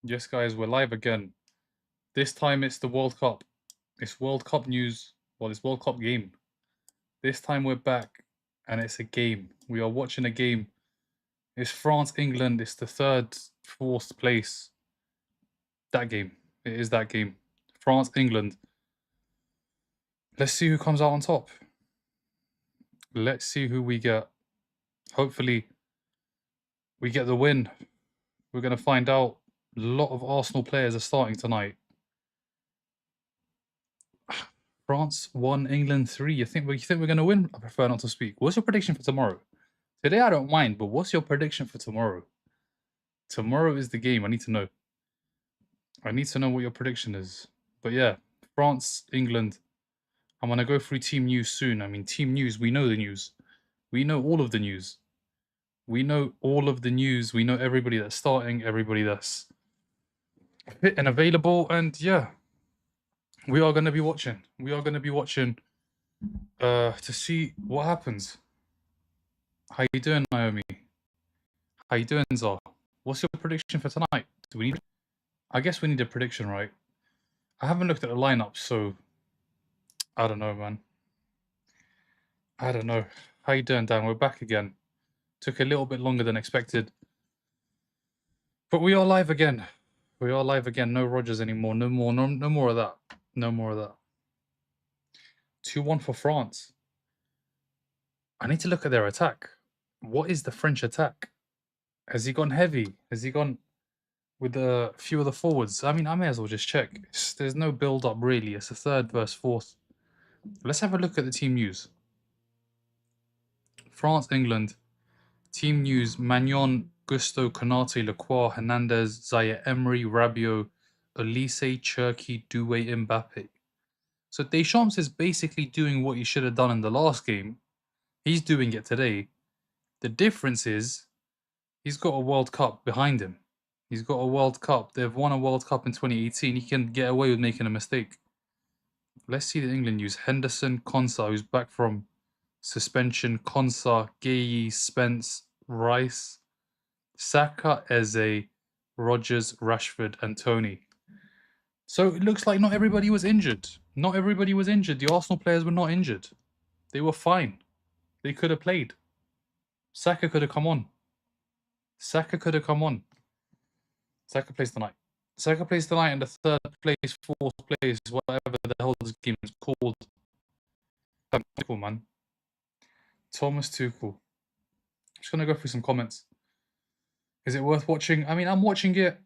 Yes, guys, we're live again. This time it's the World Cup. It's World Cup news. Well, it's World Cup game. This time we're back, and it's a game. We are watching a game. It's France, England. It's the third, fourth place. That game. It is that game. France, England. Let's see who comes out on top. Let's see who we get. Hopefully, we get the win. We're going to find out. A lot of Arsenal players are starting tonight. France 1, England 3. You think we're going to win? I prefer not to speak. What's your prediction for tomorrow? Today I don't mind, but what's your prediction for tomorrow? Tomorrow is the game. I need to know. I need to know what your prediction is. But yeah, France, England. I'm going to go through team news soon. I mean, team news, we know the news. We know all of the news. We know all of the news. We know everybody that's starting, everybody that's fit and available. And yeah, we are going to be watching. We are going to be watching to see what happens. How you doing, Naomi? How you doing, Zar? What's your prediction for tonight? Do we need? I guess we need a prediction, right? I haven't looked at the lineup, so I don't know, man. I don't know. How you doing, Dan? We're back again. Took a little bit longer than expected, but we are live again. We are live again. No Rogers anymore. No more of that. No more of that. 2-1 for France. I need to look at their attack. What is the French attack? Has he gone heavy? Has he gone with a few of the forwards? I mean, I may as well just check. There's no build-up, really. It's the third versus fourth. Let's have a look at the team news. France, England. Team news: Magnon, Gusto, Konate, Lacroix, Hernandez, Zaire Emery, Rabiot, Olise, Cherki, Doué, Mbappe. So Deschamps is basically doing what he should have done in the last game. He's doing it today. The difference is he's got a World Cup behind him. He's got a World Cup. They've won a World Cup in 2018. He can get away with making a mistake. Let's see the England news. Henderson, Konsa, who's back from suspension, Konsa, Gueye, Spence, Rice, Saka, Eze, Rogers, Rashford, and Tony. So it looks like not everybody was injured. Not everybody was injured. The Arsenal players were not injured. They were fine. They could have played. Saka could have come on. Saka could have come on. Saka plays tonight. Saka plays tonight in the third place, fourth place, whatever the hell this game is called. Tuchel, man. Thomas Tuchel. I'm just going to go through some comments. Is it worth watching? I mean, I'm watching it.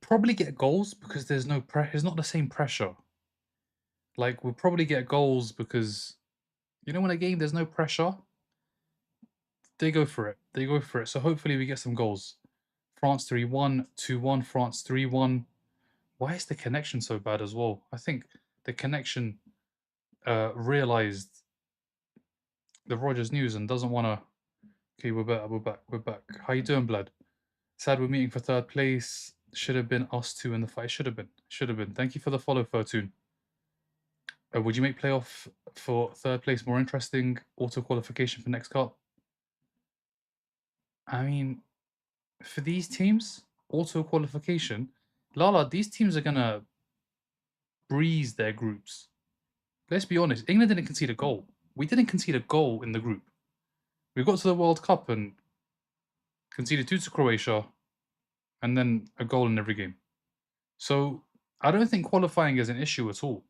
Probably get goals because there's no pressure. It's not the same pressure. Like, we'll probably get goals because, you know, in a game there's no pressure, they go for it. They go for it. So hopefully we get some goals. France 3-1, 2-1, France 3-1. Why is the connection so bad as well? I think the connection realized the Rogers news and doesn't want to. Okay, we're back. How you doing, blood? Sad we're meeting for third place. Should have been us two in the fight. Should have been. Thank you for the follow, Fortune. Would you make playoff for third place more interesting? Auto qualification for next cup? I mean, for these teams, auto qualification, Lala, these teams are gonna breeze their groups. Let's be honest, England didn't concede a goal. We didn't concede a goal in the group. We got to the World Cup and conceded 2 to Croatia, and then a goal in every game. So I don't think qualifying is an issue at all.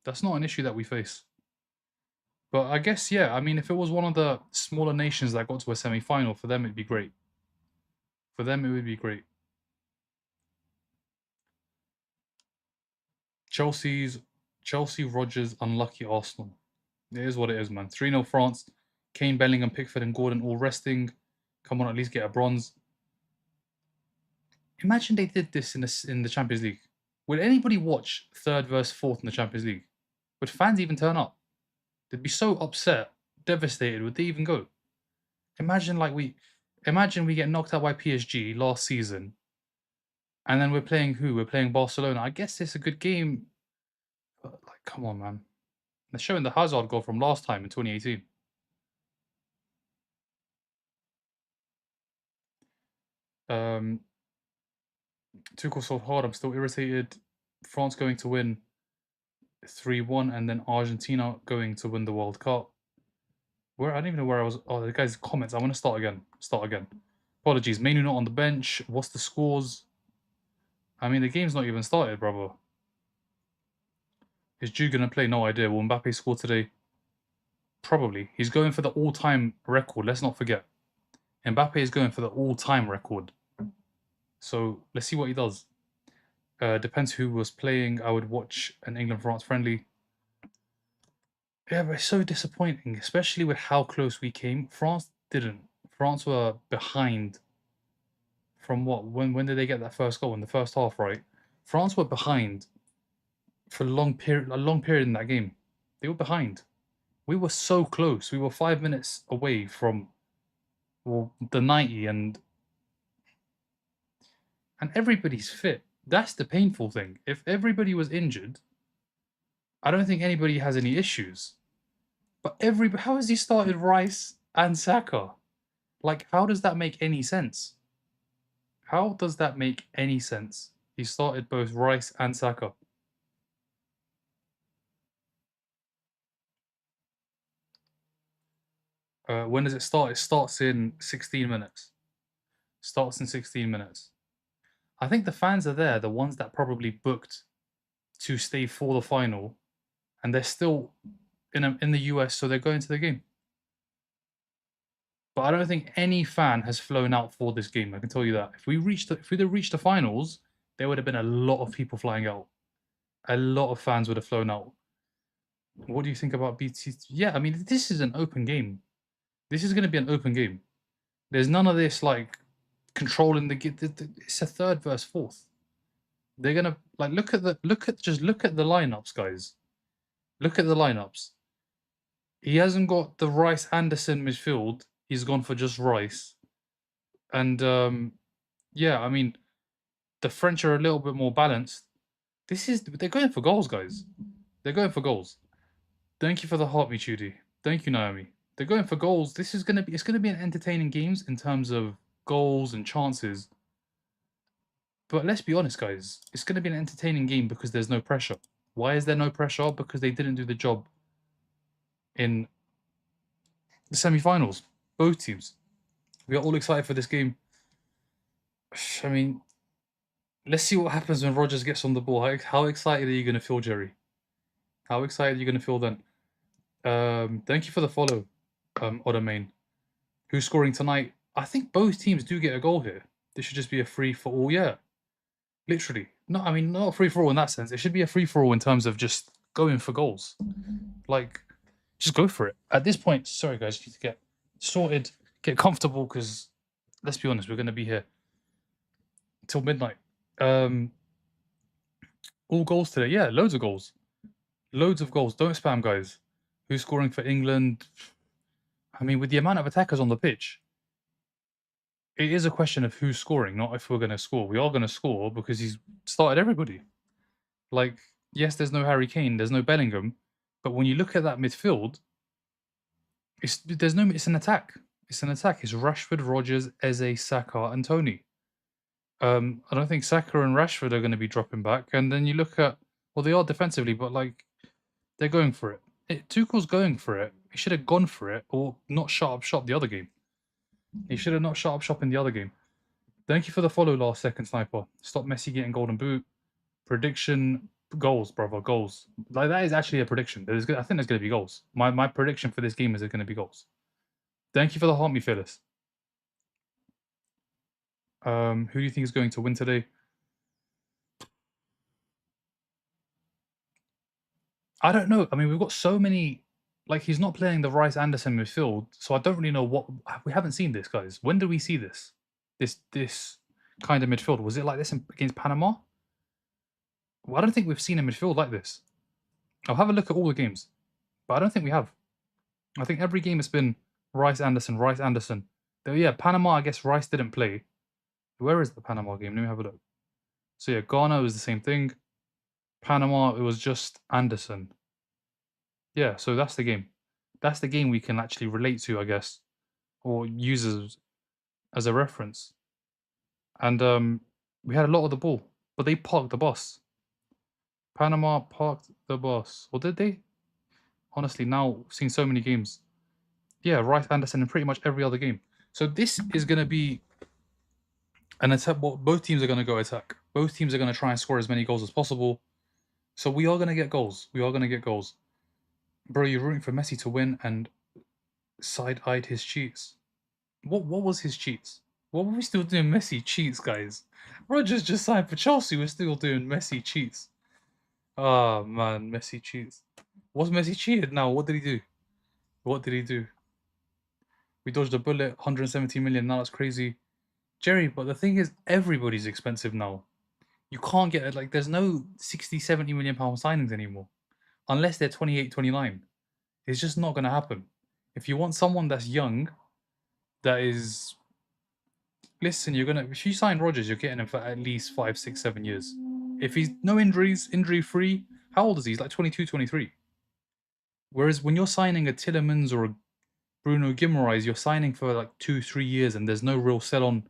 That's not an issue that we face. But I guess, yeah, I mean, if it was one of the smaller nations that got to a semi-final, for them it'd be great. For them it would be great. Chelsea, Rodgers, unlucky Arsenal. It is what it is, man. 3-0 France. Kane, Bellingham, Pickford, and Gordon all resting. Come on, at least get a bronze. Imagine they did this in the Champions League. Would anybody watch third versus fourth in the Champions League? Would fans even turn up? They'd be so upset, devastated. Would they even go? Imagine we get knocked out by PSG last season, and then we're playing who? We're playing Barcelona. I guess it's a good game, but like, come on, man. They're showing the Hazard goal from last time in 2018. Tuchel so hard. I'm still irritated. France going to win 3-1, and then Argentina going to win the World Cup. Where I don't even know where I was. Oh, the guy's comments. I want to start again. Start again. Apologies. Manu not on the bench. What's the scores? I mean, the game's not even started, brother. Is Jude gonna play? No idea. Will Mbappe score today? Probably. He's going for the all-time record. Let's not forget. Mbappe is going for the all-time record. So let's see what he does. Depends who was playing. I would watch an England-France friendly. Yeah, but it's so disappointing, especially with how close we came. France didn't. France were behind from what? When did they get that first goal? In the first half, right? France were behind for a long period in that game. They were behind. We were so close. We were 5 minutes away from the 90, and everybody's fit. That's the painful thing. If everybody was injured, I don't think anybody has any issues. But how has he started Rice and Saka? Like, how does that make any sense? How does that make any sense? He started both Rice and Saka. When does it start? It starts in 16 minutes. Starts in 16 minutes. I think the fans are there, the ones that probably booked to stay for the final, and they're still in the US, so they're going to the game. But I don't think any fan has flown out for this game. I can tell you that. If we'd reached the finals, there would have been a lot of people flying out. A lot of fans would have flown out. What do you think about BT? Yeah, I mean, this is an open game. This is going to be an open game. There's none of this like controlling the game. It's a third versus fourth. They're gonna like look at the lineups, guys. Look at the lineups. He hasn't got the Rice Anderson midfield. He's gone for just Rice. And yeah, I mean, the French are a little bit more balanced. They're going for goals, guys. They're going for goals. Thank you for the heart, Michudi. Thank you, Naomi. They're going for goals. It's gonna be an entertaining games in terms of goals and chances. But let's be honest, guys. It's gonna be an entertaining game because there's no pressure. Why is there no pressure? Because they didn't do the job in the semi-finals. Both teams. We are all excited for this game. I mean, let's see what happens when Rogers gets on the ball. How excited are you going to feel, Jerry? How excited are you going to feel then? Thank you for the follow, Ottermain. Who's scoring tonight? I think both teams do get a goal here. This should just be a free for all. Yeah, literally. No, I mean not a free for all in that sense. It should be a free for all in terms of just going for goals. Like, just go for it. At this point, sorry guys, you need to get sorted, get comfortable, because let's be honest, we're going to be here till midnight. All goals today. Yeah, loads of goals. Loads of goals. Don't spam, guys. Who's scoring for England? I mean, with the amount of attackers on the pitch, it is a question of who's scoring, not if we're going to score. We are going to score because he's started everybody. Like, yes, there's no Harry Kane, there's no Bellingham, but when you look at that midfield, it's an attack. It's an attack. It's Rashford, Rodgers, Eze, Saka, and Tony. I don't think Saka and Rashford are going to be dropping back. And then you look at, well, they are defensively, but like they're going for it. Tuchel's going for it. He should have gone for it or not shut up shop the other game. He should have not shut up shop in the other game. Thank you for the follow, last second sniper. Stop Messi getting golden boot. Prediction goals, brother, goals. Like that is actually a prediction. I think there's going to be goals. My prediction for this game is there's going to be goals. Thank you for the heart, me Phyllis. Who do you think is going to win today? I don't know. I mean, we've got so many. Like, he's not playing the Rice Anderson midfield, so I don't really know what. We haven't seen this, guys. When did we see this? This kind of midfield. Was it like this against Panama? Well, I don't think we've seen a midfield like this. I'll have a look at all the games, but I don't think we have. I think every game has been Rice Anderson, Rice Anderson. Though, yeah, Panama, I guess Rice didn't play. Where is the Panama game? Let me have a look. So, yeah, Ghana was the same thing. Panama, it was just Anderson. Yeah, so that's the game. That's the game we can actually relate to, I guess, or use as a reference. And we had a lot of the ball. But they parked the bus. Panama parked the bus. Or did they? Honestly, now seeing so many games. Yeah, Rice Anderson in pretty much every other game. So this is going to be an attack. Well, both teams are going to go attack. Both teams are going to try and score as many goals as possible. So we are going to get goals. We are going to get goals. Bro, you're rooting for Messi to win and side-eyed his cheats. What was his cheats? What were we still doing Messi cheats, guys? Rodgers just signed for Chelsea. We're still doing Messi cheats. Ah, man, Messi cheats. What's Messi cheated now? What did he do? What did he do? We dodged a bullet, 170 million. Now that's crazy. Jerry, but the thing is, everybody's expensive now. You can't get, like, there's no 60, 70 million pound signings anymore. Unless they're 28, 29. It's just not going to happen. If you want someone that's young, that is... Listen, if you sign Rodgers, you're getting him for at least 5, 6, 7 years. If he's no injuries, injury-free, how old is he? He's like 22, 23. Whereas when you're signing a Tillemans or a Bruno Guimaraes, you're signing for like 2, 3 years and there's no real sell-on.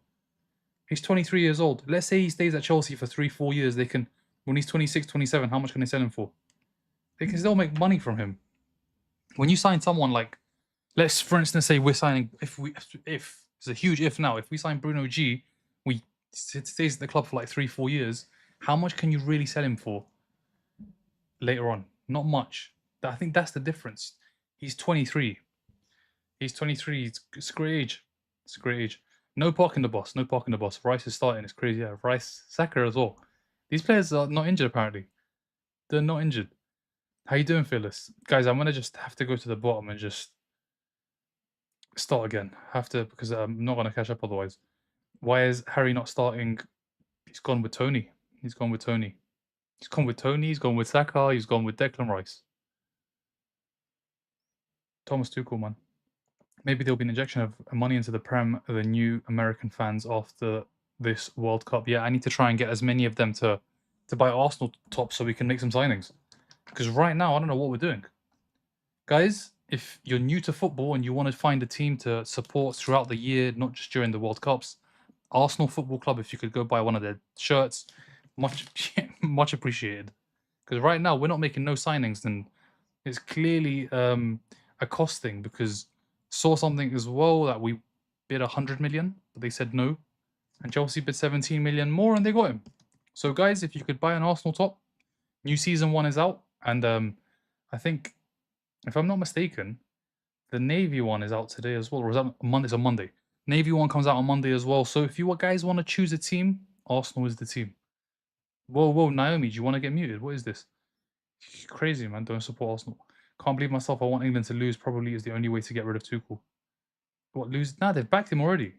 He's 23 years old. Let's say he stays at Chelsea for 3, 4 years. They can, when he's 26, 27, how much can they sell him for? They can still make money from him. When you sign someone like, let's for instance say we're signing, if it's a huge if now, if we sign Bruno G, we stays at the club for like 3, 4 years, how much can you really sell him for later on? Not much. I think that's the difference. He's 23. He's 23. It's a great age. It's a great age. No parking the boss. No parking the boss. Rice is starting. It's crazy. Yeah, Rice, Saka as well. These players are not injured apparently. They're not injured. How you doing, Phyllis? Guys, I'm gonna just have to go to the bottom and just start again. Have to, because I'm not gonna catch up otherwise. Why is Harry not starting? He's gone with Tony. He's gone with Tony. He's gone with Tony. He's gone with Saka. He's gone with Declan Rice. Thomas Tuchel, man. Maybe there'll be an injection of money into the Prem, the new American fans after this World Cup. Yeah, I need to try and get as many of them to buy Arsenal tops so we can make some signings. Because right now, I don't know what we're doing. Guys, if you're new to football and you want to find a team to support throughout the year, not just during the World Cups, Arsenal Football Club, if you could go buy one of their shirts, much appreciated. Because right now, we're not making no signings, and it's clearly a cost thing, because saw something as well that we bid 100 million, but they said no. And Chelsea bid 17 million more and they got him. So guys, if you could buy an Arsenal top, new season 1 is out. And I think, if I'm not mistaken, the Navy one is out today as well. Or is that Monday? It's on Monday. Navy one comes out on Monday as well. So if you guys want to choose a team, Arsenal is the team. Whoa, Naomi, do you want to get muted? What is this? Crazy, man. Don't support Arsenal. Can't believe myself. I want England to lose. Probably is the only way to get rid of Tuchel. What, lose? Nah, they've backed him already.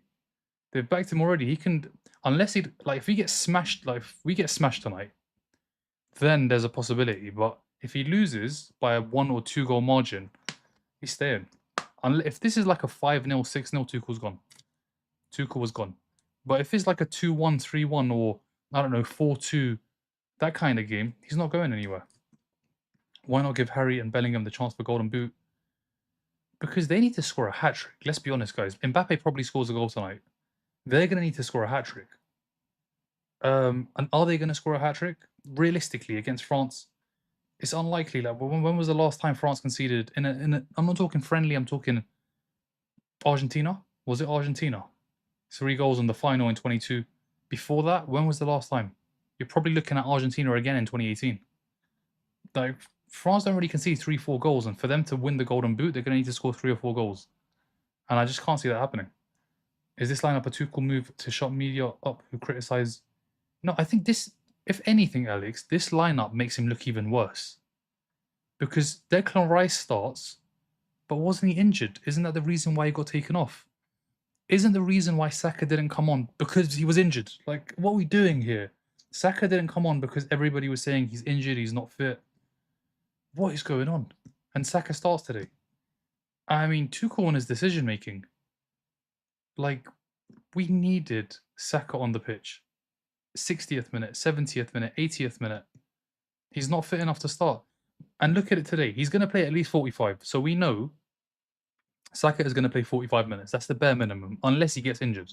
They've backed him already. He can, unless he, like, if he gets smashed, like, if we get smashed tonight, then there's a possibility. But if he loses by a 1 or 2 goal margin, he's staying. If this is like a 5-0, 6-0, Tuchel's gone. Tuchel was gone. But if it's like a 2-1, 3-1, or, I don't know, 4-2, that kind of game, he's not going anywhere. Why not give Harry and Bellingham the chance for Golden Boot? Because they need to score a hat-trick. Let's be honest, guys. Mbappe probably scores a goal tonight. They're going to need to score a hat-trick. And are they going to score a hat-trick? Realistically, against France, it's unlikely. Like, when was the last time France conceded? I'm not talking friendly, I'm talking Argentina. Was it Argentina? 3 goals in the final in 22. Before that, when was the last time? You're probably looking at Argentina again in 2018. Like, France don't really concede 3-4 goals, and for them to win the Golden Boot, they're going to need to score 3 or 4 goals. And I just can't see that happening. Is this lineup a Tuchel move to shut media up who criticise? No, I think this, if anything, Alex, this lineup makes him look even worse. Because Declan Rice starts, but wasn't he injured? Isn't that the reason why he got taken off? Isn't the reason why Saka didn't come on because he was injured? Like, what are we doing here? Saka didn't come on because everybody was saying he's injured, he's not fit. What is going on? And Saka starts today. I mean, Tuchel on his decision making. Like, we needed Saka on the pitch. 60th minute, 70th minute, 80th minute. He's not fit enough to start. And look at it today. He's going to play at least 45. So we know Saka is going to play 45 minutes. That's the bare minimum, unless he gets injured.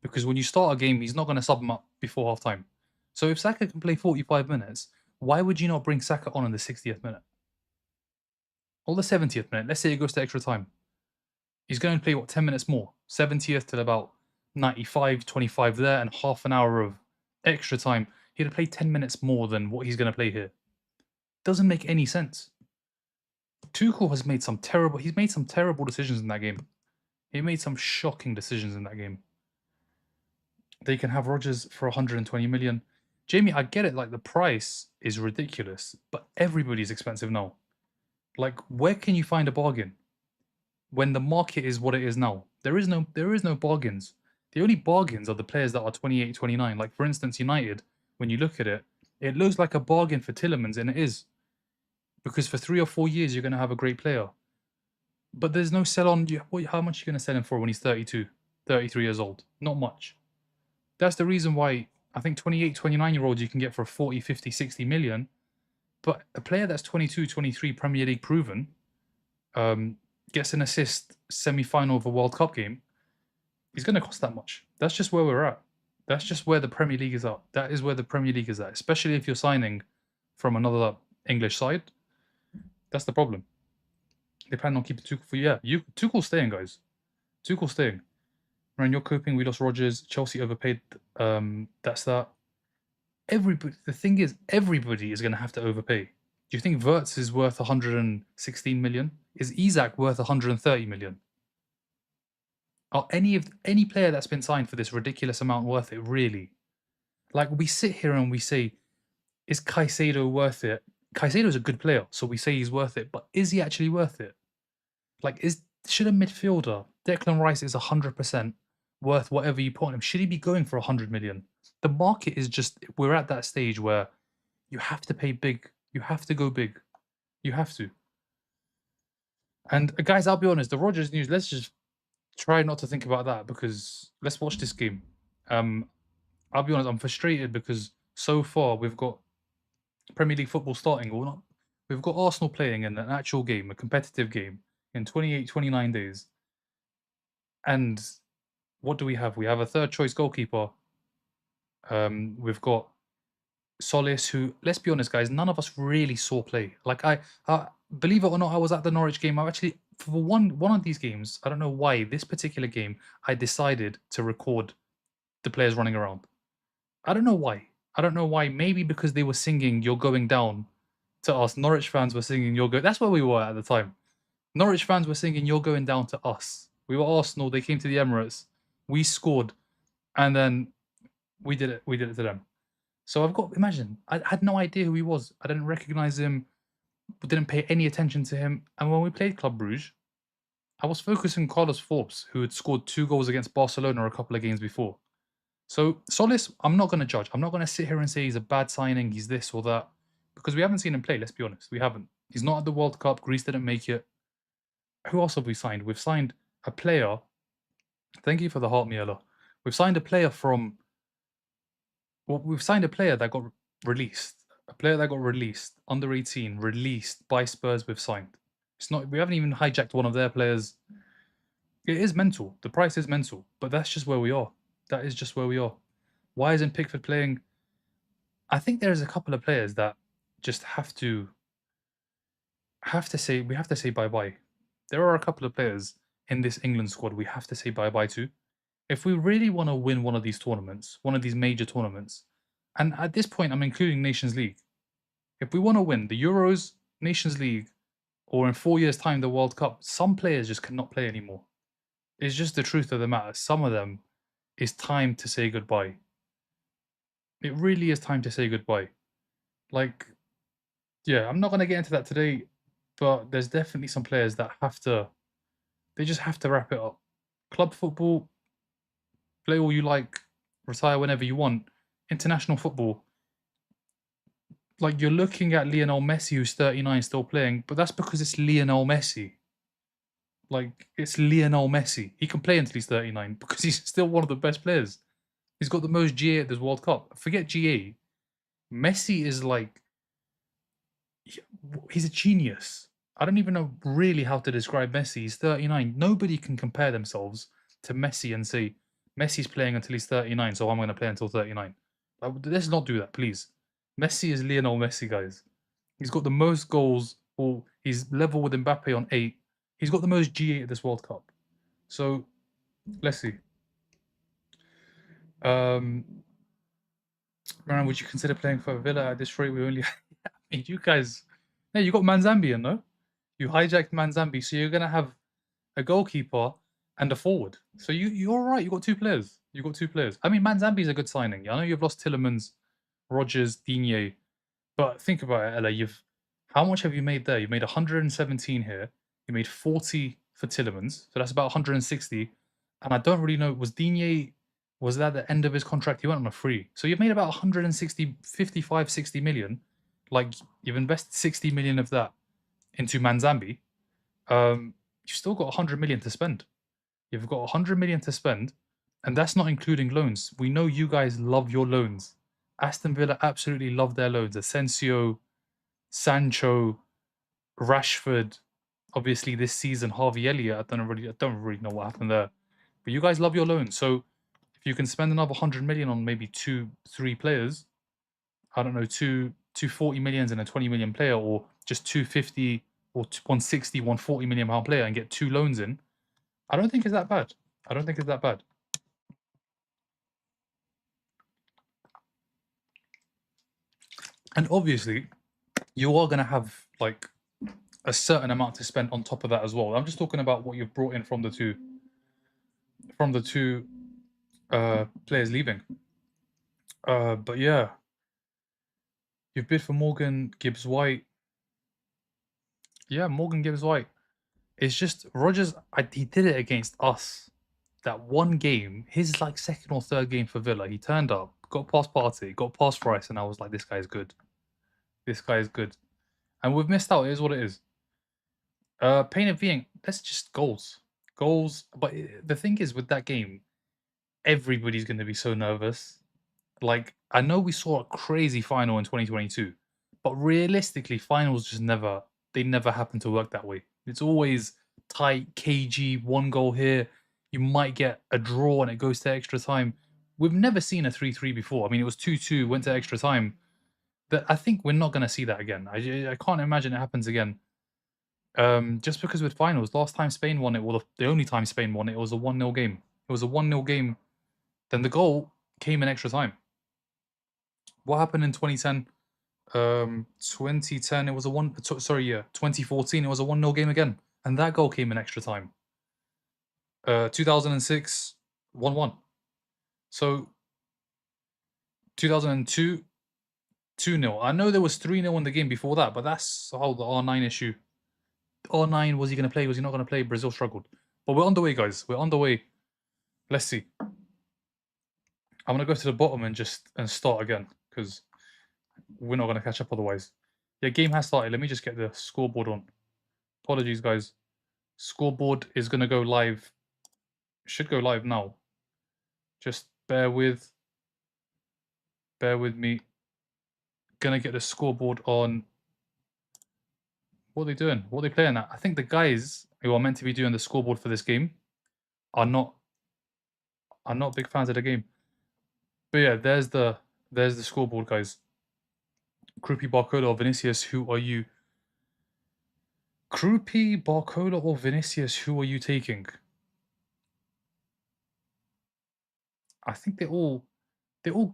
Because when you start a game, he's not going to sub him up before half time. So if Saka can play 45 minutes, why would you not bring Saka on in the 60th minute? Or the 70th minute? Let's say it goes to extra time. He's going to play, what, 10 minutes more? 70th till about 95, 25 there, and half an hour of extra time. He'd have played 10 minutes more than what he's going to play here. Doesn't make any sense. Tuchel has made some terrible... He's made some terrible decisions in that game. He made some shocking decisions in that game. They can have Rodgers for 120 million. Jamie, I get it, like, the price is ridiculous, but everybody's expensive now. Like, where can you find a bargain when the market is what it is now? There is no bargains. The only bargains are the players that are 28, 29. Like, for instance, United, when you look at it, it looks like a bargain for Tielemans, and it is. Because for 3 or 4 years, you're going to have a great player. But there's no sell on. How much are you going to sell him for when he's 32, 33 years old? Not much. That's the reason why I think 28, 29-year-olds you can get for 40, 50, 60 million. But a player that's 22, 23, Premier League proven, gets an assist semi-final of a World Cup game, he's going to cost that much. That's just where we're at. That's just where the Premier League is at. That is where the Premier League is at, especially if you're signing from another English side. That's the problem. They plan on keeping Tuchel for... Yeah, Tuchel's staying, guys. Tuchel's staying. Ryan, you're coping. We lost Rodgers. Chelsea overpaid. That's that. Everybody. The thing is, everybody is going to have to overpay. Do you think Wirtz is worth 116 million? Is Isak worth 130 million? Are any player that's been signed for this ridiculous amount worth it, really? Like, we sit here and we say, is Caicedo worth it? Caicedo's a good player, so we say he's worth it, but is he actually worth it? Like, should a midfielder, Declan Rice is 100% worth whatever you put on him? Should he be going for 100 million? The market is just, we're at that stage where you have to pay big. You have to go big. You have to. And guys, I'll be honest, the Rodgers news, let's just try not to think about that, because let's watch this game. I'll be honest, I'm frustrated because so far we've got Premier League football starting, or not. We've got Arsenal playing in an actual game, a competitive game, in 28, 29 days. And what do we have? We have a third choice goalkeeper. We've got Solis, who, let's be honest, guys, none of us really saw play. Like, I believe it or not, I was at the Norwich game. I actually, for one of these games, I don't know why, this particular game, I decided to record the players running around. I don't know why. Maybe because they were singing "You're Going Down" to us. Norwich fans were singing "You're Going." That's where we were at the time. Norwich fans were singing "You're Going Down" to us. We were Arsenal. They came to the Emirates. We scored, and then we did it. We did it to them. So imagine, I had no idea who he was. I didn't recognize him. Didn't pay any attention to him. And when we played Club Brugge, I was focusing on Carlos Forbes, who had scored 2 goals against Barcelona a couple of games before. So Solis, I'm not going to judge. I'm not going to sit here and say he's a bad signing, he's this or that, because we haven't seen him play, let's be honest. We haven't. He's not at the World Cup. Greece didn't make it. Who else have we signed? We've signed a player. Thank you for the heart, Miela. We've signed a player from... Well, we've signed a player that got released. A player that got released, under 18, released by Spurs, we've signed. It's not... We haven't even hijacked one of their players. It is mental. The price is mental. But that's just where we are. That is just where we are. Why isn't Pickford playing? I think there's a couple of players that just have to say bye-bye. There are a couple of players in this England squad we have to say bye-bye to. If we really want to win one of these tournaments, one of these major tournaments, and at this point I'm including Nations League. If we want to win the Euros, Nations League, or in 4 years' time the World Cup, some players just cannot play anymore. It's just the truth of the matter. Some of them, it's time to say goodbye. It really is time to say goodbye. Like, yeah, I'm not going to get into that today, but there's definitely some players that they just have to wrap it up. Club football, play all you like, retire whenever you want. International football, like, you're looking at Lionel Messi, who's 39, still playing, but that's because it's Lionel Messi. Like, it's Lionel Messi. He can play until he's 39 because he's still one of the best players. He's got the most GA at this World Cup. Forget GA. Messi is like... He's a genius. I don't even know really how to describe Messi. He's 39. Nobody can compare themselves to Messi and say, Messi's playing until he's 39, so I'm going to play until 39. Let's not do that, please. Messi is Lionel Messi, guys. He's got the most goals, or he's level with Mbappe on 8. He's got the most G8 at this World Cup. So let's see. Um, man, would you consider playing for Villa at this rate? We only, I mean, you guys, yeah, you got Manzambi, no? You hijacked Manzambi, so you're gonna have a goalkeeper and a forward. So you're right. You got two players. You got two players. I mean, Manzambi's a good signing. I know you've lost Tillemans, Rogers, Digne, but think about it, Ella. How much have you made there? You made 117 here. You made 40 for Tillemans, so that's about 160. And I don't really know. Was that the end of his contract? He went on a free. So you've made about 160, 55, 60 million. Like you've invested 60 million of that into Manzambi. You've still got 100 million to spend. You've got 100 million to spend, and that's not including loans. We know you guys love your loans. Aston Villa absolutely love their loans. Asensio, Sancho, Rashford. Obviously, this season, Harvey Elliott. I don't really know what happened there. But you guys love your loans. So if you can spend another 100 million on maybe 2, 3 players, I don't know, two 40 millions and a 20 million player, or just 250 or 160, 140 million pound player and get 2 loans in, I don't think it's that bad. I don't think it's that bad. And obviously, you are going to have like a certain amount to spend on top of that as well. I'm just talking about what you've brought in from the two players leaving. But yeah, you've bid for Morgan Gibbs White. Yeah, Morgan Gibbs White. It's just Rogers. He did it against us. That one game, his like second or third game for Villa, he turned up, got past Partey, got past Rice, and I was like, this guy's good. This guy's good. And we've missed out. It is what it is. Pain of being, that's just goals. Goals. But the thing is, with that game, everybody's going to be so nervous. Like, I know we saw a crazy final in 2022, but realistically, finals just they never happen to work that way. It's always tight, cagey, one goal here. You might get a draw and it goes to extra time. We've never seen a 3-3 before. I mean, it was 2-2, went to extra time. But I think we're not going to see that again. I can't imagine it happens again. Just because with finals, last time Spain won it, well, the only time Spain won it, it was a 1-0 game. It was a 1-0 game. Then the goal came in extra time. What happened in 2010? 2010, it was a 2014, it was a 1-0 game again. And that goal came in extra time. 2006, 1-1. So 2002, 2-0. I know there was 3-0 in the game before that, but that's the whole R9 issue. R9, was he going to play? Was he not going to play? Brazil struggled. But we're on the way, guys. We're on the way. Let's see. I'm going to go to the bottom and start again, because we're not going to catch up otherwise. Yeah, game has started. Let me just get the scoreboard on. Apologies, guys. Scoreboard is going to go live. Should go live now. Just bear with me. Gonna get the scoreboard on. What are they doing? What are they playing at? I think the guys who are meant to be doing the scoreboard for this game are not big fans of the game. But yeah, there's the scoreboard, guys. Krupi, Barcola, or Vinicius, who are you? Krupi, Barcola, or Vinicius, who are you taking? I think they're all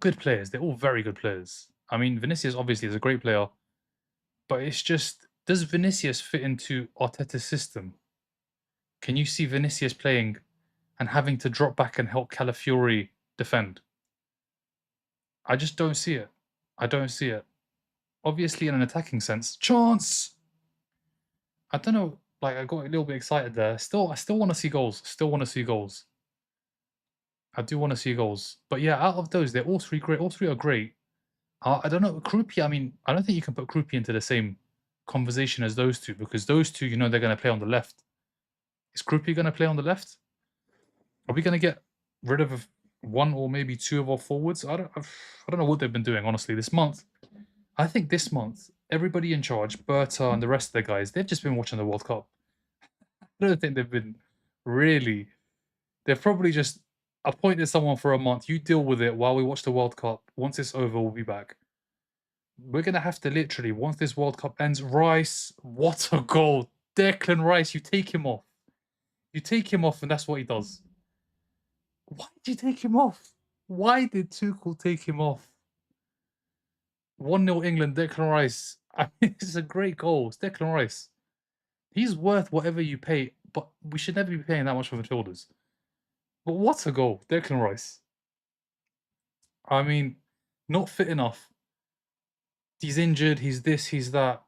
good players. They're all very good players. I mean, Vinicius obviously is a great player, but it's just, does Vinicius fit into Arteta's system? Can you see Vinicius playing and having to drop back and help Calafiori defend? I just don't see it. I don't see it. Obviously, in an attacking sense, chance. I don't know. Like, I got a little bit excited there. I still want to see goals. Still want to see goals. I do want to see goals. But yeah, out of those, they're all three great. All three are great. I don't know. Krupi, I mean, I don't think you can put Krupi into the same conversation as those two, because those two, they're going to play on the left. Is Krupi going to play on the left? Are we going to get rid of one or maybe two of our forwards? I don't know what they've been doing, honestly, this month. I think this month, everybody in charge, Berta and the rest of the guys, they've just been watching the World Cup. I don't think they've been really. They've probably just appointed someone for a month. You deal with it while we watch the World Cup. Once it's over, we'll be back. We're gonna have to literally, once this World Cup ends, Rice, what a goal. Declan Rice, you take him off. You take him off, and that's what he does. Why did you take him off? Why did Tuchel take him off? 1-0 England, Declan Rice. I mean, this is a great goal. It's Declan Rice. He's worth whatever you pay, but we should never be paying that much for midfielders. But what a goal, Declan Rice. I mean, not fit enough. He's injured, he's this, he's that.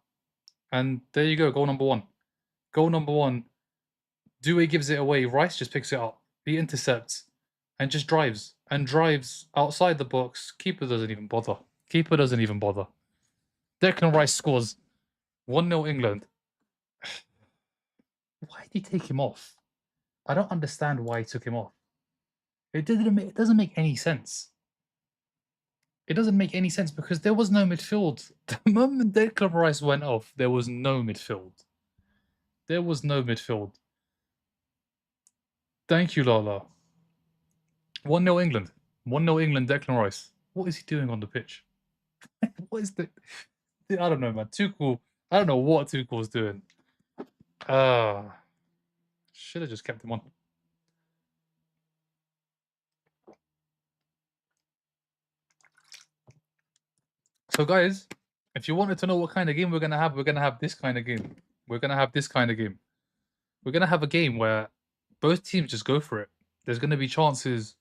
And there you go, goal number one. Goal number one. Doué gives it away. Rice just picks it up. He intercepts and just drives. And drives outside the box. Keeper doesn't even bother. Keeper doesn't even bother. Declan Rice scores. 1-0 England. Why did he take him off? I don't understand why he took him off. It doesn't make any sense. It doesn't make any sense because there was no midfield. The moment Declan Rice went off, there was no midfield. There was no midfield. Thank you, Lala. 1-0 England. 1-0 England, Declan Rice. What is he doing on the pitch? What is the... I don't know, man. Tuchel. I don't know what Tuchel's doing. Should have just kept him on. So, guys, if you wanted to know what kind of game we're going to have this kind of game. We're going to have this kind of game. We're going to have a game where both teams just go for it. There's going to be chances.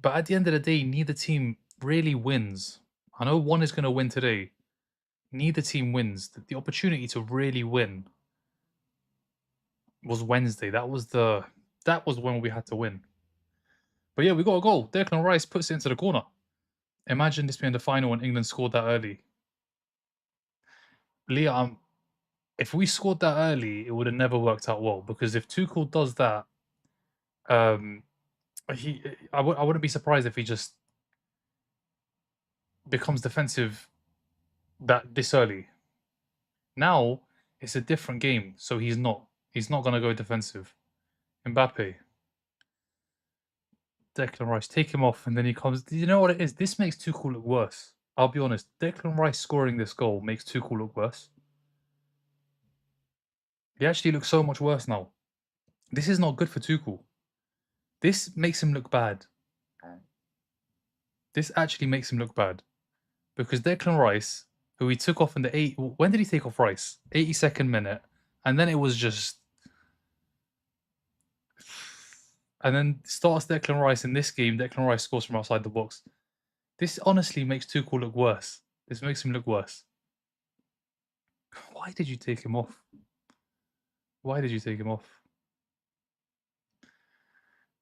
But at the end of the day, neither team really wins. I know one is going to win today. Neither team wins. The opportunity to really win was Wednesday. That was when we had to win. But yeah, we got a goal. Declan Rice puts it into the corner. Imagine this being the final and England scored that early. Leah, if we scored that early, it would have never worked out well because if Tuchel does that, I wouldn't be surprised if he just becomes defensive this early. Now it's a different game, so he's not going to go defensive. Mbappe, Declan Rice, take him off, and then he comes. You know what it is? This makes Tuchel look worse. I'll be honest. Declan Rice scoring this goal makes Tuchel look worse. He actually looks so much worse now. This is not good for Tuchel. This makes him look bad. This actually makes him look bad. Because Declan Rice, who he took off in the when did he take off Rice? 82nd minute. And then it was just... And then starts Declan Rice in this game. Declan Rice scores from outside the box. This honestly makes Tuchel look worse. This makes him look worse. Why did you take him off? Why did you take him off?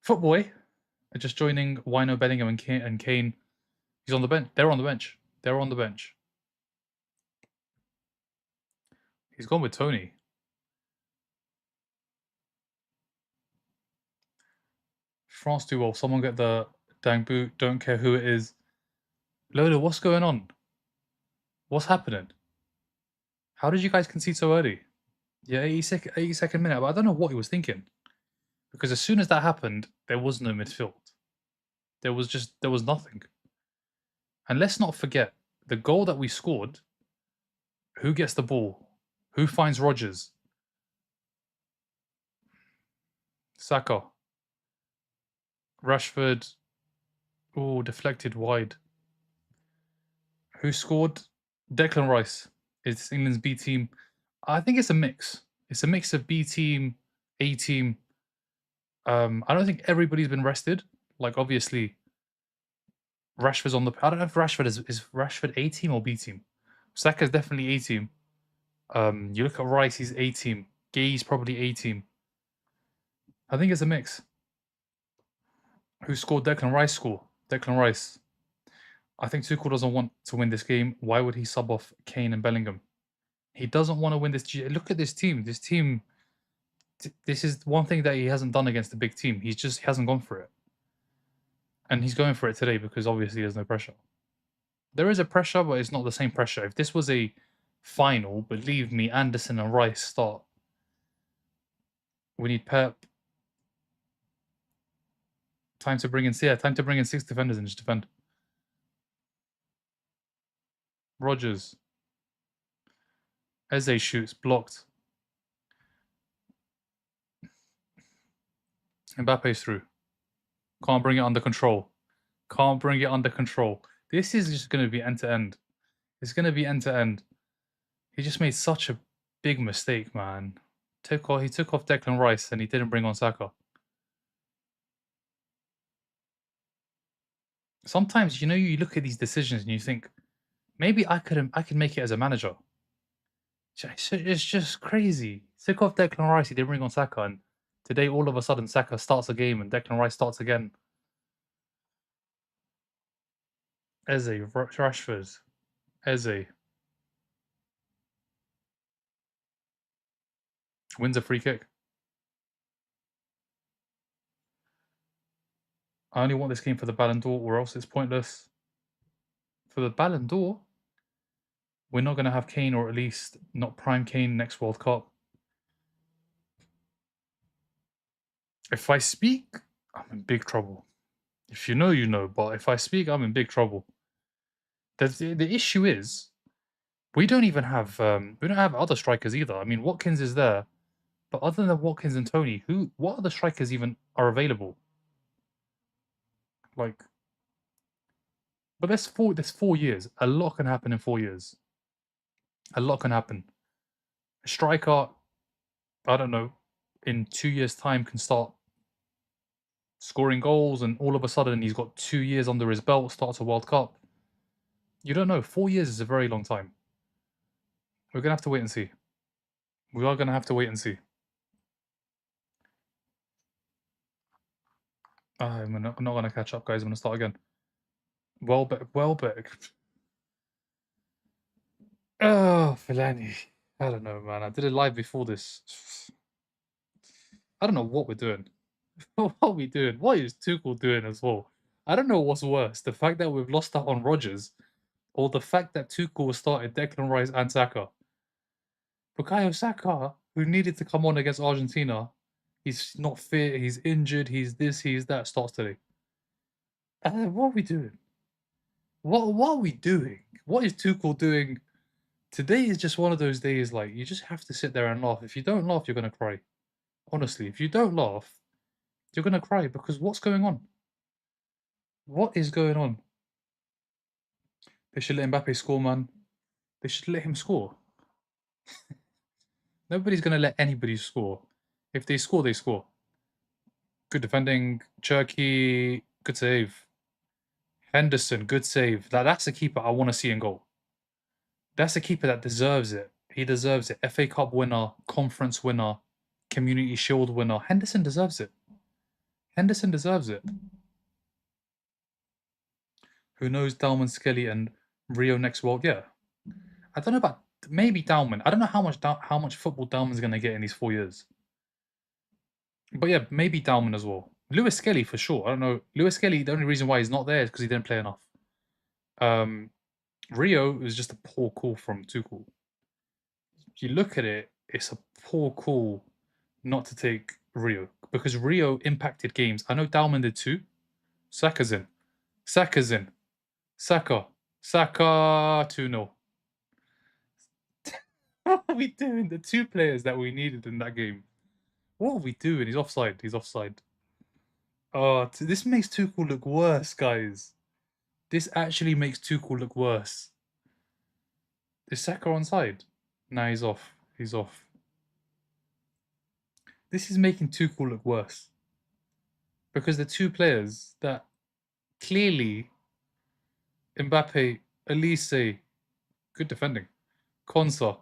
Footboy, just joining Wino, Bellingham and Kane. He's on the bench. They're on the bench. They're on the bench. He's gone with Tony. France do well. Someone get the dang boot. Don't care who it is. Lola, what's going on? What's happening? How did you guys concede so early? Yeah, 82nd minute. But I don't know what he was thinking. Because as soon as that happened, there was no midfield. There was nothing. And let's not forget, the goal that we scored, who gets the ball? Who finds Rodgers? Saka. Rashford. Oh, deflected wide. Who scored? Declan Rice. It's England's B team. I think it's a mix. It's a mix of B team, A team. I don't think everybody's been rested. Like, obviously, Rashford's on the... I don't know if Rashford is Rashford A team or B team. Saka's definitely A team. You look at Rice, he's A team. Gay's probably A team. I think it's a mix. Who scored? Declan Rice score. Declan Rice. I think Tuchel doesn't want to win this game. Why would he sub off Kane and Bellingham? He doesn't want to win this. Look at this team. This team. This is one thing that he hasn't done against the big team. He hasn't gone for it. And he's going for it today because obviously there's no pressure. There is a pressure, but it's not the same pressure. If this was a final, believe me, Anderson and Rice start. We need Pep. Time to bring in time to bring in 6 defenders and just defend. Rogers. Eze shoots, blocked. Mbappe's through. Can't bring it under control. Can't bring it under control. This is just going to be end to end. It's going to be end to end. He just made such a big mistake, man. He took off Declan Rice and he didn't bring on Saka. Sometimes, you know, you look at these decisions and you think, maybe I can make it as a manager. It's just crazy. Took off Declan Rice, he didn't bring on Saka, and today all of a sudden Saka starts a game and Declan Rice starts again. Eze, Rashford, Eze. Wins a free kick. I only want this game for the Ballon d'Or or else it's pointless. For the Ballon d'Or, we're not going to have Kane, or at least not prime Kane next World Cup. If I speak, I'm in big trouble. If you know, you know. But if I speak, I'm in big trouble. The issue is, we don't even have other strikers either. I mean, Watkins is there, but other than Watkins and Tony, what other strikers even are available? Like, but there's 4 years. A lot can happen in 4 years. A lot can happen. A striker, I don't know, in 2 years' time can start scoring goals, and all of a sudden he's got 2 years under his belt, starts a World Cup. You don't know. 4 years is a very long time. We're gonna have to wait and see. We are gonna have to wait and see. I'm not gonna catch up, guys. I'm gonna start again. Welbeck. Oh, Fellaini. I don't know, man. I did it live before this. I don't know what we're doing. What are we doing? What is Tuchel doing as well? I don't know what's worse, the fact that we've lost out on Rodgers, or the fact that Tuchel started Declan Rice and Saka. Bukayo Saka, who needed to come on against Argentina, he's not fit, he's injured, he's this, he's that, starts today. What are we doing? What are we doing? What is Tuchel doing? Today is just one of those days, like, you just have to sit there and laugh. If you don't laugh, you're going to cry. Honestly, if you don't laugh, you're going to cry, because what's going on? What is going on? They should let Mbappe score, man. They should let him score. Nobody's going to let anybody score. If they score, they score. Good defending. Cherky, good save. Henderson, good save. That's a keeper I want to see in goal. That's a keeper that deserves it. He deserves it. FA Cup winner, conference winner, Community Shield winner. Henderson deserves it. Henderson deserves it. Who knows Dalman, Skelly, and Rio next World? Yeah. I don't know about maybe Dalman. I don't know how much football Dalman's going to get in these 4 years. But yeah, maybe Dalman as well. Lewis Skelly for sure. I don't know. Lewis Skelly, the only reason why he's not there is because he didn't play enough. Rio is just a poor call from Tuchel. You look at it, it's a poor call not to take Rio, because Rio impacted games. I know Dalman did too. Saka's in. Saka's in. Saka 2-0. What are we doing? The 2 players that we needed in that game. What are we doing? He's offside. He's offside. Oh, this makes Tuchel look worse, guys. This actually makes Tuchel look worse. Is Saka onside? Nah, he's off. He's off. This is making Tuchel look worse. Because the 2 players that clearly Mbappe, Elise, good defending. Konsa.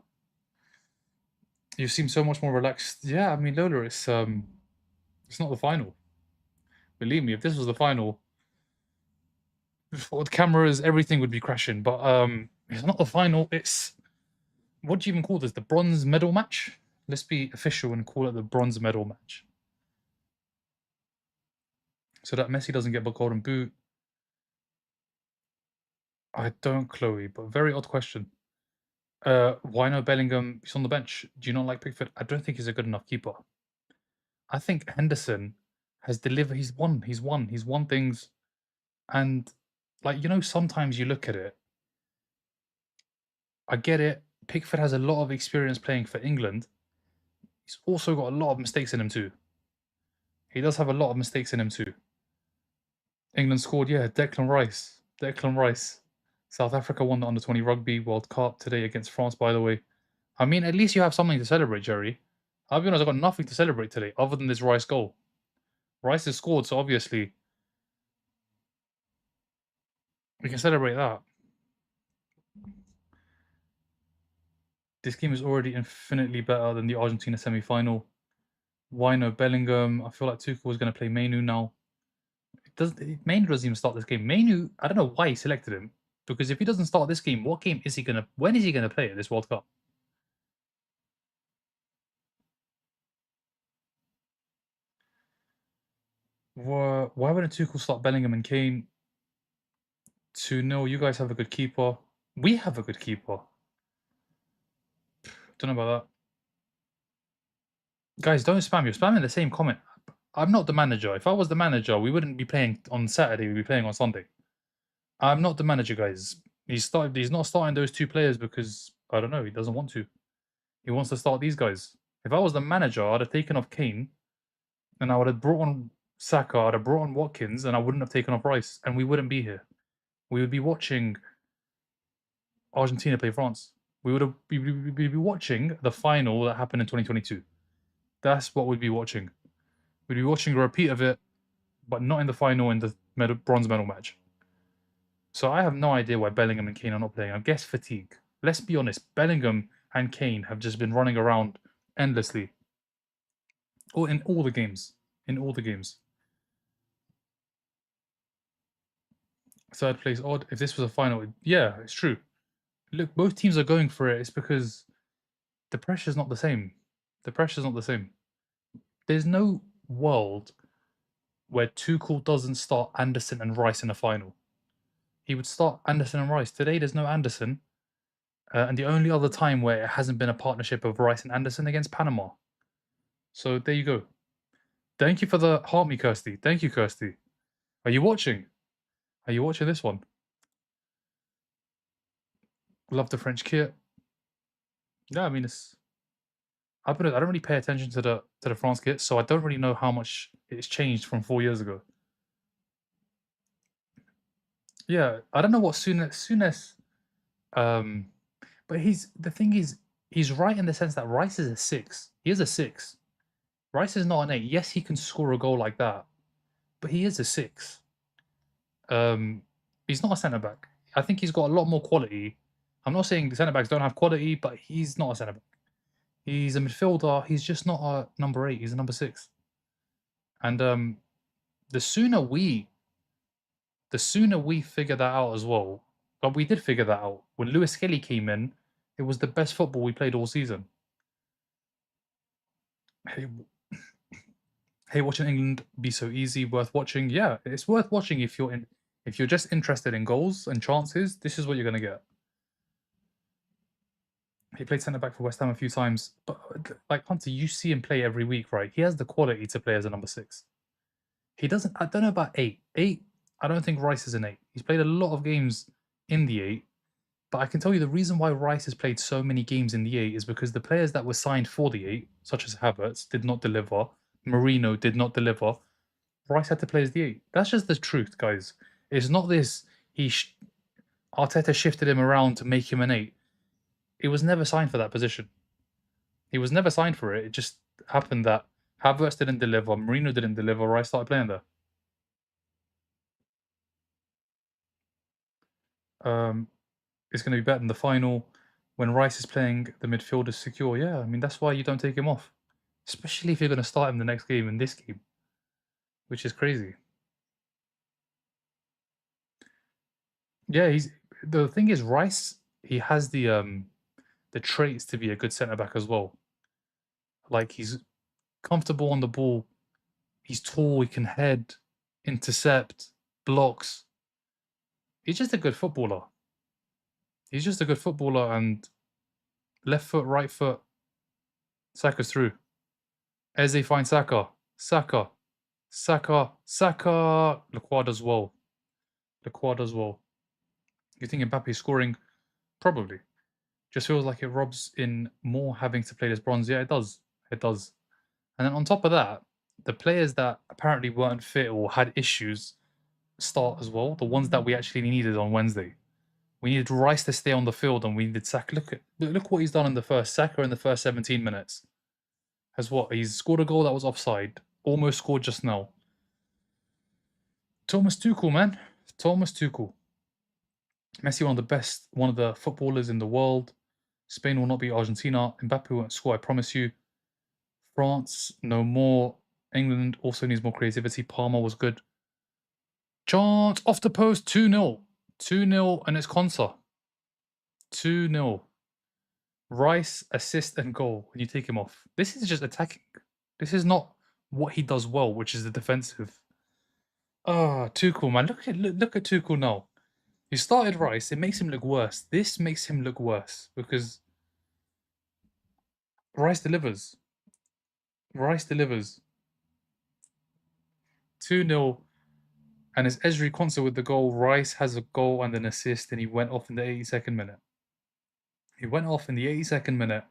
You seem so much more relaxed. Yeah, I mean, Lola, it's not the final. Believe me, if this was the final, with cameras, everything would be crashing. But it's not the final. It's, what do you even call this? The bronze medal match? Let's be official and call it the bronze medal match. So that Messi doesn't get the golden boot. I don't, Chloe, but very odd question. Why no Bellingham? He's on the bench. Do you not like Pickford? I don't think he's a good enough keeper. I think Henderson has delivered. He's won things, and like sometimes you look at it. I get it. Pickford has a lot of experience playing for England. He's also got a lot of mistakes in him too. He does have a lot of mistakes in him too. England scored, yeah, Declan Rice. Declan Rice. South Africa won the Under-20 Rugby World Cup today against France, by the way. I mean, at least you have something to celebrate, Jerry. I'll be honest, I've got nothing to celebrate today other than this Rice goal. Rice has scored, so obviously we can celebrate that. This game is already infinitely better than the Argentina semi-final. Why no Bellingham? I feel like Tuchel was going to play Mainu now. Mainu doesn't even start this game. Mainu, I don't know why he selected him. Because if he doesn't start this game, what game is he going to... When is he going to play at this World Cup? Why wouldn't Tuchel start Bellingham and Kane? 2-0, you guys have a good keeper. We have a good keeper. Don't know about that. Guys, don't spam. You're spamming the same comment. I'm not the manager. If I was the manager, we wouldn't be playing on Saturday. We'd be playing on Sunday. I'm not the manager, guys. He's not starting those two players because, I don't know, he doesn't want to. He wants to start these guys. If I was the manager, I'd have taken off Kane and I would have brought on Saka, I'd have brought on Watkins, and I wouldn't have taken off Rice, and we wouldn't be here. We would be watching Argentina play France. We'd be watching the final that happened in 2022. That's what we'd be watching. We'd be watching a repeat of it, but not in the final in the bronze medal match. So I have no idea why Bellingham and Kane are not playing. I guess fatigue. Let's be honest, Bellingham and Kane have just been running around endlessly. Or in all the games. In all the games. Third place odd. If this was a final, yeah, it's true. Look, both teams are going for it. It's because the pressure's not the same. The pressure's not the same. There's no world where Tuchel doesn't start Anderson and Rice in a final. He would start Anderson and Rice. Today, there's no Anderson. And the only other time where it hasn't been a partnership of Rice and Anderson against Panama. So there you go. Thank you for the heart me, Kirsty. Thank you, Kirsty. Are you watching? Are you watching this one? Love the French kit. Yeah, I mean I don't really pay attention to the France kit, so I don't really know how much it's changed from 4 years ago. Yeah, I don't know what Souness but the thing is he's right in the sense that Rice is a 6. He is a 6. Rice is not an 8. Yes, he can score a goal like that, but he is a 6. He's not a centre back. I think he's got a lot more quality. I'm not saying the centre backs don't have quality, but he's not a centre back. He's a midfielder. He's just not a number 8. He's a number 6. And the sooner we figure that out as well. But we did figure that out when Lewis Kelly came in. It was the best football we played all season. Hey, watching England be so easy, worth watching. Yeah, it's worth watching if you're just interested in goals and chances. This is what you're gonna get. He played centre back for West Ham a few times, but like Hunter, you see him play every week, right? He has the quality to play as a number 6. He doesn't. I don't know about 8. 8. I don't think Rice is an 8. He's played a lot of games in the 8, but I can tell you the reason why Rice has played so many games in the 8 is because the players that were signed for the 8, such as Havertz, did not deliver. Marino did not deliver. Rice had to play as the 8. That's just the truth, guys. It's not this. Arteta shifted him around to make him an 8. He was never signed for that position. He was never signed for it. It just happened that Havertz didn't deliver, Marino didn't deliver, Rice started playing there. It's going to be better than the final when Rice is playing the midfielder secure. Yeah, I mean, that's why you don't take him off. Especially if you're going to start him the next game in this game, which is crazy. Yeah, the thing is, Rice, he has the traits to be a good centre back as well. Like he's comfortable on the ball, he's tall, he can head, intercept, blocks. He's just a good footballer. He's just a good footballer, and left foot, right foot, Saka's through. Eze finds Saka. Saka. Saka. Lacroix does well. Lacroix does well. You think Mbappe scoring? Probably. Just feels like it rubs in more having to play this bronze. Yeah, it does. It does. And then on top of that, the players that apparently weren't fit or had issues start as well. The ones that we actually needed on Wednesday. We needed Rice to stay on the field, and we needed Saka. Look what he's done in the first. Saka in the first 17 minutes has what? He's scored a goal that was offside. Almost scored just now. Thomas Tuchel, man. Thomas Tuchel. Messi, one of the footballers in the world. Spain will not beat Argentina. Mbappe won't score, I promise you. France, no more. England also needs more creativity. Palmer was good. Chance off the post, 2-0. 2-0, and it's Konsa. 2-0. Rice, assist, and goal when you take him off. This is just attacking. This is not what he does well, which is the defensive. Tuchel, man. Look at Tuchel now. He started Rice. It makes him look worse. This makes him look worse because Rice delivers. Rice delivers. 2-0. And it's Ezri Konsa with the goal. Rice has a goal and an assist, and he went off in the 82nd minute. He went off in the 82nd minute.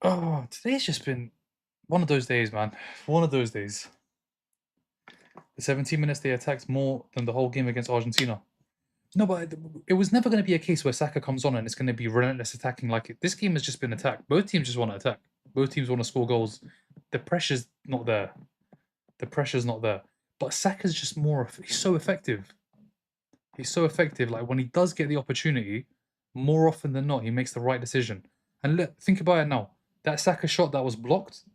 Oh, today's just been one of those days, man. One of those days. The 17 minutes they attacked more than the whole game against Argentina. No, but it was never going to be a case where Saka comes on and it's going to be relentless attacking like it. This game has just been attacked. Both teams just want to attack. Both teams want to score goals. The pressure's not there. The pressure's not there. But Saka's just more. He's so effective. He's so effective. Like when he does get the opportunity, more often than not, he makes the right decision. And look, think about it now. That Saka shot that was blocked,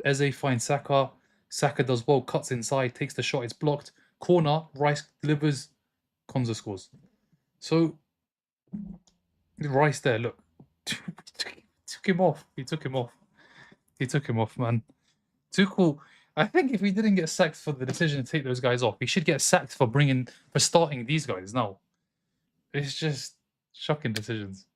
Eze finds Saka. Saka does well, cuts inside, takes the shot, it's blocked. Corner, Rice delivers, Konza scores. So, Rice there, look. took him off. He took him off. He took him off, man. Tuchel, I think if he didn't get sacked for the decision to take those guys off, he should get sacked for starting these guys now. It's just shocking decisions.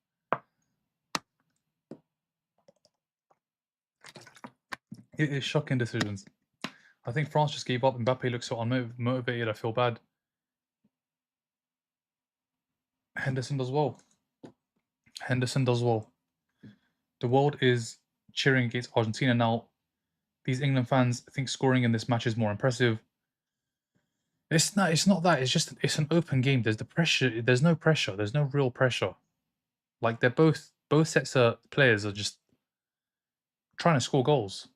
It is shocking decisions. I think France just gave up. Mbappe looks so unmotivated. I feel bad. Henderson does well. Henderson does well. The world is cheering against Argentina now. These England fans think scoring in this match is more impressive. It's not that. It's an open game. There's the pressure. There's no pressure. There's no real pressure. Like they're both sets of players are just trying to score goals.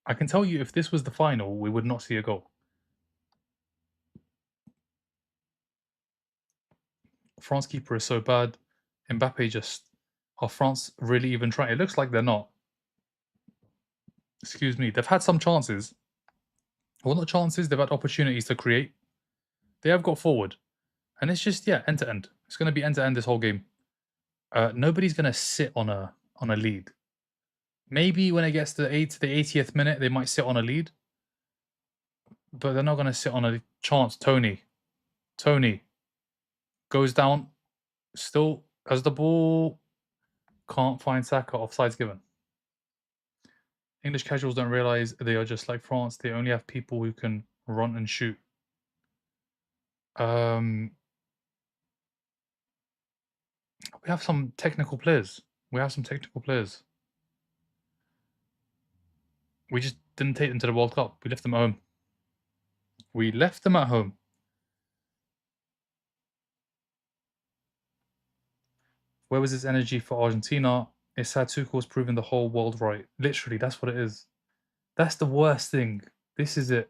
I can tell you if this was the final, we would not see a goal. France keeper is so bad. Mbappe just... Are France really even trying? It looks like they're not. Excuse me. They've had some chances. Well, not chances. They've had opportunities to create. They have got forward. And it's just, yeah, end to end. It's going to be end to end this whole game. Nobody's going to sit on a lead. Maybe when it gets to the 80th minute, they might sit on a lead. But they're not going to sit on a chance. Tony goes down. Still has the ball. Can't find Saka. Offside's given. English casuals don't realise they are just like France. They only have people who can run and shoot. We have some technical players. We just didn't take them to the World Cup. We left them at home. Where was his energy for Argentina? It's sad Tuchel's proving the whole world right. Literally, that's what it is. That's the worst thing. This is it.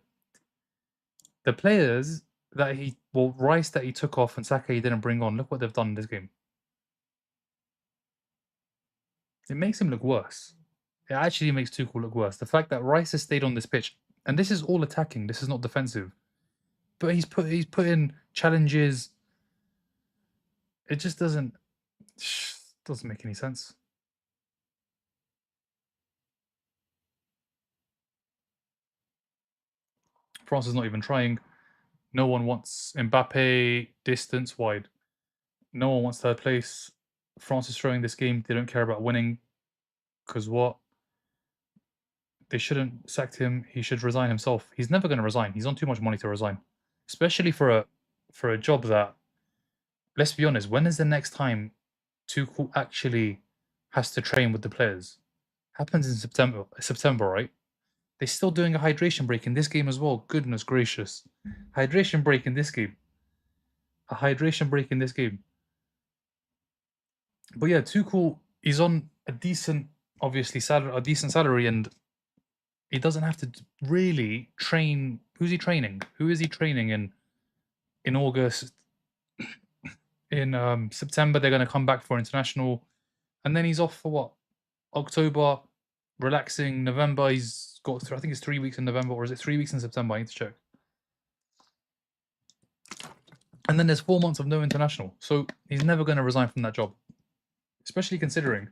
The players that Rice that he took off and Saka he didn't bring on, look what they've done in this game. It makes him look worse. It actually makes Tuchel look worse. The fact that Rice has stayed on this pitch, and this is all attacking, this is not defensive. But he's put in challenges. It just doesn't make any sense. France is not even trying. No one wants Mbappe distance wide. No one wants third place. France is throwing this game. They don't care about winning. Because what? They shouldn't sack him. He should resign himself. He's never going to resign. He's on too much money to resign, especially for a job that. Let's be honest. When is the next time Tuchel actually has to train with the players? Happens in September. September, right? They're still doing a hydration break in this game as well. Goodness gracious, hydration break in this game. A hydration break in this game. But yeah, Tuchel is on a decent, obviously a decent salary, and he doesn't have to really train. Who's he training? Who is he training in August? In September, they're going to come back for international, and then he's off for what? October, relaxing. November, he's got through. I think it's 3 weeks in November, or is it 3 weeks in September? I need to check. And then there's 4 months of no international, so he's never going to resign from that job. Especially considering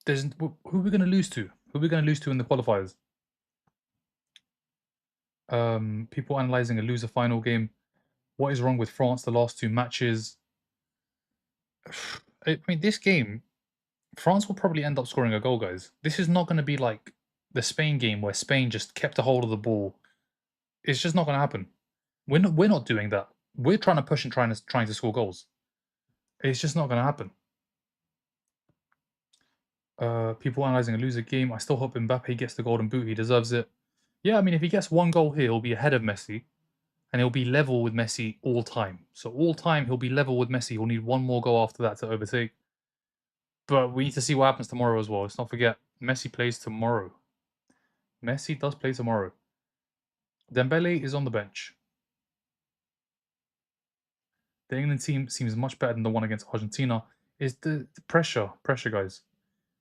there's who we're going to lose to. Who we're going to lose to in the qualifiers? People analyzing a loser final game. What is wrong with France the last 2 matches? I mean, this game, France will probably end up scoring a goal, guys. This is not going to be like the Spain game where Spain just kept a hold of the ball. It's just not going to happen. We're not doing that. We're trying to push and trying to score goals. It's just not going to happen. People analyzing a loser game. I still hope Mbappe gets the golden boot. He deserves it. Yeah, I mean, if he gets one goal here, he'll be ahead of Messi, and he'll be level with Messi all time. So all time, he'll be level with Messi. He'll need one more goal after that to overtake. But we need to see what happens tomorrow as well. Let's not forget, Messi plays tomorrow. Messi does play tomorrow. Dembele is on the bench. The England team seems much better than the one against Argentina. Is the pressure, guys.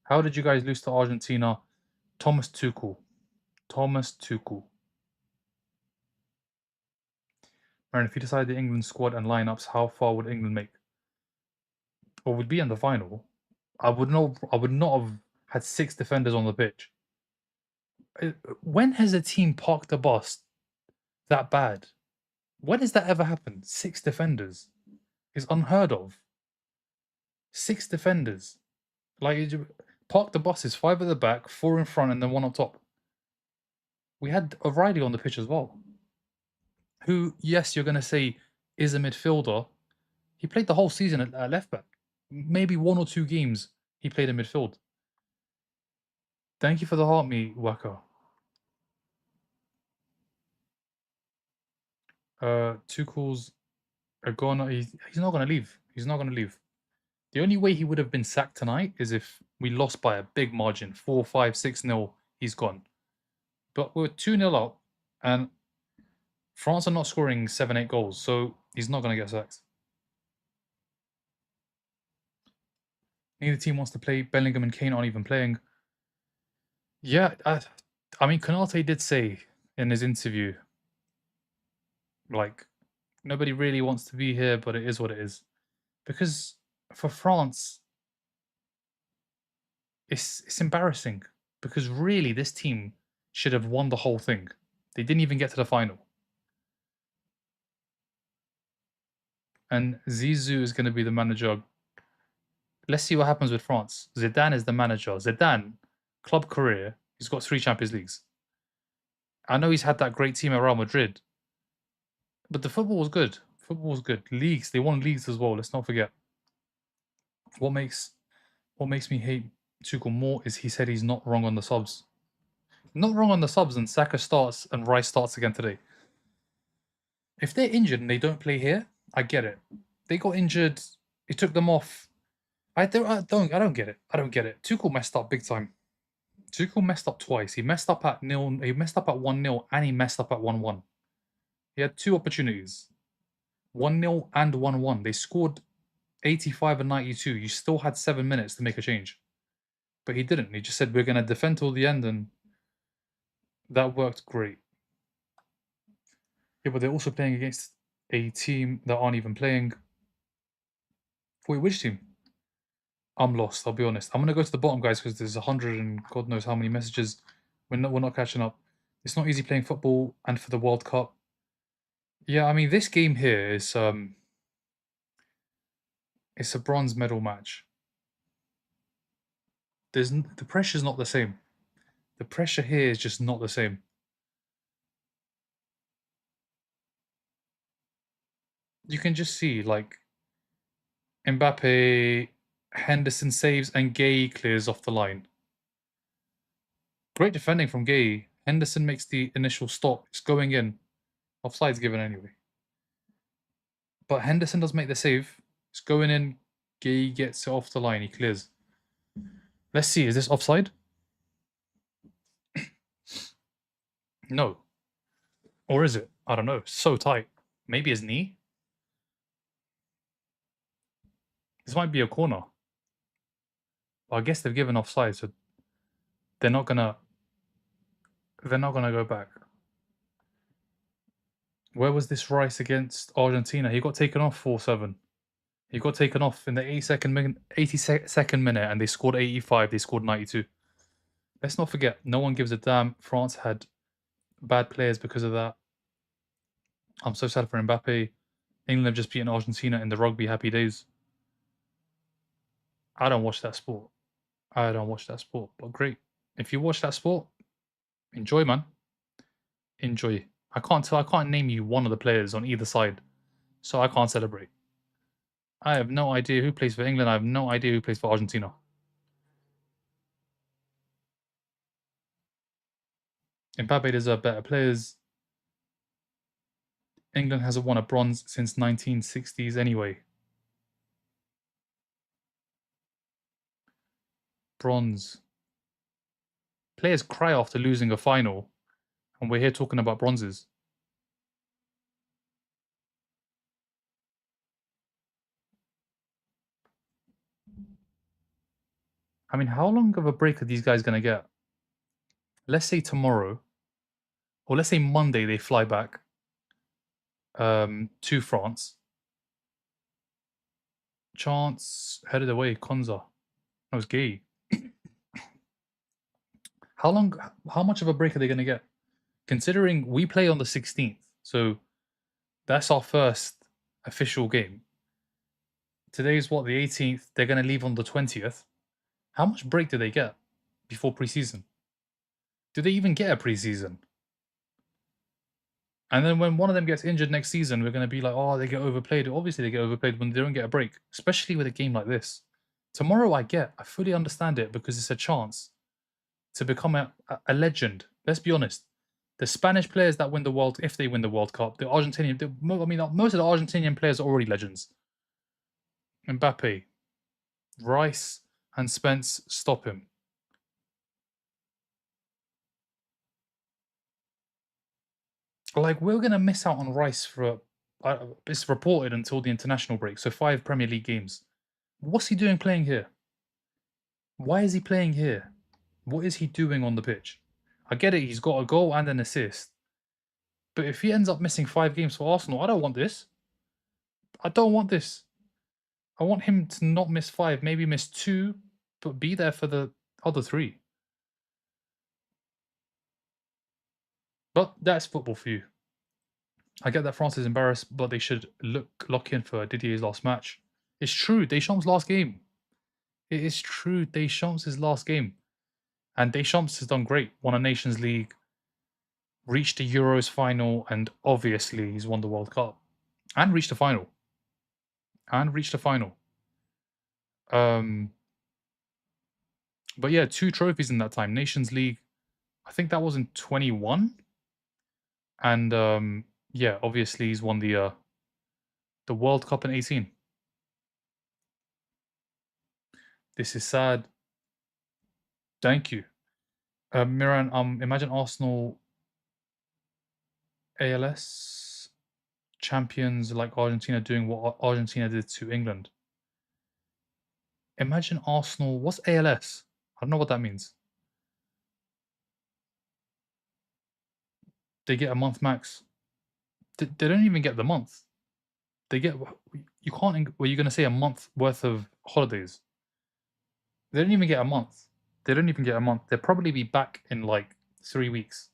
How did you guys lose to Argentina? Thomas Tuchel. Aaron, if you decide the England squad and lineups, how far would England make? Well, we'd be in the final. I would not have had 6 defenders on the pitch. When has a team parked a bus that bad? When has that ever happened? 6 defenders is unheard of. 6 defenders. Like, park the buses, 5 at the back, 4 in front, and then 1 up top. We had O'Reilly on the pitch as well, who, yes, you're going to say is a midfielder. He played the whole season at left back. Maybe 1 or 2 games he played in midfield. Thank you for the heart, me, Waka. Tuchel's gone. He's not going to leave. He's not going to leave. The only way he would have been sacked tonight is if we lost by a big margin, 4, 5, 6-0. He's gone. But we're 2-0 up, and France are not scoring 7, 8 goals, so he's not going to get sacked. Neither team wants to play. Bellingham and Kane aren't even playing. Yeah, I mean, Konate did say in his interview, like, nobody really wants to be here, but it is what it is. Because for France, it's embarrassing. Because really, this team should have won the whole thing. They didn't even get to the final. And Zizou is going to be the manager. Let's see what happens with France. Zidane is the manager. Zidane, club career, he's got 3 Champions Leagues. I know he's had that great team at Real Madrid, but the football was good. Football was good. Leagues, they won leagues as well. Let's not forget. What makes me hate Tuchel more is he said he's not wrong on the subs. Not wrong on the subs, and Saka starts and Rice starts again today. If they're injured and they don't play here, I get it. They got injured. He took them off. I don't get it. I don't get it. Tuchel messed up big time. Tuchel messed up twice. He messed up at 1-0, and he messed up at 1-1. He had 2 opportunities. 1-0 and 1-1. They scored 85 and 92. You still had 7 minutes to make a change. But he didn't. He just said, we're going to defend till the end, and that worked great. Yeah, but they're also playing against a team that aren't even playing. Wait, which team? I'm lost, I'll be honest. I'm going to go to the bottom, guys, because there's 100 and God knows how many messages. We're not catching up. It's not easy playing football and for the World Cup. Yeah, I mean, this game here is it's a bronze medal match. The pressure's not the same. The pressure here is just not the same. You can just see, like, Mbappe, Henderson saves, and Gay clears off the line. Great defending from Gay. Henderson makes the initial stop. It's going in. Offside's given anyway. But Henderson does make the save. It's going in. Gay gets it off the line. He clears. Let's see. Is this offside? No. Or is it? I don't know. So tight. Maybe his knee? This might be a corner. Well, I guess they've given offside, so they're not gonna go back. Where was this Rice against Argentina? He got taken off 4-7. He got taken off in the 82nd minute, and they scored 85. They scored 92. Let's not forget, no one gives a damn. France had bad players because of that. I'm so sad for Mbappe. England have just beaten Argentina in the rugby happy days. I don't watch that sport. But great. If you watch that sport, enjoy, man. Enjoy. I can't name you one of the players on either side, so I can't celebrate. I have no idea who plays for England. I have no idea who plays for Argentina. Mbappe deserve better players. England hasn't won a bronze since 1960s anyway. Bronze. Players cry after losing a final, and we're here talking about bronzes. I mean, how long of a break are these guys going to get? Let's say tomorrow, or let's say Monday they fly back to France. Chance headed away, Konza. That was gay. How much of a break are they going to get? Considering we play on the 16th, so that's our first official game. Today's what, the 18th? They're going to leave on the 20th. How much break do they get before preseason? Do they even get a preseason? And then when one of them gets injured next season, we're going to be like, oh, they get overplayed. Obviously, they get overplayed when they don't get a break, especially with a game like this. Tomorrow, I fully understand it because it's a chance to become a legend. Let's be honest. The Spanish players that win the if they win the World Cup, the Argentinian, most of the Argentinian players are already legends. Mbappe, Rice, and Spence, stop him. Like, we're going to miss out on Rice for, it's reported, until the international break, so 5 Premier League games. What's he doing playing here? Why is he playing here? What is he doing on the pitch? I get it, he's got a goal and an assist. But if he ends up missing 5 games for Arsenal, I don't want this. I don't want this. I want him to not miss 5, maybe miss 2, but be there for the other 3. But that's football for you. I get that France is embarrassed, but they should lock in for Didier's last match. It's true, Deschamps' last game. It is true, Deschamps' last game. And Deschamps has done great. Won a Nations League, reached the Euros final, and obviously he's won the World Cup. And reached the final. But yeah, 2 trophies in that time. Nations League, I think that was in 21. And yeah, obviously he's won the World Cup in 18. This is sad. Thank you. Miran, imagine Arsenal ALS champions like Argentina doing what Argentina did to England. Imagine Arsenal. What's ALS? I don't know what that means. They get a month max. They don't even get the month. They get, you can't, were you going to say a month worth of holidays? They don't even get a month. They'll probably be back in like 3 weeks.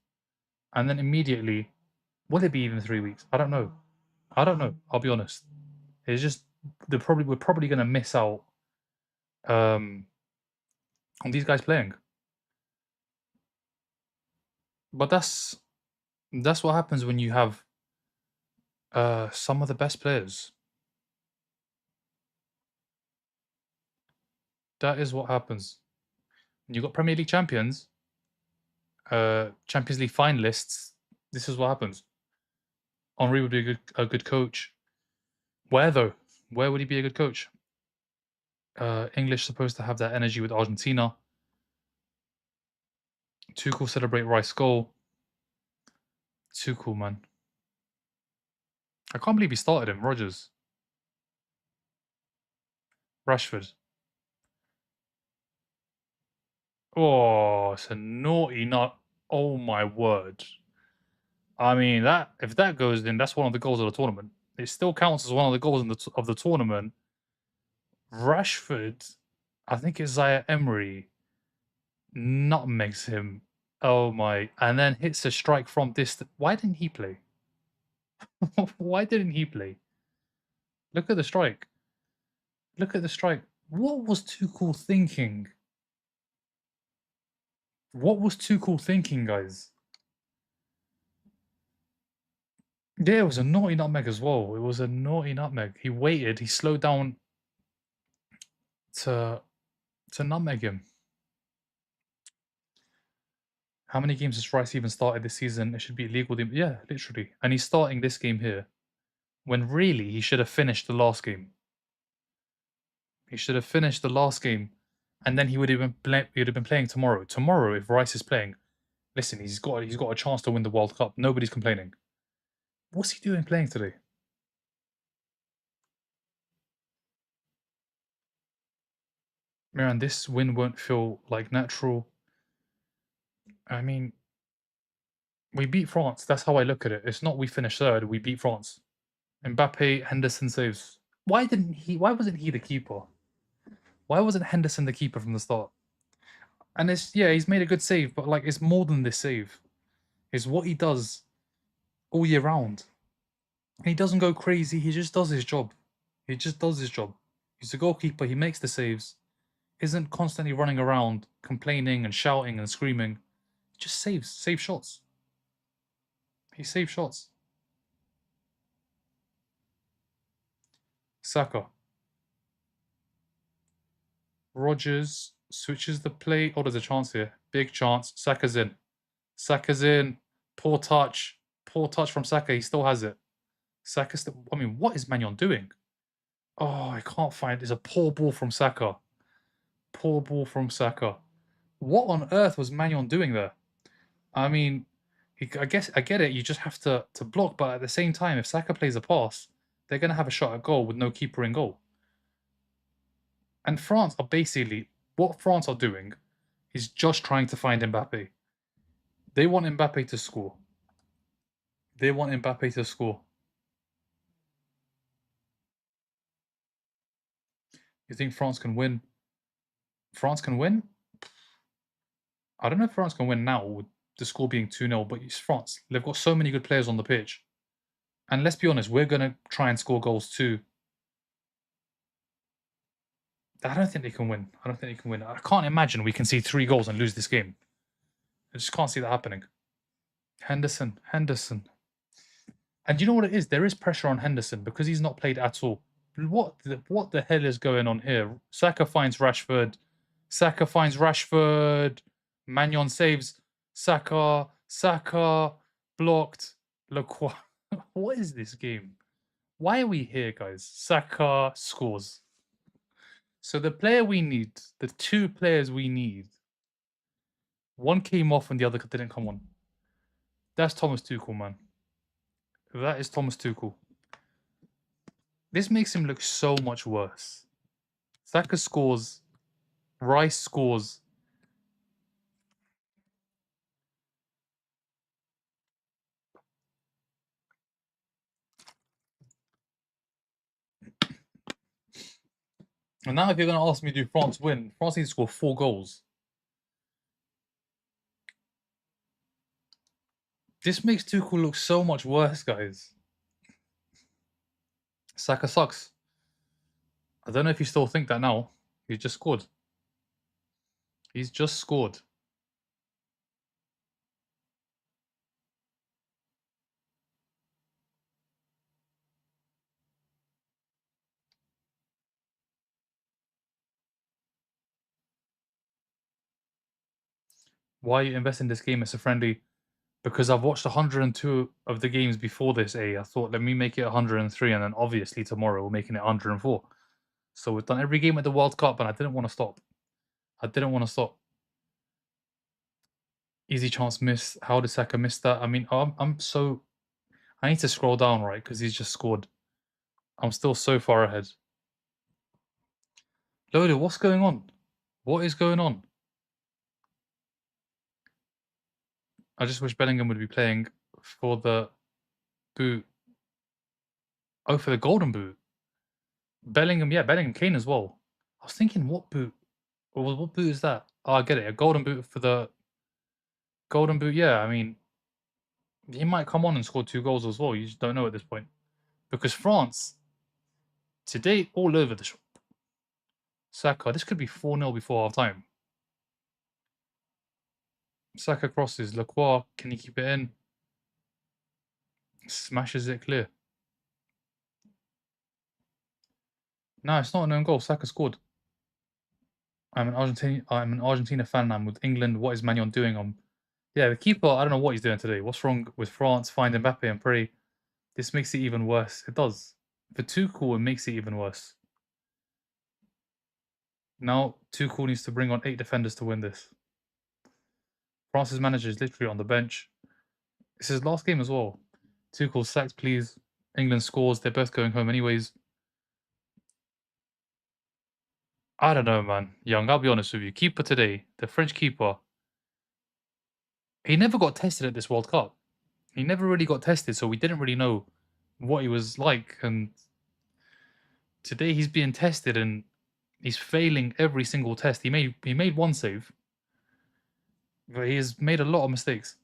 And then immediately, will it be even 3 weeks? I don't know. I'll be honest. It's just, we're probably going to miss out on these guys playing. But that's what happens when you have some of the best players. That is what happens. When you got Premier League champions, Champions League finalists. This is what happens. Henri would be a good coach. Where though? Where would he be a good coach? English supposed to have that energy with Argentina. Tuchel celebrate Rice goal. Tuchel, man. I can't believe he started him. Rodgers. Rashford. Oh, it's a naughty nut. Oh my word. I mean, that if that goes in, that's one of the goals of the tournament. It still counts as one of the goals of the tournament. Rashford, I think it's Zaire Emery, nutmegs him. Oh my! And then hits a strike from distance. Why didn't he play? Why didn't he play? Look at the strike. Look at the strike. What was Tuchel thinking? What was Tuchel thinking, guys? Yeah, it was a naughty nutmeg as well. It was a naughty nutmeg. He waited. He slowed down to nutmeg him. How many games has Rice even started this season? It should be illegal. Yeah, literally. And he's starting this game here when really he should have finished the last game. He should have finished the last game, and then he would have been playing tomorrow. Tomorrow, if Rice is playing, listen, he's got a chance to win the World Cup. Nobody's complaining. What's he doing playing today? Man, this win won't feel like natural. I mean, we beat France. That's how I look at it. It's not we finished third. We beat France. Mbappe, Henderson saves. Why wasn't he the keeper? Why wasn't Henderson the keeper from the start? And he's made a good save, but like it's more than this save. It's what he does all year round. He doesn't go crazy. He just does his job. He just does his job. He's a goalkeeper. He makes the saves. Isn't constantly running around complaining and shouting and screaming. He just save shots. He saves shots. Saka. Rodgers switches the play. Oh, there's a chance here. Big chance. Saka's in. Saka's in. Poor touch. Poor touch from Saka. He still has it. Saka still. I mean, what is Magnon doing? Oh, I can't find. It's a poor ball from Saka. Poor ball from Saka. What on earth was Magnon doing there? I mean, I guess I get it. You just have to block, but at the same time, if Saka plays a pass, they're going to have a shot at goal with no keeper in goal. And France are basically what France are doing is just trying to find Mbappe. They want Mbappe to score. They want Mbappe to score. You think France can win? France can win? I don't know if France can win now with the score being 2-0, but it's France. They've got so many good players on the pitch. And let's be honest, we're going to try and score goals too. I don't think they can win. I don't think they can win. I can't imagine we can see 3 goals and lose this game. I just can't see that happening. Henderson. And you know what it is? There is pressure on Henderson because he's not played at all. What the hell is going on here? Saka finds Rashford. Magnon saves. Saka blocked. Lacroix. What is this game? Why are we here, guys? Saka scores. So the player we need, the 2 players we need, one came off and the other didn't come on. That's Thomas Tuchel, man. That is Thomas Tuchel. This makes him look so much worse. Saka scores. Rice scores. And now if you're going to ask me, do France win? France needs to score 4 goals. This makes Tuchel look so much worse, guys. Saka sucks. I don't know if you still think that now. He's just scored. He's just scored. Why are you investing in this game? It's a friendly. Because I've watched 102 of the games before this, I thought, let me make it 103, and then obviously tomorrow we're making it 104. So we've done every game at the World Cup, and I didn't want to stop. I didn't want to stop. Easy chance missed. How did Saka miss that? I mean, I'm so. I need to scroll down, right? Because he's just scored. I'm still so far ahead. Lolo, what's going on? What is going on? I just wish Bellingham would be playing for the boot. Oh, for the golden boot. Bellingham, yeah, Bellingham, Kane as well. I was thinking, what boot? What boot is that? Oh, I get it. A golden boot for the golden boot. Yeah, I mean, he might come on and score 2 goals as well. You just don't know at this point. Because France, today, all over the shop. Saka, this could be 4-0 before half time. Saka crosses. Lacroix, can he keep it in? Smashes it clear. No, it's not an own goal. Saka scored. I'm an Argentina fan. I'm with England. What is Magnon doing? Yeah, the keeper. I don't know what he's doing today. What's wrong with France? Find Mbappe and pray. This makes it even worse. It does. For Tuchel, it makes it even worse. Now Tuchel needs to bring on 8 defenders to win this. France's manager is literally on the bench. It's his last game as well. Tuchel sacked, please. England scores. They're both going home anyways. I don't know, man. Young, I'll be honest with you. Keeper today, the French keeper, he never got tested at this World Cup. He never really got tested, so we didn't really know what he was like. And today he's being tested and he's failing every single test. He made 1 save, but he has made a lot of mistakes.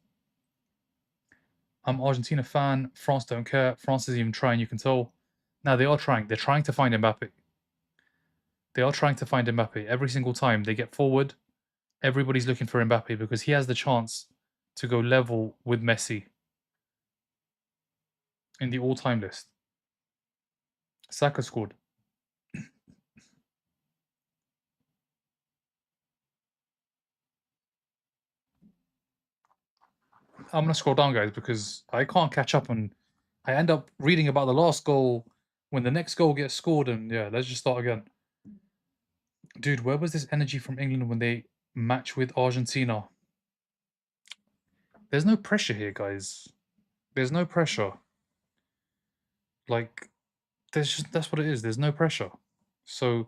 I'm Argentina fan. France don't care. France isn't even trying, you can tell. Now they are trying. They're trying to find Mbappe. They are trying to find Mbappe. Every single time they get forward, everybody's looking for Mbappe because he has the chance to go level with Messi in the all-time list. Saka scored. I'm gonna scroll down, guys, because I can't catch up, and I end up reading about the last goal when the next goal gets scored, and yeah, let's just start again. Dude, where was this energy from England when they match with Argentina? There's no pressure here, guys. There's no pressure. Like, that's what it is. There's no pressure. So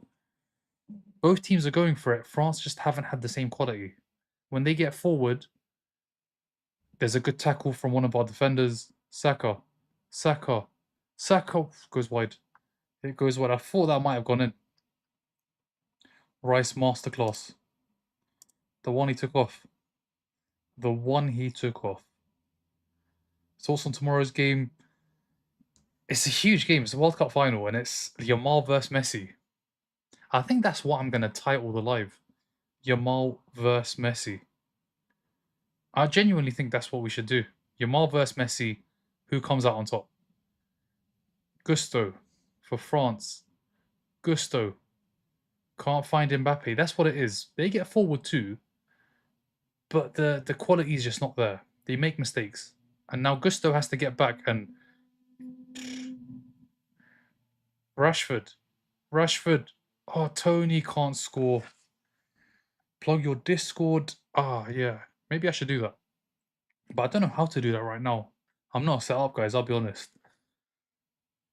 both teams are going for it. France just haven't had the same quality. When they get forward, there's a good tackle from one of our defenders. Saka. Saka. Saka goes wide. It goes wide. I thought that might have gone in. Rice masterclass. The one he took off. The one he took off. It's also on tomorrow's game. It's a huge game. It's a World Cup final, and it's Yamal versus Messi. I think that's what I'm going to title the live. Yamal versus Messi. I genuinely think that's what we should do. Yamal versus Messi. Who comes out on top? Gusto for France. Gusto. Can't find Mbappe. That's what it is. They get forward too, but the quality is just not there. They make mistakes. And now Gusto has to get back, and Rashford. Rashford. Oh, Tony can't score. Plug your Discord. Ah, yeah. Maybe I should do that. But I don't know how to do that right now. I'm not set up, guys. I'll be honest.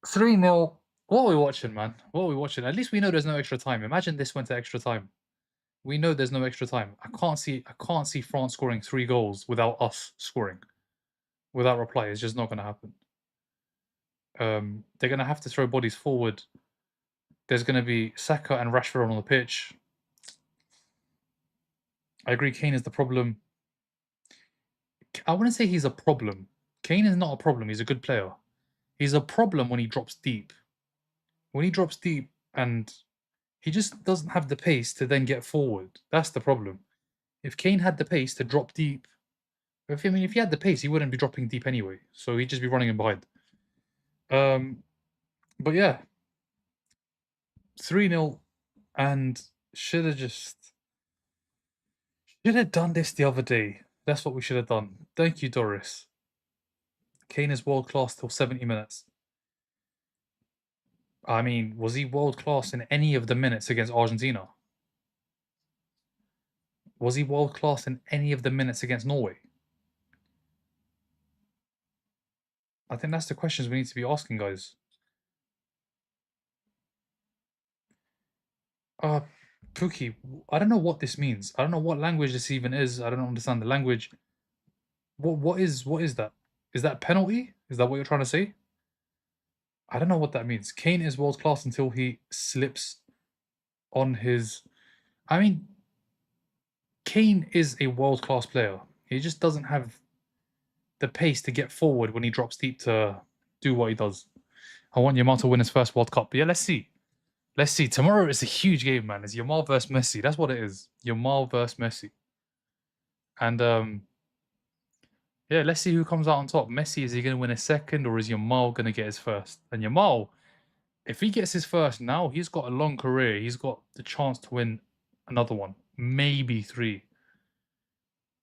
3-0. What are we watching, man? What are we watching? At least we know there's no extra time. Imagine this went to extra time. We know there's no extra time. I can't see France scoring 3 goals without us scoring. Without reply. It's just not gonna happen. They're gonna have to throw bodies forward. There's gonna be Saka and Rashford on the pitch. I agree, Kane is the problem. I wouldn't say he's a problem. Kane is not a problem. He's a good player. He's a problem when he drops deep. When he drops deep and he just doesn't have the pace to then get forward. That's the problem. If Kane had the pace to drop deep, if he had the pace, he wouldn't be dropping deep anyway. So he'd just be running in behind. But yeah, 3-0 and should have just Should have done this the other day. That's what we should have done. Thank you, Doris. Kane is world class till 70 minutes. I mean, was he world class in any of the minutes against Argentina? Was he world class in any of the minutes against Norway? I think that's the questions we need to be asking, guys. Uh, Pookie, I don't know what this means. I don't know what language this even is. I don't understand the language. What is that? Is that penalty? Is that what you're trying to say? I don't know what that means. Kane is world class until he slips on his. I mean, Kane is a world class player. He just doesn't have the pace to get forward when he drops deep to do what he does. I want Yamal to win his first World Cup. But yeah, let's see. Let's see. Tomorrow is a huge game, man. It's Yamal versus Messi. That's what it is. Yamal versus Messi. And yeah, let's see who comes out on top. Messi, is he going to win his second, or is Yamal going to get his first? And Yamal, if he gets his first now, he's got a long career. He's got the chance to win another one, maybe three.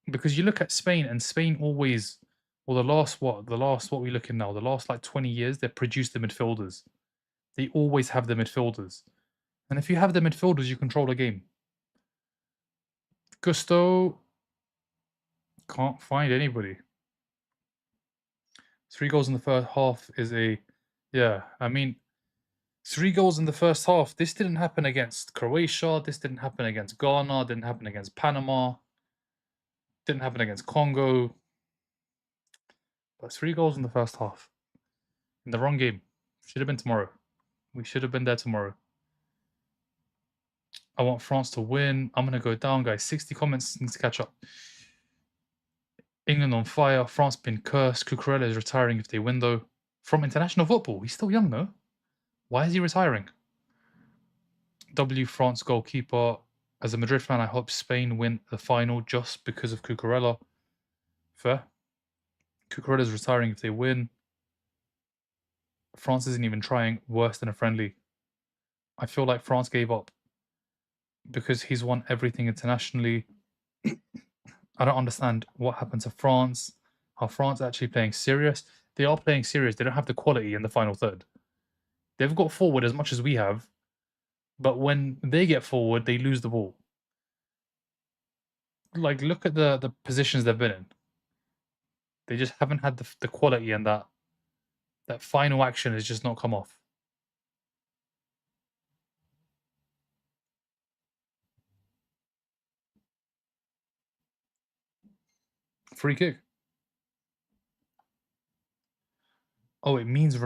Because you look at Spain, and Spain always, well, the last what we looking now, the last like 20 years, they produced the midfielders. They always have the midfielders. And if you have the midfielders, you control the game. Gusto can't find anybody. 3 goals in the first half is a, yeah, I mean, 3 goals in the first half. This didn't happen against Croatia. This didn't happen against Ghana. Didn't happen against Panama. Didn't happen against Congo. But 3 goals in the first half. In the wrong game. Should have been tomorrow. We should have been there tomorrow. I want France to win. I'm going to go down, guys. 60 comments need to catch up. England on fire. France been cursed. Cucurella is retiring if they win, though. From international football. He's still young, though. Why is he retiring? W France goalkeeper. As a Madrid fan, I hope Spain win the final just because of Cucurella. Fair. Cucurella is retiring if they win. France isn't even trying. Worse than a friendly. I feel like France gave up because he's won everything internationally. I don't understand what happened to France. Are France actually playing serious? They are playing serious. They don't have the quality in the final third. They've got forward as much as we have, but when they get forward, they lose the ball. Like, look at the positions they've been in. They just haven't had the quality, and that final action has just not come off. Free kick. Oh, it means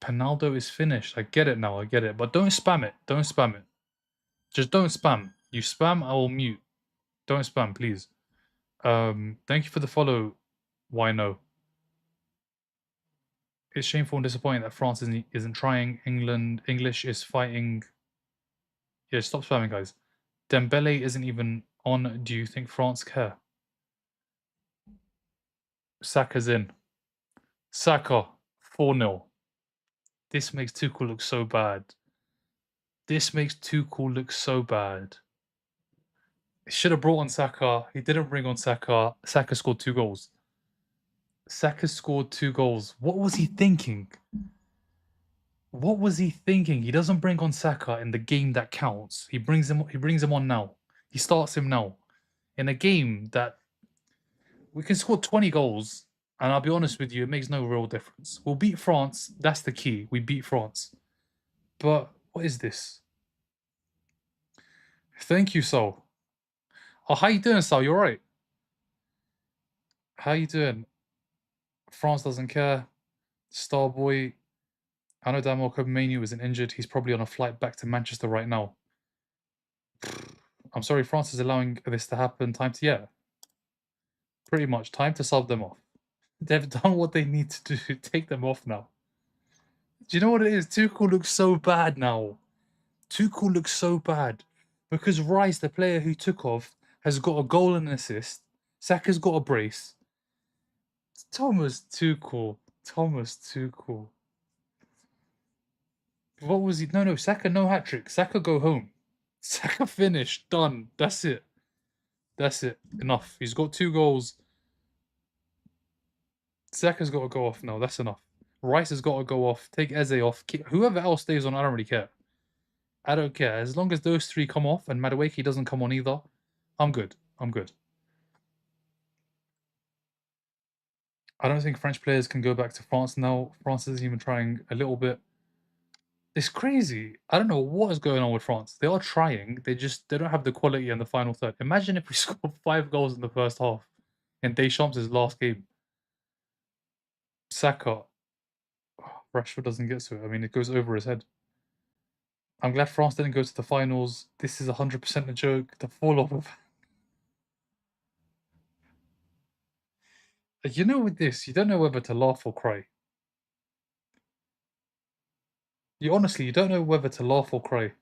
Penaldo is finished. I get it now. I get it. But don't spam it. Don't spam it. Just don't spam. You spam, I will mute. Don't spam, please. Thank you for the follow, Wino. It's shameful and disappointing that France isn't trying. English is fighting. Yeah, stop spamming, guys. Dembele isn't even on. Do you think France care? Saka's in. Saka, 4-0. This makes Tuchel look so bad. This makes Tuchel look so bad. He should have brought on Saka. He didn't bring on Saka. Saka scored 2 goals. Saka scored 2 goals. What was he thinking? What was he thinking? He doesn't bring on Saka in the game that counts. He brings him on now. He starts him now. In a game that we can score 20 goals, and I'll be honest with you, it makes no real difference. We'll beat France. That's the key. We beat France. But what is this? Thank you, Sol. Oh, how you doing, Sol? You alright? How you doing? France doesn't care. Starboy. I know damn well Kobe Manu isn't injured. He's probably on a flight back to Manchester right now. I'm sorry, France is allowing this to happen. Time to, yeah. Pretty much. Time to sub them off. They've done what they need to do. Take them off now. Do you know what it is? Tuchel looks so bad now. Tuchel looks so bad. Because Rice, the player who took off, has got a goal and an assist. Saka's got a brace. Thomas Tuchel. Thomas Tuchel. What was he? No, Saka no hat-trick. Saka go home. Saka finished. Done. That's it. That's it. Enough. He's got 2 goals. Saka's got to go off now. That's enough. Rice has got to go off. Take Eze off. Whoever else stays on, I don't really care. I don't care. As long as those 3 come off and Madueke doesn't come on either, I'm good. I'm good. I don't think French players can go back to France now. France is even trying a little bit. It's crazy. I don't know what is going on with France. They are trying. They don't have the quality in the final third. Imagine if we scored 5 goals in the first half in Deschamps' last game. Saka. Oh, Rashford doesn't get to it. I mean, it goes over his head. I'm glad France didn't go to the finals. This is 100% a joke. The fall off of. You know, with this, you don't know whether to laugh or cry. You don't know whether to laugh or cry.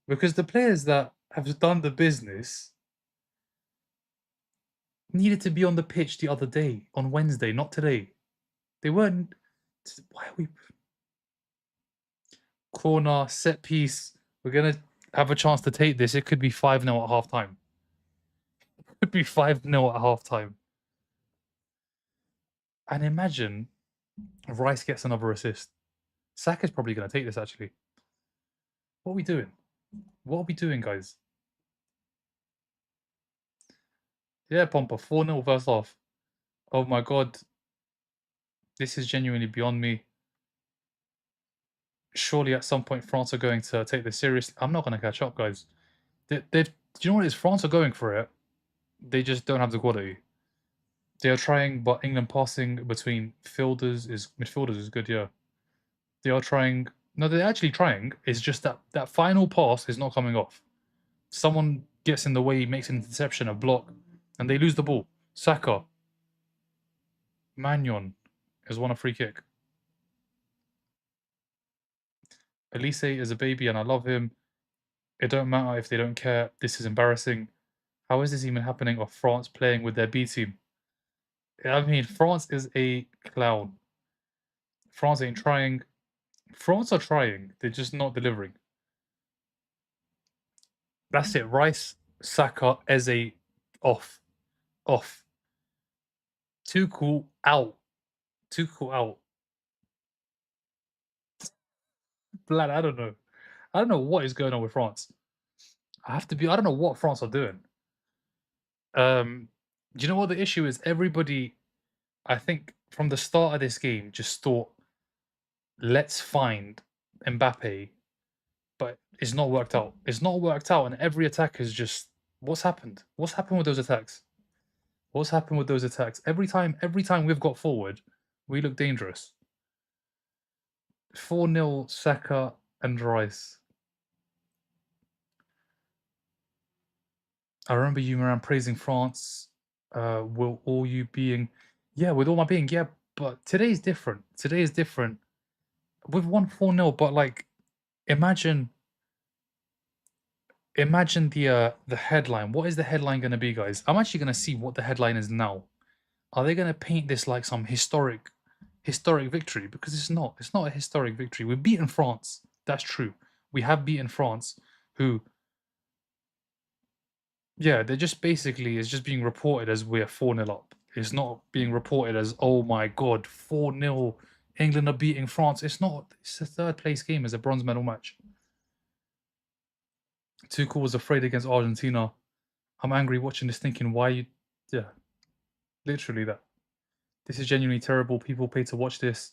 Because the players that have done the business needed to be on the pitch the other day, on Wednesday, not today. They weren't. Why are we. Corner, set piece. We're going to have a chance to take this. It could be 5-0 at half time. It could be 5-0 at half time. And imagine Rice gets another assist. Saka's probably going to take this, actually. What are we doing? What are we doing, guys? Yeah, Pompa, 4-0 first half. Oh my god. This is genuinely beyond me. Surely at some point France are going to take this seriously. I'm not going to catch up, guys. Do you know what it is? France are going for it. They just don't have the quality. They are trying, but England passing between midfielders is good, yeah. They are trying. No, they're actually trying. It's just that final pass is not coming off. Someone gets in the way, makes an interception, a block, and they lose the ball. Saka. Magnon has won a free kick. Elise is a baby and I love him. It don't matter if they don't care. This is embarrassing. How is this even happening of France playing with their B team? I mean, France is a clown. France ain't trying. France are trying. They're just not delivering. That's it. Rice, Saka, Eze, off. Off. Tuchel, out. Tuchel, out. Blood, I don't know. I don't know what is going on with France. I don't know what France are doing. Do you know what the issue is? Everybody, I think, from the start of this game, just thought, let's find Mbappe, but it's not worked out. It's not worked out, and every attack is just what's happened? What's happened with those attacks? What's happened with those attacks? Every time we've got forward, we look dangerous. 4-0 Saka and Rice. I remember you, Moran, praising France. With all you being, yeah, with all my being, yeah. But today is different. Today is different. We've won 4-0, but like, imagine the headline. What is the headline going to be, guys? I'm actually going to see what the headline is now. Are they going to paint this like some historic victory? Because it's not. It's not a historic victory. We've beaten France. That's true. We have beaten France, who, yeah, they're just basically, it's just being reported as we're 4-0 up. It's not being reported as, oh my god, 4-0, England are beating France. It's not. It's a third place game. It's a bronze medal match. Tuchel was afraid against Argentina. I'm angry watching this thinking, why you... Yeah, literally that. This is genuinely terrible. People pay to watch this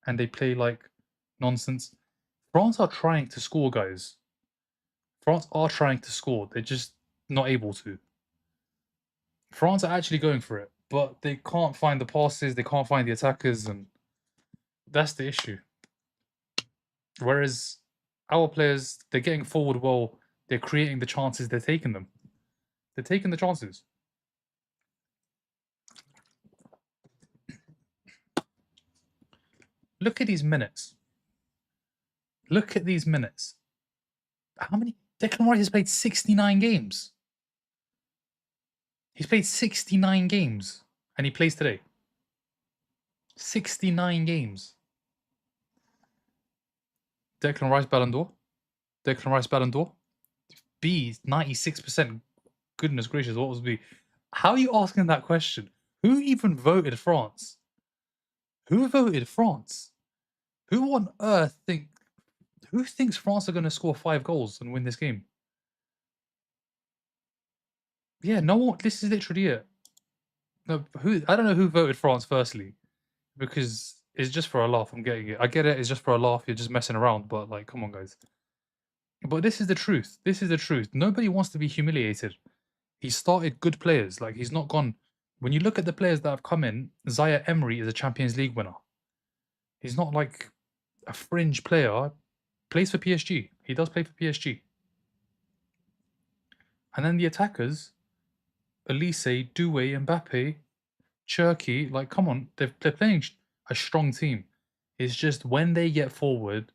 and they play like nonsense. France are trying to score, guys. France are trying to score. They're just not able to. France are actually going for it, but they can't find the passes, they can't find the attackers, and that's the issue. Whereas our players, they're getting forward well, they're creating the chances, they're taking them. They're taking the chances. Look at these minutes. Look at these minutes. How many? Declan Rice has played 69 games. He's played 69 games and he plays today. 69 games. Declan Rice Ballon d'Or. Declan Rice Ballon d'Or. B, 96%. goodness gracious, what was be? How are you asking that question? Who even voted France? Who voted France? Who on earth think? Who thinks France are going to score 5 goals and win this game? Yeah, no one. This is literally it. No, who? I don't know who voted France. Firstly, because it's just for a laugh. I'm getting it. I get it. It's just for a laugh. You're just messing around. But like, come on, guys. But this is the truth. This is the truth. Nobody wants to be humiliated. He started good players. Like he's not gone. When you look at the players that have come in, Zaire Emery is a Champions League winner. He's not like a fringe player. Plays for PSG. He does play for PSG. And then the attackers, Elise, Doué, Mbappe, Cherky, like come on, they're playing a strong team. It's just when they get forward,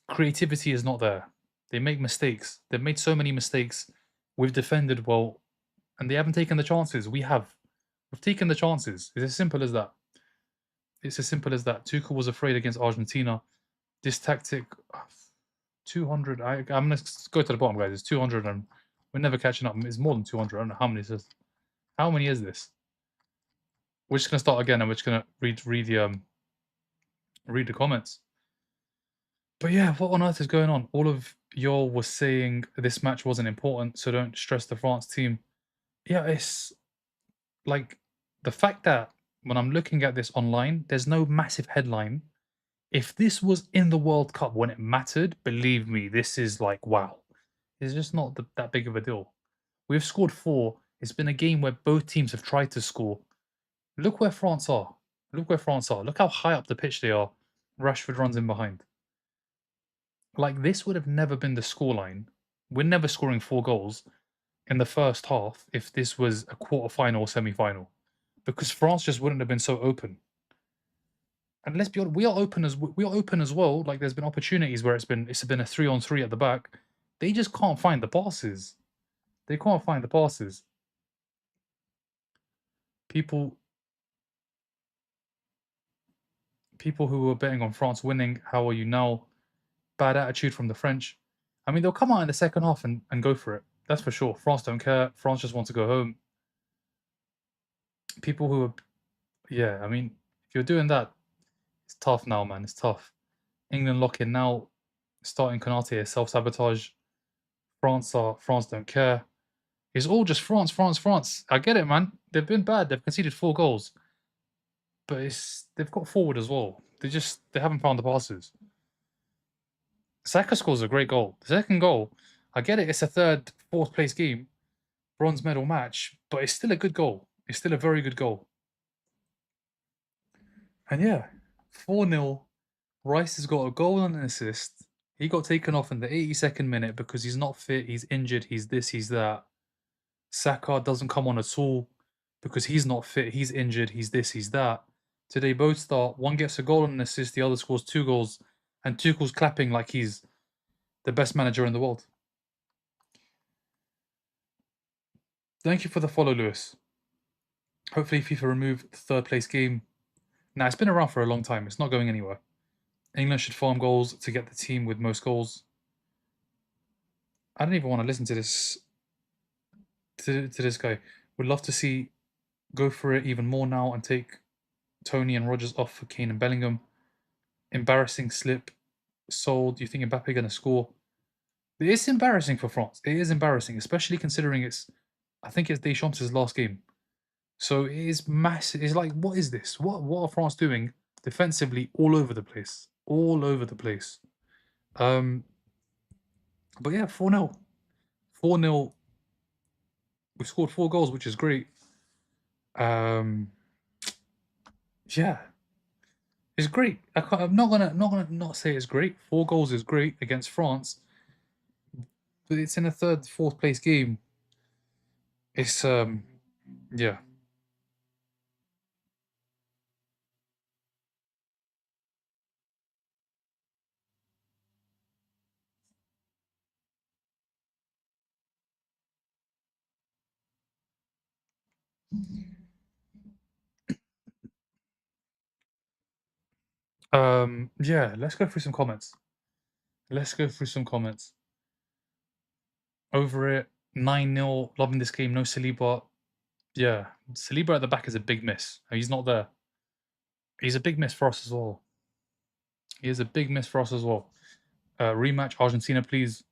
creativity is not there. They make mistakes. They've made so many mistakes. We've defended well, and they haven't taken the chances. We have. We've taken the chances. It's as simple as that. It's as simple as that. Tuchel was afraid against Argentina. This tactic, 200. I'm gonna go to the bottom, guys. It's 200, and we're never catching up. It's more than 200. I don't know how many is this. How many is this? We're just gonna start again, and we're just gonna read the comments. But yeah, what on earth is going on? All of y'all was saying this match wasn't important, so don't stress the France team. Yeah, it's like the fact that when I'm looking at this online, there's no massive headline. If this was in the World Cup when it mattered, believe me, this is like wow. It's just not that big of a deal. We've scored 4. It's been a game where both teams have tried to score. Look where France are. Look where France are. Look how high up the pitch they are. Rashford runs in behind. Like this would have never been the scoreline. We're never scoring 4 goals in the first half if this was a quarter-final or semi-final, because France just wouldn't have been so open. And let's be honest, we are open as well. Like there's been opportunities where it's been a 3-on-3 at the back. They just can't find the passes. They can't find the passes. People who were betting on France winning, how are you now? Bad attitude from the French. I mean, they'll come out in the second half and go for it. That's for sure. France don't care. France just want to go home. People who are, yeah, I mean, if you're doing that, it's tough now, man. It's tough. England lock in now. Starting Konate is self-sabotage. France don't care. It's all just France, France, France. I get it, man. They've been bad. They've conceded 4 goals. But they've got forward as well. They haven't found the passes. Saka scores a great goal. The second goal, I get it, it's a third, fourth place game, bronze medal match, but it's still a good goal. It's still a very good goal. And yeah, 4-0. Rice has got a goal and an assist. He got taken off in the 82nd minute because he's not fit, he's injured, he's this, he's that. Saka doesn't come on at all because he's not fit, he's injured, he's this, he's that. Today both start. One gets a goal and an assist, the other scores 2 goals, and Tuchel's clapping like he's the best manager in the world. Thank you for the follow, Lewis. Hopefully FIFA removed the 3rd place game. Now, it's been around for a long time. It's not going anywhere. England should farm goals to get the team with most goals. I don't even want to listen to this to this guy. Would love to see go for it even more now and take Tony and Rogers off for Kane and Bellingham. Embarrassing slip. Sold. Do you think Mbappe going to score? It's embarrassing for France. It is embarrassing, especially considering I think it's Deschamps' last game. So it is massive. It's like, what is this? What are France doing defensively all over the place? All over the place. But yeah, 4-0. 4-0. We scored 4 goals, which is great. Yeah. It's great. I'm not gonna not say it's great. 4 goals is great against France. But it's in a 3rd, 4th place game. It's yeah. Yeah, let's go through some comments. Let's go through some comments. Over it. 9-0. Loving this game. No Saliba. Yeah, Saliba at the back is a big miss. He's not there. He's a big miss for us as well. He is a big miss for us as well. Rematch Argentina, please.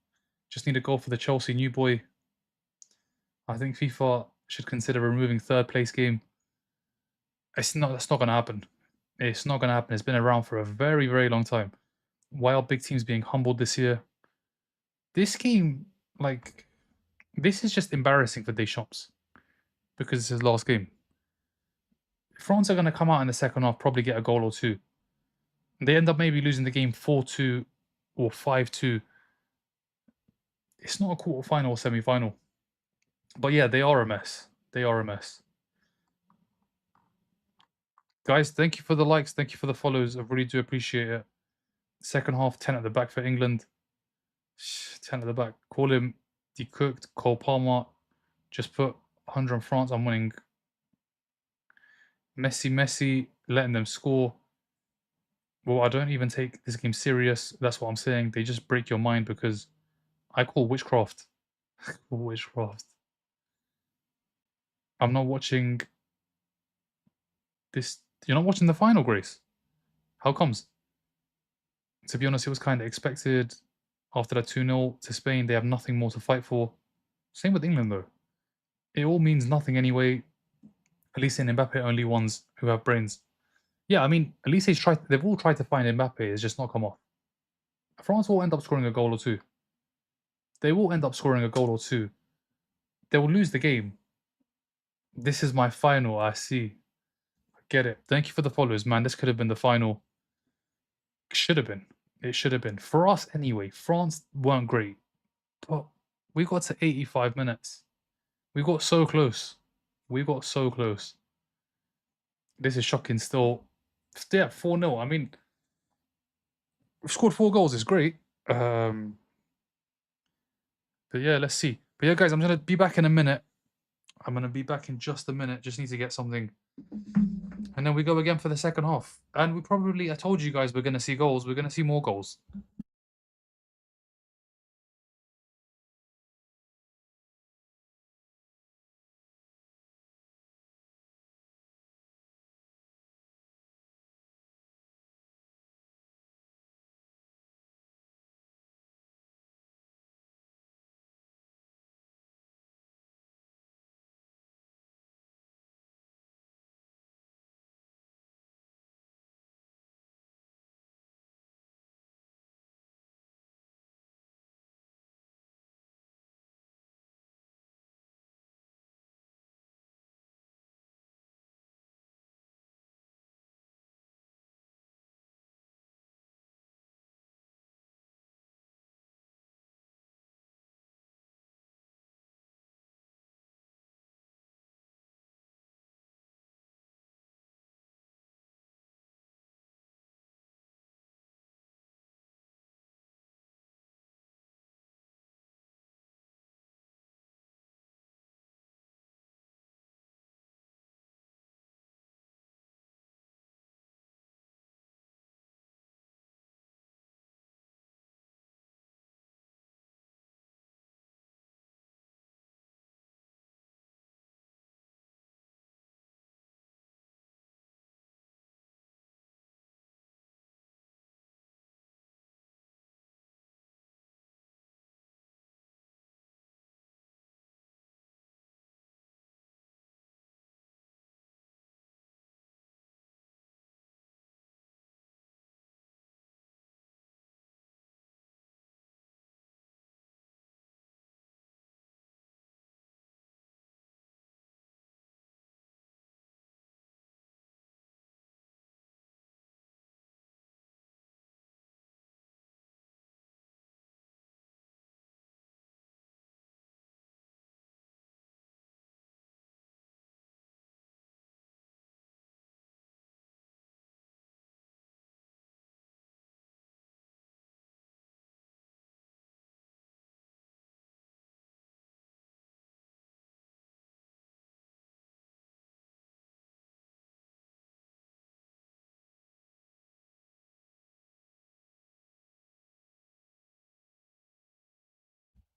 Just need a goal for the Chelsea new boy. I think FIFA should consider removing third place game. It's not. That's not going to happen. It's not going to happen. It's been around for a very, very long time. Why are big teams being humbled this year? This game, like, this is just embarrassing for Deschamps because it's his last game. France are going to come out in the second half, probably get a goal or two. They end up maybe losing the game 4-2 or 5-2. It's not a quarter-final or semi-final. But yeah, they are a mess. They are a mess. Guys, thank you for the likes. Thank you for the follows. I really do appreciate it. Second half, 10 at the back for England. 10 at the back. Call him decooked. Cole Palmer. Just put 100 on France. I'm winning. Messi, letting them score. Well, I don't even take this game serious. That's what I'm saying. They just break your mind because I call witchcraft. Witchcraft. I'm not watching this. You're not watching the final, Grace. How comes? To be honest, it was kind of expected. After that 2-0 to Spain, they have nothing more to fight for. Same with England, though. It all means nothing anyway. Elise and Mbappe are only ones who have brains. Yeah, I mean, they've all tried to find Mbappe, it's just not come off. France will end up scoring a goal or two. They will end up scoring a goal or two. They will lose the game. This is my final, I see. I get it. Thank you for the follows, man. This could have been the final. Should have been. It should have been. For us, anyway, France weren't great. But we got to 85 minutes. We got so close. We got so close. This is shocking still. Yeah, 4-0. I mean, we've scored 4 goals. It's great. But yeah, let's see. But yeah, guys, I'm going to be back in a minute. I'm going to be back in just a minute. Just need to get something. And then we go again for the second half. And we probably, I told you guys we're going to see goals. We're going to see more goals.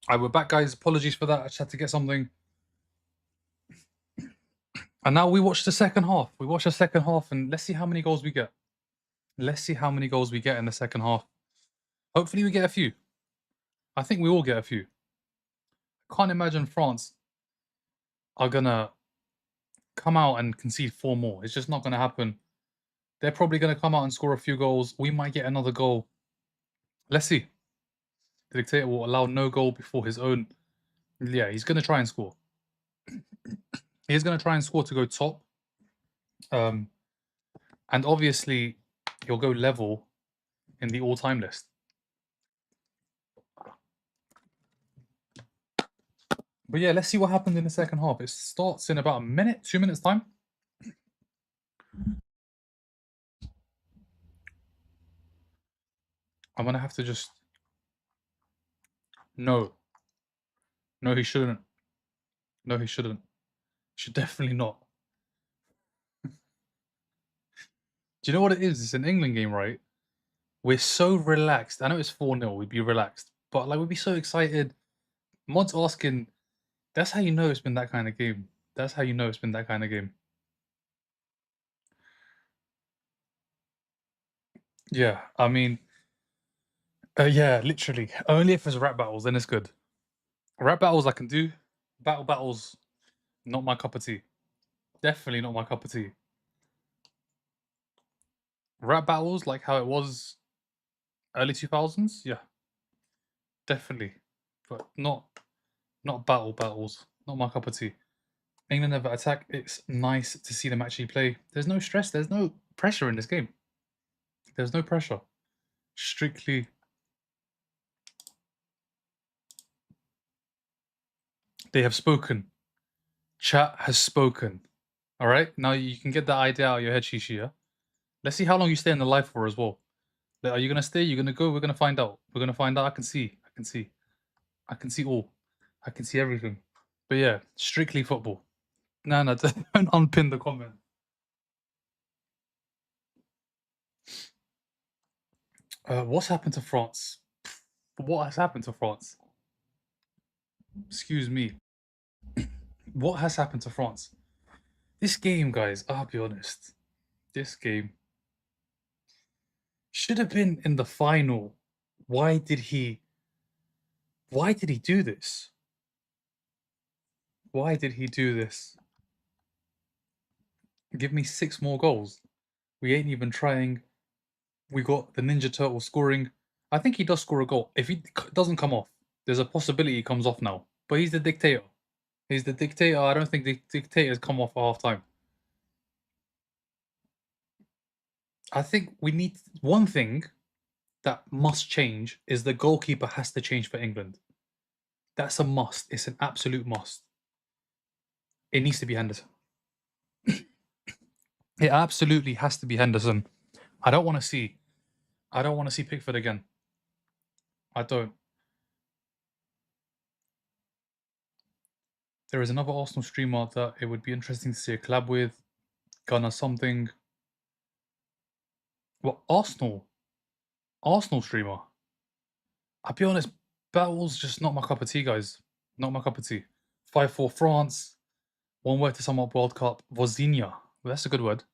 All right, we're back, guys. Apologies for that. I just had to get something. And now we watch the second half. We watch the second half, and let's see how many goals we get. Let's see how many goals we get in the second half. Hopefully, we get a few. I think we all get a few. Can't imagine France are gonna come out and concede 4 more. It's just not gonna happen. They're probably gonna come out and score a few goals. We might get another goal. Let's see. The dictator will allow no goal before his own. Yeah, he's gonna try and score. He's gonna try and score to go top. And obviously, he'll go level in the all-time list. But yeah, let's see what happens in the second half. It starts in about a minute, 2 minutes time. I'm gonna have to just. No. No, he shouldn't. No, he shouldn't. Should definitely not. Do you know what it is? It's an England game, right? We're so relaxed. I know it's 4-0, we'd be relaxed. But like we'd be so excited. Mod's asking, that's how you know it's been that kind of game. That's how you know it's been that kind of game. Yeah, I mean, yeah, literally. Only if it's rap battles, then it's good. Rap battles I can do. Battles, not my cup of tea. Definitely not my cup of tea. Rap battles, like how it was early 2000s, yeah, definitely. But not battles. Not my cup of tea. England never attack. It's nice to see them actually play. There's no stress. There's no pressure in this game. There's no pressure. Strictly. They have spoken. Chat has spoken. All right. Now you can get that idea out of your head, Shishi. Yeah? Let's see how long you stay in the life for as well. Are you gonna stay? You're gonna go? We're gonna find out. We're gonna find out. I can see. I can see. I can see all. I can see everything. But yeah, strictly football. No, no, don't unpin the comment. What's happened to France? What has happened to France? Excuse me. What has happened to France? This game, guys, I'll be honest. This game should have been in the final. Why did he do this? Why did he do this? Give me 6 more goals. We ain't even trying. We got the Ninja Turtle scoring. I think he does score a goal. If he doesn't come off, there's a possibility he comes off now. But he's the dictator. He's the dictator. I don't think the dictators come off at half time. I think we need one thing that must change is the goalkeeper has to change for England. That's a must. It's an absolute must. It needs to be Henderson. It absolutely has to be Henderson. I don't want to see Pickford again. I don't. There is another Arsenal streamer that it would be interesting to see a collab with. Gunner something. What Arsenal? Arsenal streamer. I'll be honest, battle's just not my cup of tea, guys. Not my cup of tea. 5-4 France. One word to sum up World Cup. Vozinha. Well, that's a good word.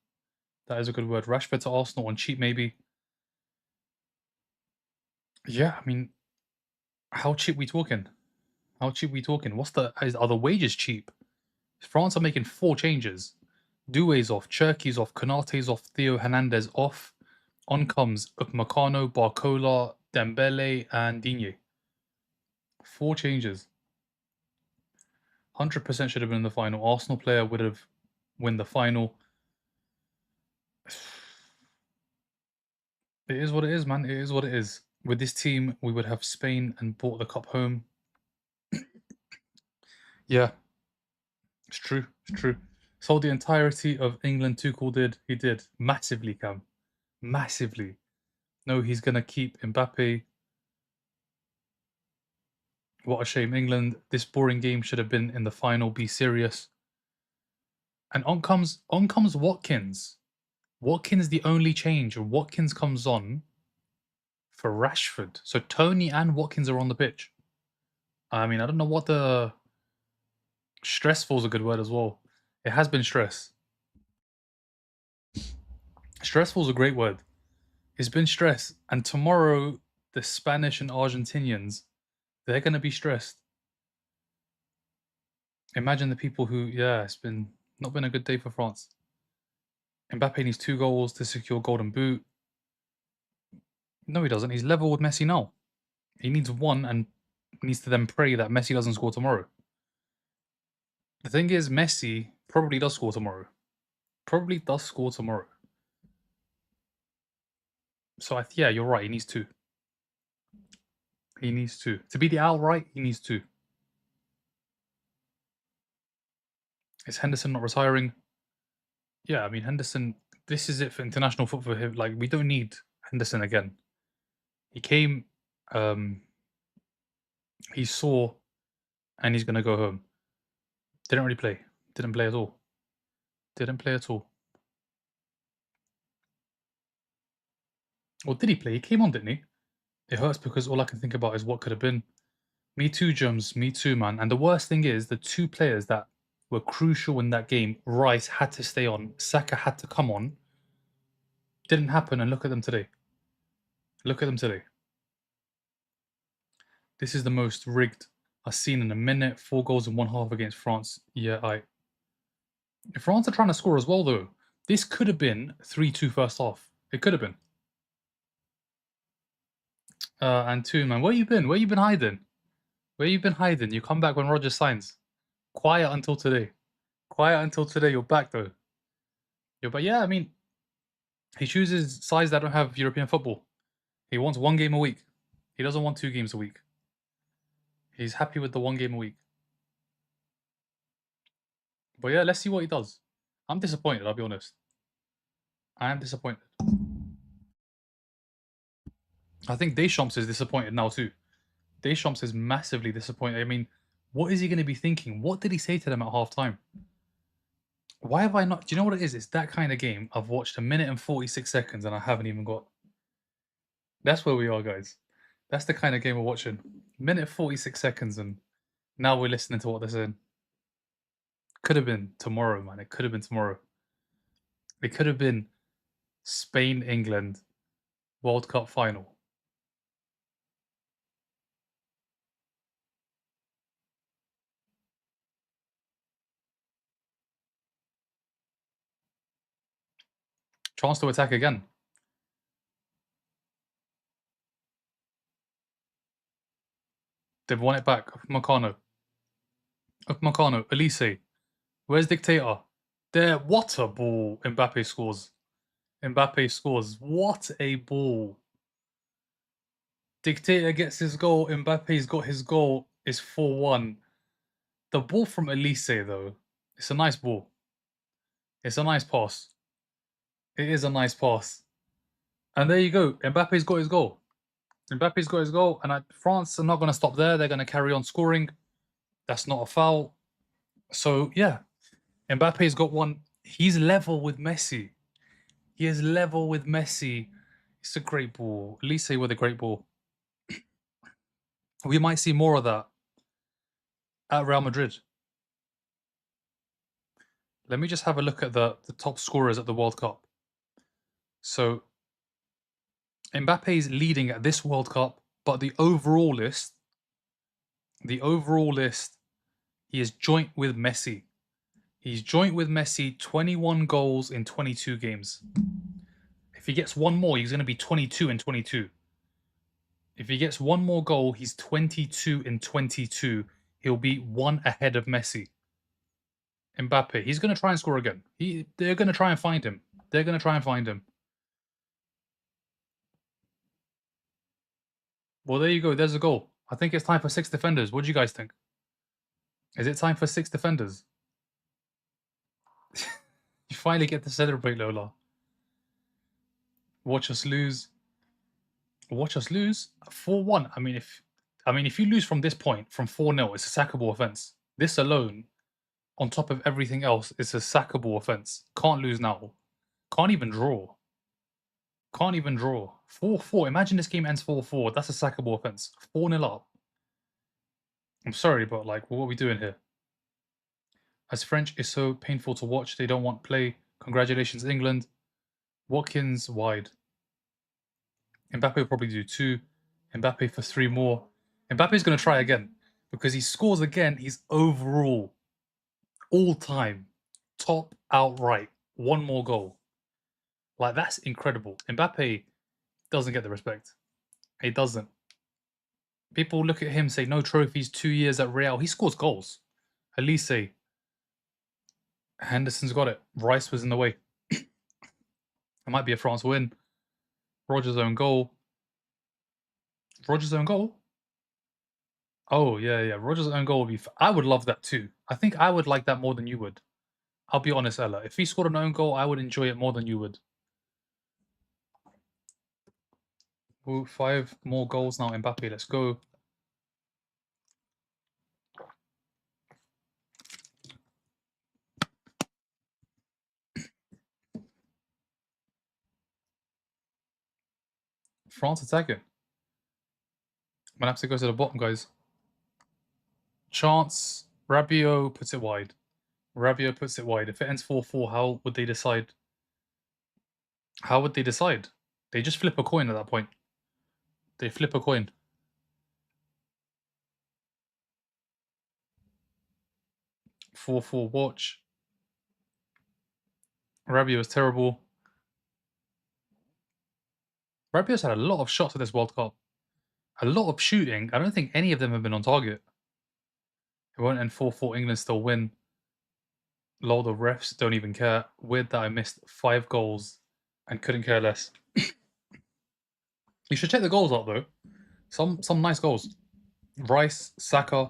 That is a good word. Rashford to Arsenal on cheap, maybe. Yeah, I mean, how cheap we talking? How cheap we talking? Are the wages cheap? France are making 4 changes. Doué's off, Cherki's off, Konate's off, Theo Hernandez off. On comes Upamecano, Barcola, Dembele, and Digne. 4 changes. 100% should have been in the final. Arsenal player would have won the final. It is what it is, man. It is what it is. With this team, we would have Spain and brought the cup home. Yeah, it's true. It's true. Sold the entirety of England. Tuchel did. He did massively, Cam. Massively. No, he's gonna keep Mbappe. What a shame, England. This boring game should have been in the final. Be serious. And on comes Watkins. Watkins the only change. Watkins comes on for Rashford. So Tony and Watkins are on the pitch. I mean, I don't know what the stressful is a good word as well. It has been stress. Stressful is a great word. It's been stress, and tomorrow the Spanish and Argentinians, they're gonna be stressed. Imagine the people who, yeah, it's been not been a good day for France. Mbappe needs 2 goals to secure Golden Boot. No, he doesn't. He's level with Messi now. He needs 1 and needs to then pray that Messi doesn't score tomorrow. The thing is, Messi probably does score tomorrow. Probably does score tomorrow. So, yeah, you're right. He needs 2. He needs 2. To be the outright, he needs 2. Is Henderson not retiring? Yeah, I mean, Henderson, this is it for international football for him. Like, we don't need Henderson again. He came, he saw, and he's going to go home. Didn't really play. Didn't play at all. Didn't play at all. Or did he play? He came on, didn't he? It hurts because all I can think about is what could have been. Me too, Jones. Me too, man. And the worst thing is, the 2 players that were crucial in that game, Rice had to stay on, Saka had to come on. Didn't happen, and look at them today. Look at them today. This is the most rigged I've seen in a minute. 4 goals in 1 half against France. Yeah, If France are trying to score as well, though, this could have been 3-2 first half. It could have been. And 2, man, where you been? Where you been hiding? Where you been hiding? You come back when Roger signs. Quiet until today. Quiet until today. You're back, though. But yeah, I mean, he chooses sides that don't have European football. He wants 1 game a week. He doesn't want 2 games a week. He's happy with the 1 game a week. But yeah, let's see what he does. I'm disappointed, I'll be honest. I am disappointed. I think Deschamps is disappointed now too. Deschamps is massively disappointed. I mean, what is he going to be thinking? What did he say to them at half time? Why have I not? Do you know what it is? It's that kind of game. I've watched 1 minute and 46 seconds and I haven't even got. That's where we are, guys. That's the kind of game we're watching. 1 minute 46 seconds and now we're listening to what they're saying. Could have been tomorrow, man. It could have been tomorrow. It could have been Spain, England, World Cup final. Chance to attack again. They've won it back. Upamecano. Elise. Where's Dictator? There. What a ball. Mbappe scores. Mbappe scores. What a ball. Dictator gets his goal. Mbappe's got his goal. It's 4-1. The ball from Elise, though. It's a nice ball. It's a nice pass. It is a nice pass. And there you go. Mbappe's got his goal. Mbappe's got his goal. And France are not going to stop there. They're going to carry on scoring. That's not a foul. So, yeah. Mbappe's got 1. He's level with Messi. He is level with Messi. It's a great ball. Elise with a great ball. We might see more of that at Real Madrid. Let me just have a look at the top scorers at the World Cup. So, Mbappe's leading at this World Cup, but the overall list, he is joint with Messi. He's joint with Messi, 21 goals in 22 games. If he gets 1 more, he's going to be 22 in 22. If he gets 1 more goal, he's 22 in 22. He'll be 1 ahead of Messi. Mbappe, he's going to try and score again. They're going to try and find him. They're going to try and find him. Well, there you go. There's a goal. I think it's time for 6 defenders. What do you guys think? Is it time for 6 defenders? You finally get to celebrate, Lola. Watch us lose. Watch us lose 4-1. I mean, if you lose from this point, from 4-0, it's a sackable offense. This alone, on top of everything else, is a sackable offense. Can't lose now. Can't even draw. Can't even draw. 4-4. Imagine this game ends 4-4. That's a sackable offense. 4-0 up. I'm sorry, but like, what are we doing here? As French is so painful to watch, they don't want play. Congratulations, England. Watkins wide. Mbappe will probably do 2. Mbappe for 3 more. Mbappe's going to try again because he scores again. He's overall, all time, top outright. 1 more goal. Like, that's incredible. Mbappe doesn't get the respect. He doesn't. People look at him, say no trophies, 2 years at Real. He scores goals. Elise. Henderson's got it. Rice was in the way. It might be a France win. Rogers' own goal. Rogers' own goal? Oh, yeah, yeah. Rogers' own goal would be. I would love that too. I think I would like that more than you would. I'll be honest, Ella. If he scored an own goal, I would enjoy it more than you would. Ooh, 5 more goals now, Mbappe. Let's go. France attacking. I'm gonna have to go to the bottom, guys. Chance. Rabiot puts it wide. Rabiot puts it wide. If it ends 4-4, how would they decide? How would they decide? They just flip a coin at that point. They flip a coin. 4-4 watch. Rabiot is terrible. Rabiot's had a lot of shots at this World Cup. A lot of shooting. I don't think any of them have been on target. It won't end 4-4. England still win. Lol, the refs don't even care. Weird that I missed 5 goals and couldn't care less. You should check the goals out though. Some nice goals. Rice, Saka,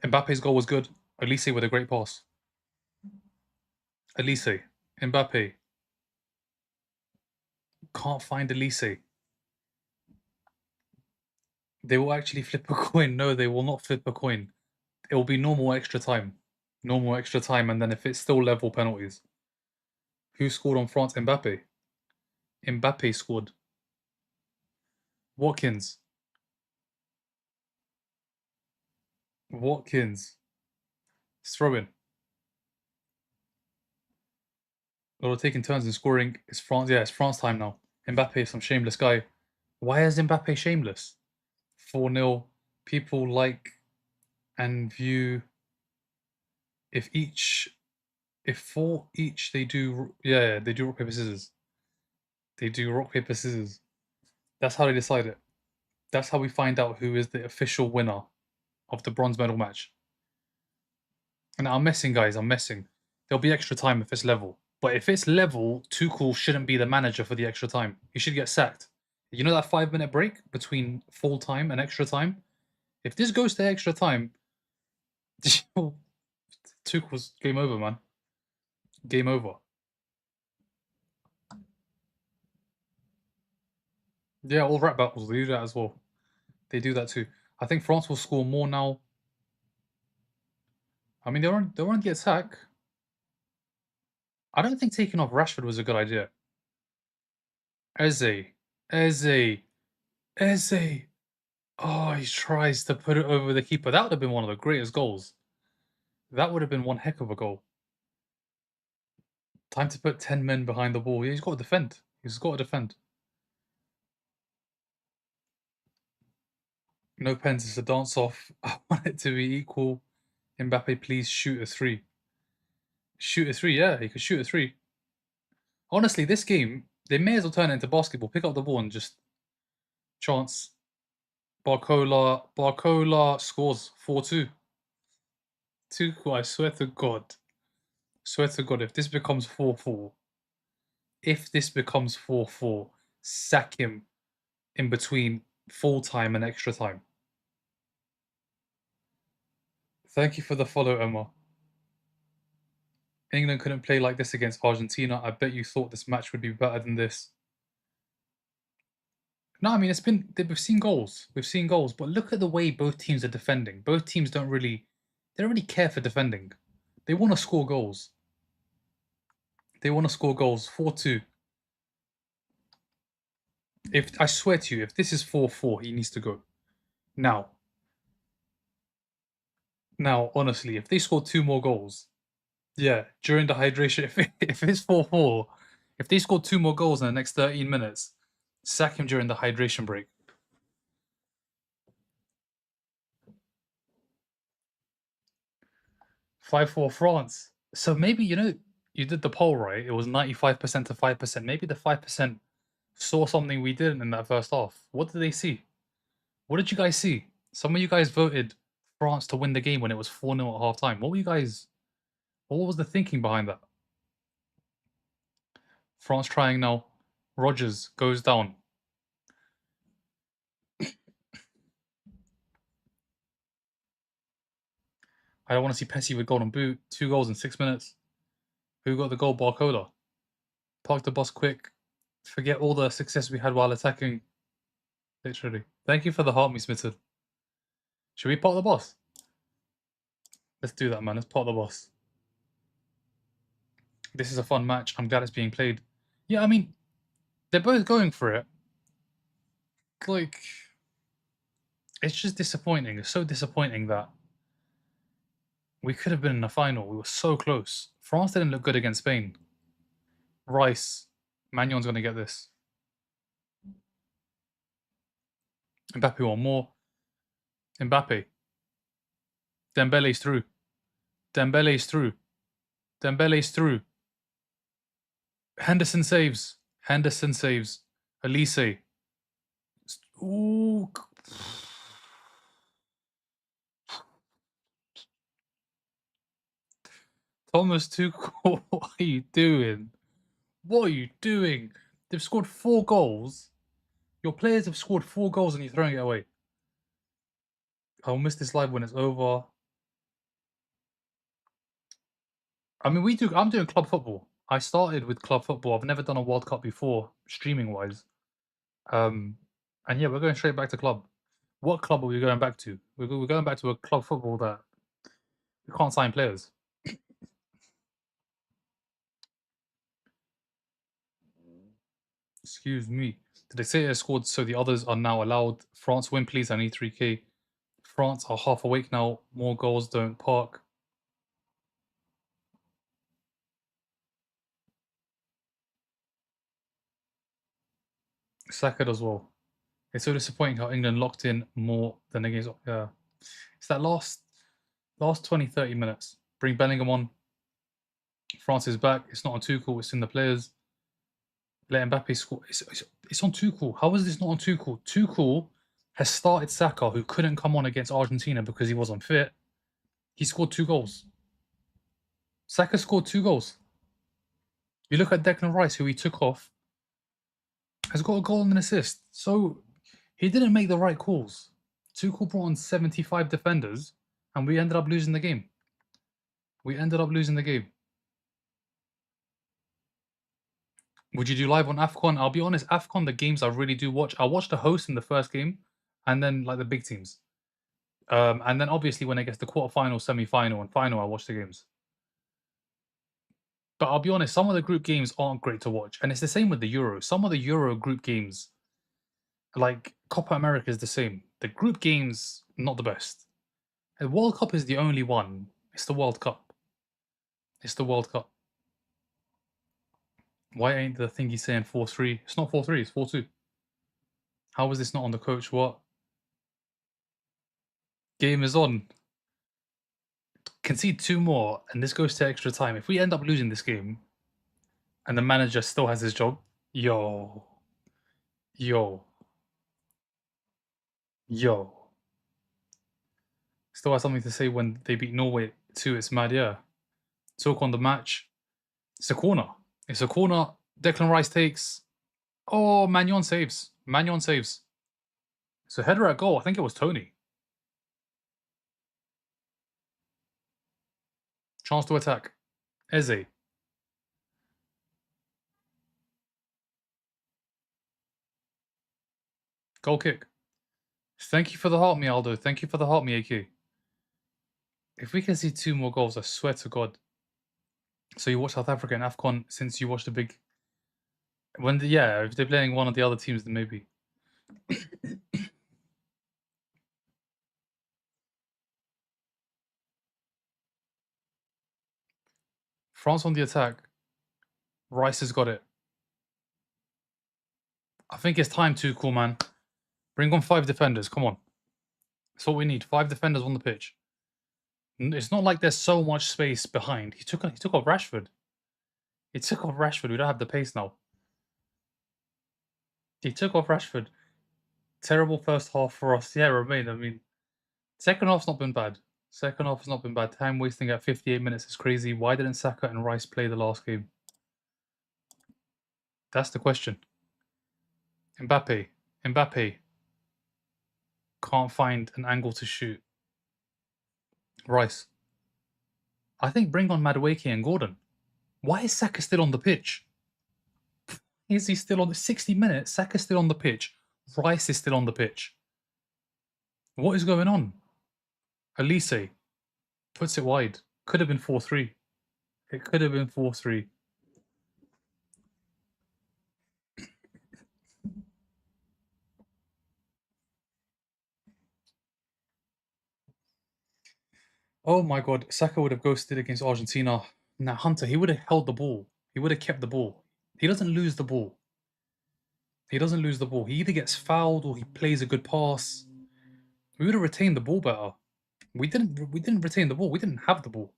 Mbappe's goal was good. Elise with a great pass. Elise, Mbappe. Can't find Elise. They will actually flip a coin. No, they will not flip a coin. It will be normal extra time. Normal extra time, and then if it's still level, penalties. Who scored on France? Mbappe. Mbappe scored. Watkins. Watkins. Throw in. They're taking turns in scoring. It's France. Yeah, it's France time now. Mbappe, some shameless guy. Why is Mbappe shameless? 4-0. People like and view. If for each they do. Yeah, they do rock paper scissors. They do rock paper scissors. That's how they decide it. That's how we find out who is the official winner of the bronze medal match. And I'm messing, guys. I'm messing. There'll be extra time if it's level. But if it's level, Tuchel shouldn't be the manager for the extra time. He should get sacked. You know that 5-minute break between full time and extra time? If this goes to extra time, Tuchel's game over, man. Game over. Yeah, all rap battles, they do that as well. They do that too. I think France will score more now. I mean, they're on the attack. I don't think taking off Rashford was a good idea. Eze. Eze. Eze. Oh, he tries to put it over the keeper. That would have been one of the greatest goals. That would have been one heck of a goal. Time to put 10 men behind the ball. Yeah, he's got to defend. He's got to defend. No pens, it's a dance off. I want it to be equal. Mbappe, please shoot a 3. Shoot a 3, yeah, he could shoot a 3. Honestly, this game, they may as well turn it into basketball. Pick up the ball and just chance. Barcola scores 4-2. Tuchel, I swear to God. Swear to God, if this becomes 4-4, sack him in between full time and extra time. Thank you for the follow, Emma. England couldn't play like this against Argentina. I bet you thought this match would be better than this. No, I mean we've seen goals. We've seen goals, but look at the way both teams are defending. Both teams don't really care for defending. They want to score goals. They want to score goals. 4-2. If I swear to you, if this is 4-4, he needs to go. Now. Now, honestly, if they score 2 more goals, yeah, during the hydration, if it's 4-4, if they score 2 more goals in the next 13 minutes, sack him during the hydration break. 5-4 France. So maybe, you did the poll, right? It was 95% to 5%. Maybe the 5% saw something we didn't in that first half. What did they see? What did you guys see? Some of you guys voted France to win the game when it was 4-0 at halftime. What was the thinking behind that? France trying now. Rogers goes down. I don't want to see Pessi with golden boot. 2 goals in 6 minutes. Who got the goal? Barcola. Park the bus quick. Forget all the success we had while attacking. Literally. Thank you for the heart, me Smitten. Should we park the bus? Let's do that, man. Let's park the bus. This is a fun match. I'm glad it's being played. Yeah, I mean, they're both going for it. Like, it's just disappointing. It's so disappointing that we could have been in the final. We were so close. France didn't look good against Spain. Rice. Magnon's going to get this. Mbappe one more. Mbappe. Dembele's through. Dembele's through. Dembele's through. Henderson saves. Henderson saves. Elise. Ooh. Thomas Tuchel, what are you doing? What are you doing? They've scored 4 goals. Your players have scored 4 goals and you're throwing it away. I'll miss this live when it's over. I mean, I'm doing club football. I started with club football. I've never done a World Cup before, streaming wise. And yeah, we're going straight back to club. What club are we going back to? We're going back to a club football that we can't sign players. Excuse me. The dictator scored, so the others are now allowed. France win, please. I need 3K. France are half awake now. More goals don't park. Saka as well. It's so disappointing how England locked in more than against. Yeah, it's that last 20, 30 minutes. Bring Bellingham on. France is back. It's not on Tuchel. It's in the players. Let Mbappe score. It's on Tuchel. How is this not on Tuchel? Tuchel has started Saka, who couldn't come on against Argentina because he wasn't fit. He scored 2 goals. Saka scored 2 goals. You look at Declan Rice, who he took off, has got a goal and an assist. So he didn't make the right calls. Tuchel brought on 75 defenders, and we ended up losing the game. We ended up losing the game. Would you do live on AFCON? I'll be honest, AFCON, the games I really do watch. I watch the host in the first game, and then like the big teams. And then obviously when it gets to quarterfinal, semi-final, and final, I watch the games. But I'll be honest, some of the group games aren't great to watch, and it's the same with the Euro. Some of the Euro group games, like Copa America, is the same. The group games not the best. The World Cup is the only one. It's the World Cup. It's the World Cup. Why ain't the thingy saying 4-3? It's not 4-3. It's 4-2. How is this not on the coach? What? Game is on. Concede 2 more, and this goes to extra time. If we end up losing this game, and the manager still has his job, yo, still has something to say when they beat Norway too. It's mad, yeah. Talk on the match. It's a corner. It's a corner. Declan Rice takes. Oh, Magnon saves. Magnon saves. So header at goal. I think it was Tony. Chance to attack. Eze. Goal kick. Thank you for the heart, me Aldo. Thank you for the heart, me AK. If we can see 2 more goals, I swear to God. So you watch South Africa and AFCON since you watched the big. Yeah, if they're playing one of the other teams, then maybe. France on the attack. Rice has got it. I think it's time to, cool man. Bring on 5 defenders. Come on. That's what we need. 5 defenders on the pitch. It's not like there's so much space behind. He took off Rashford. He took off Rashford. We don't have the pace now. He took off Rashford. Terrible first half for us. Yeah, Romain. I mean, second half's not been bad. Second half has not been bad. Time wasting at 58 minutes is crazy. Why didn't Saka and Rice play the last game? That's the question. Mbappe can't find an angle to shoot. Rice. I think bring on Madueke and Gordon. Why is Saka still on the pitch? Is he still on the 60 minutes? Saka's still on the pitch. Rice is still on the pitch. What is going on? Elise puts it wide. Could have been 4-3. It could have been 4-3. Oh my god, Saka would have ghosted against Argentina. Now, Hunter, he would have held the ball. He would have kept the ball. He doesn't lose the ball. He doesn't lose the ball. He either gets fouled or he plays a good pass. We would have retained the ball better. We didn't retain the ball. We didn't have the ball.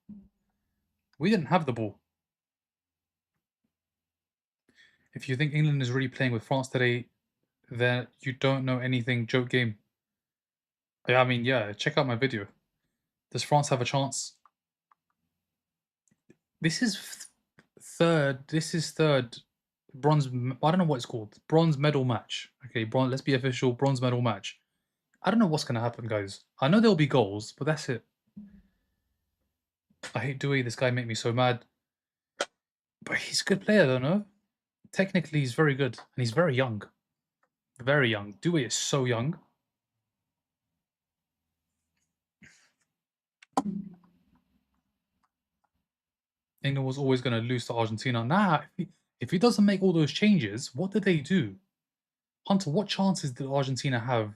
We didn't have the ball. If you think England is really playing with France today, then you don't know anything. Joke game. Yeah, I mean, yeah, check out my video. Does France have a chance? This is third. This is third bronze. I don't know what it's called. Bronze medal match. Okay, let's be official. Bronze medal match. I don't know what's gonna happen, guys. I know there'll be goals, but that's it. I hate Dewey. This guy made me so mad. But he's a good player, though, no? Technically, he's very good, and he's very young. Very young. Dewey is so young. England was always going to lose to Argentina. Nah, if he doesn't make all those changes, what did they do? Hunter, what chances did Argentina have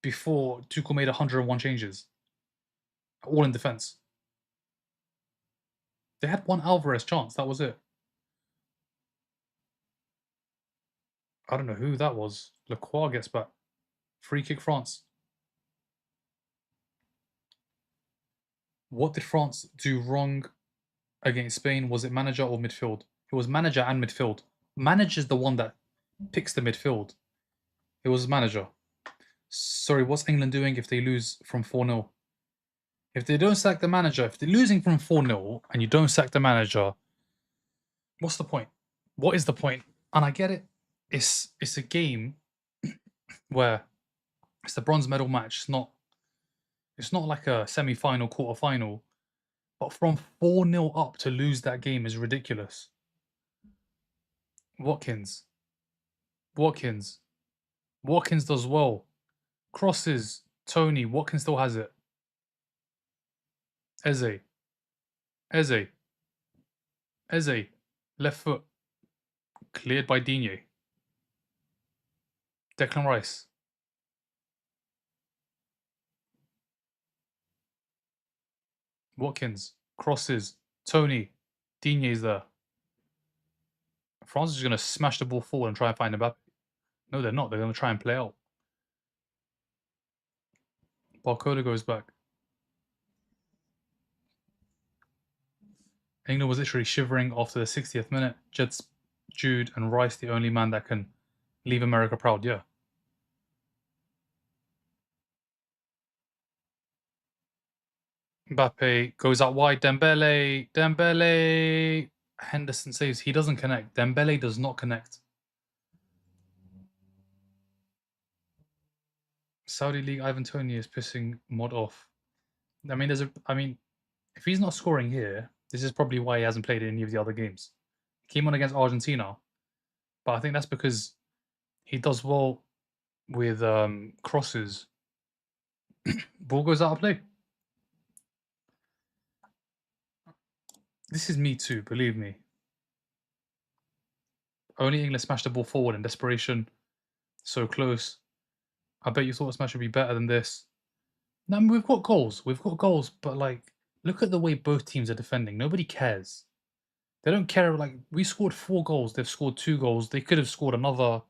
before Tuchel made 101 changes? All in defense. They had one Alvarez chance. That was it. I don't know who that was. Lacroix gets back. Free kick France. What did France do wrong against Spain? Was it manager or midfield? It was manager and midfield. Manager's the one that picks the midfield. It was manager. Sorry, what's England doing if they lose from 4-0? If they don't sack the manager, if they're losing from 4-0 and you don't sack the manager, what's the point? What is the point? And I get it. It's a game where it's the bronze medal match. It's not like a semi-final, quarter-final. But from 4-0 up to lose that game is ridiculous. Watkins does well. Crosses. Tony. Watkins still has it. Eze. Left foot. Cleared by Digne. Declan Rice. Watkins. Crosses. Tony. Digne's there. France is going to smash the ball forward and try and find Mbappe. No, they're not. They're going to try and play out. Barcola goes back. England was literally shivering after the 60th minute. Jets, Jude, and Rice, the only man that can leave America proud. Yeah. Mbappe goes out wide. Dembele. Henderson saves. He doesn't connect. Dembele does not connect. Saudi League Ivan Toney is pissing Mod off. I mean, if he's not scoring here, this is probably why he hasn't played in any of the other games. He came on against Argentina, but I think that's because he does well with crosses. Ball goes out of play. This is me too, believe me. Only England smashed the ball forward in desperation. So close. I bet you thought this match would be better than this. No, I mean, we've got goals, but like, look at the way both teams are defending. Nobody cares. They don't care. Like, we scored 4 goals. They've scored 2 goals. They could have scored another.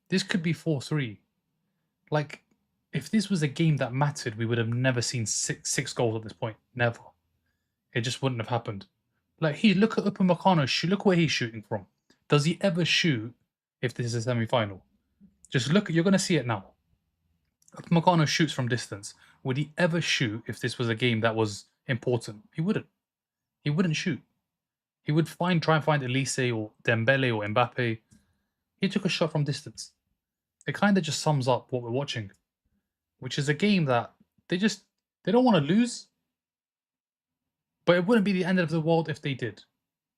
This could be 4-3. Like, if this was a game that mattered, we would have never seen six goals at this point. Never. It just wouldn't have happened. Like, look at Upamecano shoot. Look where he's shooting from. Does he ever shoot if this is a semi-final? Just look. You're going to see it now. Upamecano shoots from distance. Would he ever shoot if this was a game that was important? He wouldn't. He wouldn't shoot. He would try and find Elise or Dembele or Mbappe. He took a shot from distance. It kind of just sums up what we're watching, which is a game that they don't want to lose, but it wouldn't be the end of the world if they did.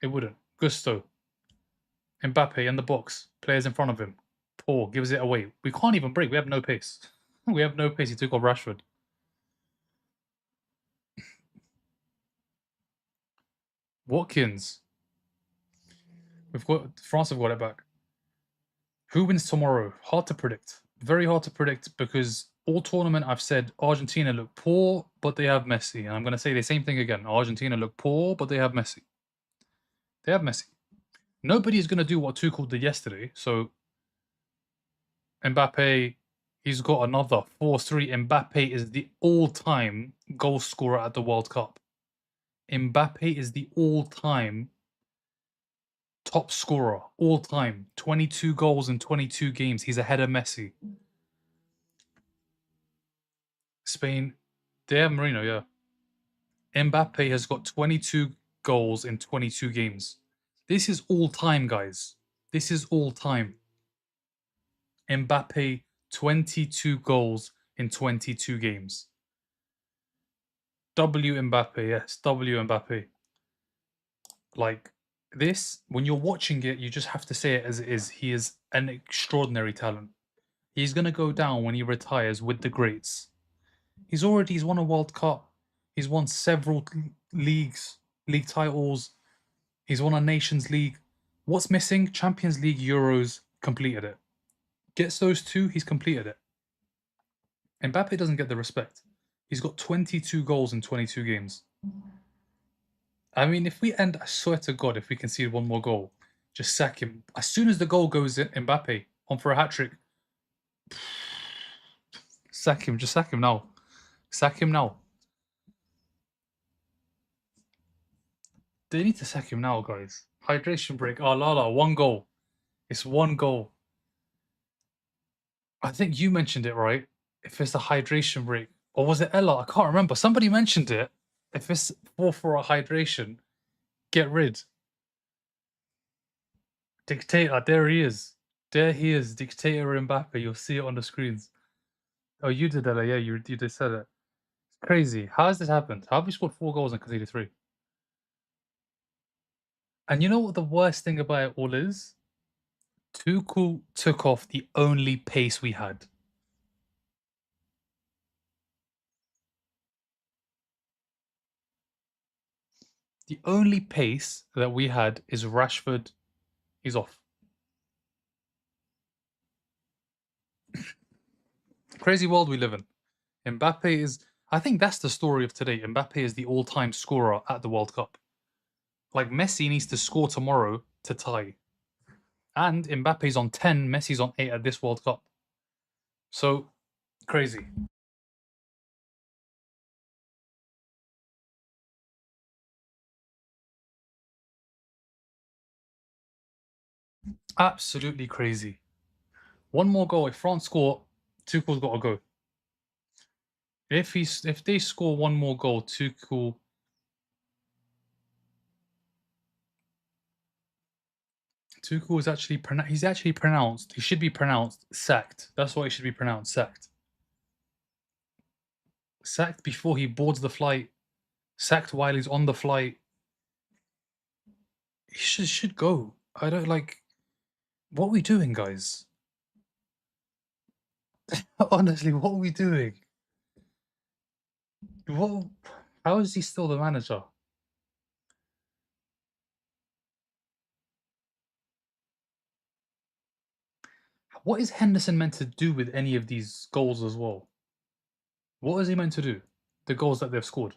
It wouldn't. Gusto, Mbappe in the box, players in front of him. Paul gives it away. We can't even break. We have no pace. We have no pace. He took off Rashford. Watkins. France have got it back. Who wins tomorrow? Hard to predict. Very hard to predict because all tournament I've said Argentina look poor, but they have Messi. And I'm going to say the same thing again. Argentina look poor, but they have Messi. They have Messi. Nobody is going to do what Tuchel did yesterday. So Mbappe, he's got another 4-3. Mbappe is the all-time goal scorer at the World Cup. Mbappe is the all-time top scorer, all-time. 22 goals in 22 games. He's ahead of Messi. Spain, they have Marino, yeah. Mbappe has got 22 goals in 22 games. This is all-time, guys. This is all-time. Mbappe, 22 goals in 22 games. W Mbappe, yes, W Mbappe. Like, this, when you're watching it, you just have to say it as it is. He is an extraordinary talent. He's going to go down when he retires with the greats. He's won a World Cup. He's won several league titles. He's won a Nations League. What's missing? Champions League, Euros, completed it. Gets those 2, he's completed it. Mbappe doesn't get the respect. He's got 22 goals in 22 games. I mean, if we end, I swear to God, if we concede one more goal, just sack him. As soon as the goal goes in, Mbappe on for a hat-trick. Sack him. Just sack him now. Sack him now. They need to sack him now, guys. Hydration break. Oh, Lala, 1 goal. It's 1 goal. I think you mentioned it, right? If it's a hydration break. Or was it Ella? I can't remember. Somebody mentioned it. If it's for a hydration, get rid. Dictator, there he is. There he is, Dictator Mbappe. You'll see it on the screens. Oh, you did that. Yeah, you just said it. It's crazy. How has this happened? How have we scored 4 goals and conceded 3? And you know what the worst thing about it all is? Tuchel took off the only pace we had. The only pace that we had is Rashford. He's off. Crazy world we live in. Mbappe is... I think that's the story of today. Mbappe is the all-time scorer at the World Cup. Like, Messi needs to score tomorrow to tie. And Mbappe's on 10, Messi's on 8 at this World Cup. So, crazy. Absolutely crazy. 1 more goal. If France score, Tuchel's got to go. If they score 1 more goal, Tuchel is actually pronounced. He should be pronounced sacked. That's what he should be pronounced, sacked. Sacked before he boards the flight. Sacked while he's on the flight. He should go. I don't like. What are we doing, guys? Honestly, what are we doing? What? How is he still the manager? What is Henderson meant to do with any of these goals as well? What is he meant to do? The goals that they've scored.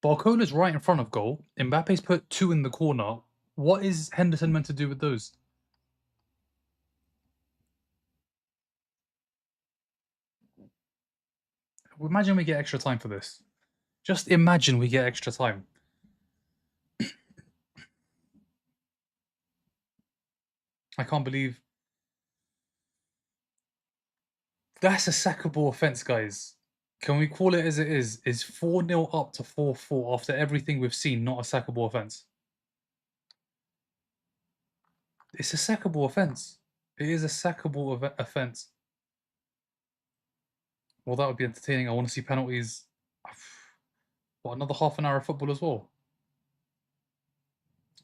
Barcola's right in front of goal. Mbappe's put 2 in the corner. What is Henderson meant to do with those? Imagine we get extra time for this. Just imagine we get extra time. I can't believe that's a sackable offense, guys. Can we call it as it is? Is 4-0 up to 4-4 after everything we've seen not a sackable offense? It's a sackable offense. It is a sackable offense. Well, that would be entertaining. I want to see penalties. What, another half an hour of football as well?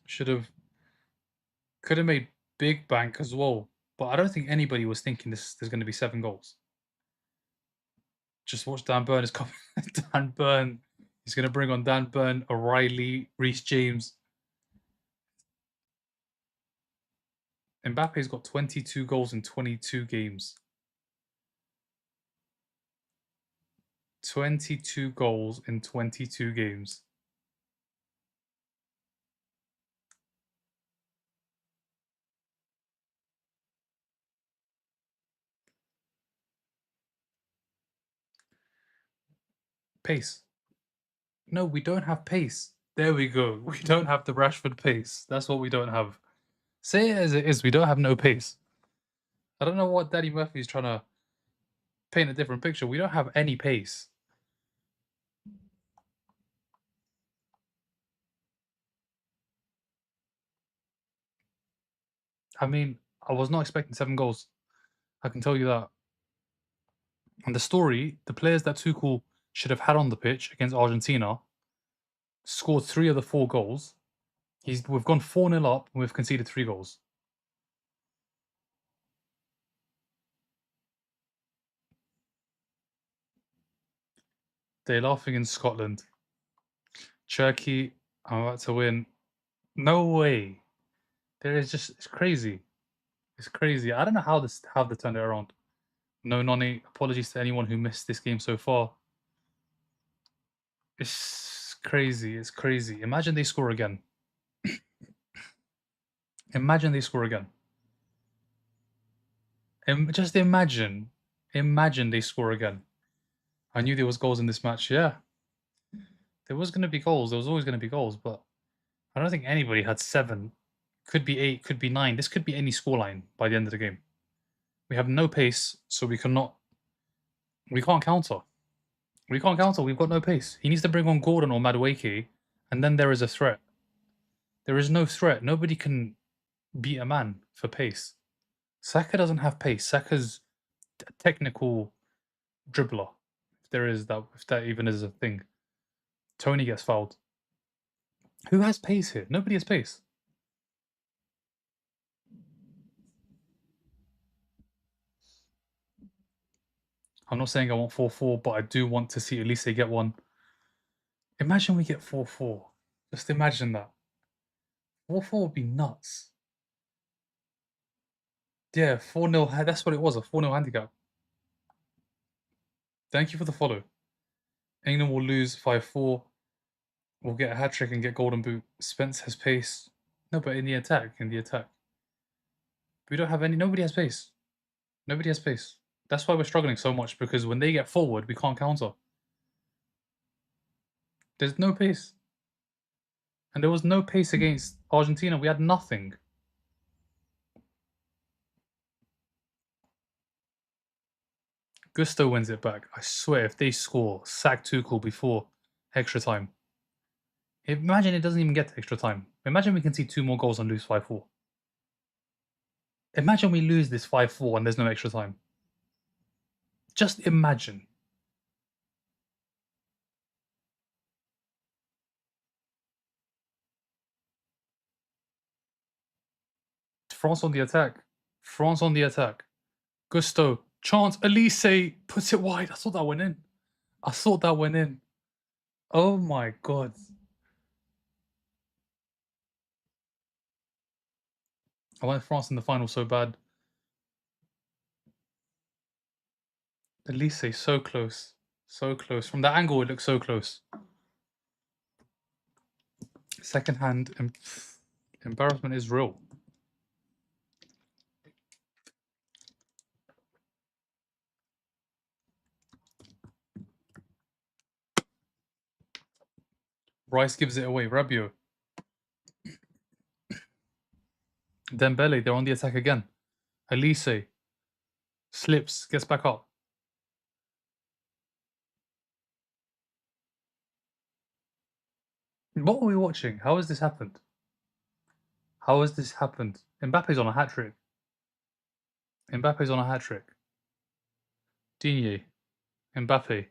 Should have, could have made big bank as well. But I don't think anybody was thinking there's going to be 7 goals. Just watch Dan Burn is coming. Dan Burn. He's going to bring on Dan Burn, O'Reilly, Reece James. Mbappe's got 22 goals in 22 games. 22 goals in 22 games. Pace. No, we don't have pace. There we go. We don't have the Rashford pace. That's what we don't have. Say it as it is. We don't have no pace. I don't know what Danny Murphy's trying to paint a different picture. We don't have any pace. I mean, I was not expecting 7 goals. I can tell you that. And the story, the players that Tuchel should have had on the pitch against Argentina scored 3 of the 4 goals. We've gone 4-0 up and we've conceded 3 goals. They're laughing in Scotland. Turkey, I'm about to win. No way. It's crazy. It's crazy. I don't know how they turned it around. No Nonny. Apologies to anyone who missed this game so far. It's crazy. It's crazy. Imagine they score again. Imagine they score again. Just imagine. Imagine they score again. I knew there was goals in this match. Yeah. There was going to be goals. There was always going to be goals, but I don't think anybody had 7. Could be 8, could be 9. This could be any scoreline by the end of the game. We have no pace, so we can't counter. We can't counter. We've got no pace. He needs to bring on Gordon or Madueke, and then there is a threat. There is no threat. Nobody can beat a man for pace. Saka doesn't have pace. Saka's a technical dribbler. If that even is a thing. Tony gets fouled. Who has pace here? Nobody has pace. I'm not saying I want 4-4, but I do want to see at least they get one. Imagine we get 4-4. Just imagine that. 4-4 would be nuts. Yeah, 4-0. That's what it was, a 4-0 handicap. Thank you for the follow. England will lose 5-4. We'll get a hat trick and get golden boot. Spence has pace. No, but in the attack. We don't have any. Nobody has pace. Nobody has pace. That's why we're struggling so much, because when they get forward, we can't counter. There's no pace. And there was no pace against Argentina. We had nothing. Gusto wins it back. I swear, if they score, sack Tuchel before extra time. Imagine it doesn't even get to extra time. Imagine we can see 2 more goals and lose 5-4. Imagine we lose this 5-4 and there's no extra time. Just imagine. France on the attack. France on the attack. Gusto. Chance. Elise puts it wide. I thought that went in. I thought that went in. Oh my god. I want France in the final so bad. Elise, so close. So close. From that angle, it looks so close. Second hand. Embarrassment is real. Rice gives it away. Rabiot. Dembele, they're on the attack again. Elise slips, gets back up. What are we watching? How has this happened? How has this happened? Mbappe's on a hat trick. Mbappe's on a hat trick. Digne. Mbappe.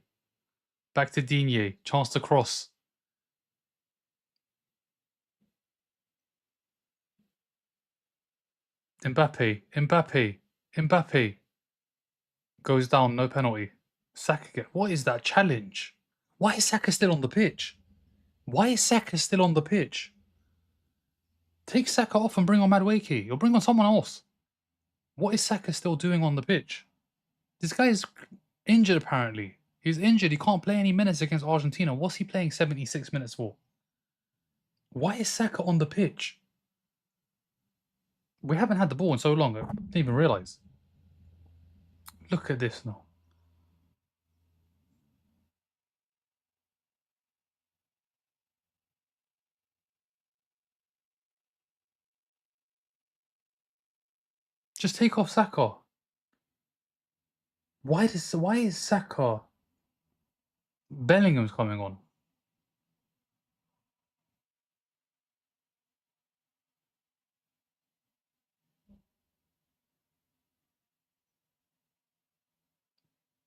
Back to Digne. Chance to cross. Mbappe. Mbappe. Mbappe. Goes down, no penalty. Saka. What is that challenge? Why is Saka still on the pitch? Why is Saka still on the pitch? Take Saka off and bring on Madueke, or bring on someone else. What is Saka still doing on the pitch? This guy is injured apparently. He's injured. He can't play any minutes against Argentina. What's he playing 76 minutes for? Why is Saka on the pitch? We haven't had the ball in so long. I didn't even realise. Look at this now. Just take off Saka. Why is Saka? Bellingham's coming on.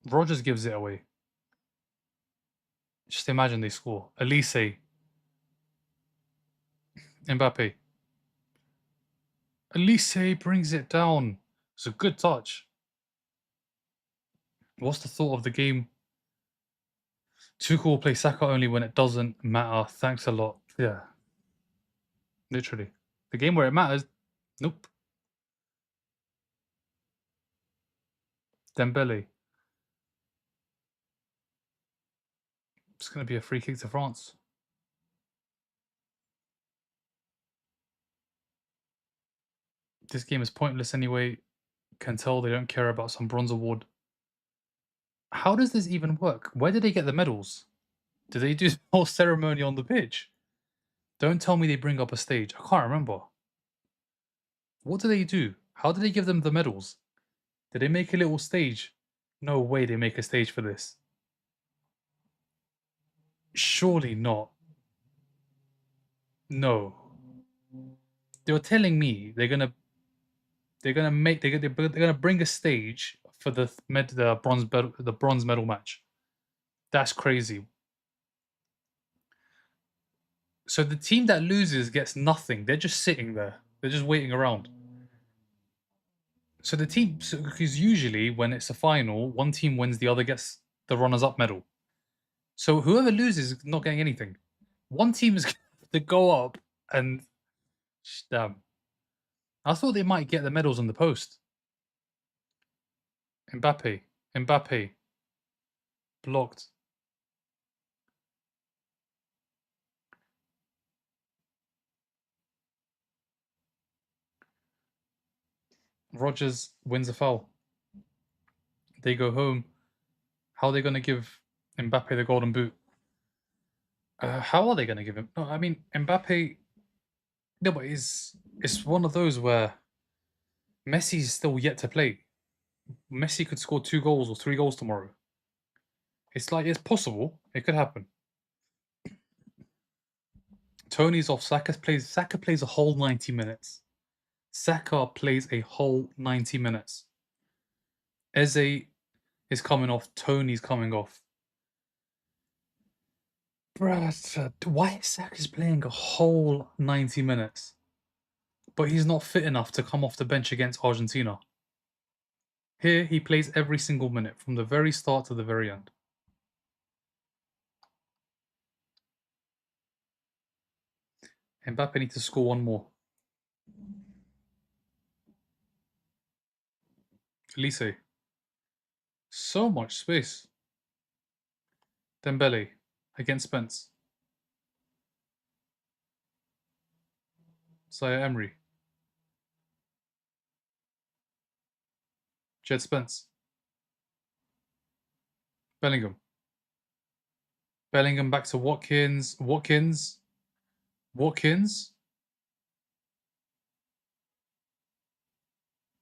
Rogers gives it away. Just imagine they score. Elise. Mbappe. Elise brings it down. It's a good touch. What's the thought of the game? Tuchel will play Saka only when it doesn't matter. Thanks a lot. Yeah. Literally. The game where it matters, nope. Dembele. It's going to be a free kick to France. This game is pointless anyway. Can tell they don't care about some bronze award. How does this even work? Where did they get the medals? Did they do the whole ceremony on the pitch? Don't tell me they bring up a stage. I can't remember. What do they do? How do they give them the medals? Did they make a little stage? No way they make a stage for this. Surely not. No. They were telling me they're gonna bring a stage for the bronze medal match. That's crazy. So the team that loses gets nothing. They're just sitting there. They're just waiting around. So the team, because usually when it's a final, one team wins, the other gets the runners-up medal. So whoever loses is not getting anything. One team is going to go up and damn. I thought they might get the medals on the post. Mbappe, blocked. Rogers wins a foul. They go home. How are they going to give Mbappe the golden boot? How are they going to give him? No, I mean Mbappe. No, but it's one of those where Messi's still yet to play. Messi could score 2 goals or 3 goals tomorrow. It's like it's possible. It could happen. Tony's off. Saka plays a whole 90 minutes. Saka plays a whole 90 minutes. Eze is coming off. Tony's coming off. Bruh, why is Saka's playing a whole 90 minutes? But he's not fit enough to come off the bench against Argentina. Here, he plays every single minute, from the very start to the very end. Mbappe needs to score one more. Elise. So much space. Dembele against Spence. Zaire Emery. Jed Spence. Bellingham. Bellingham back to Watkins. Watkins.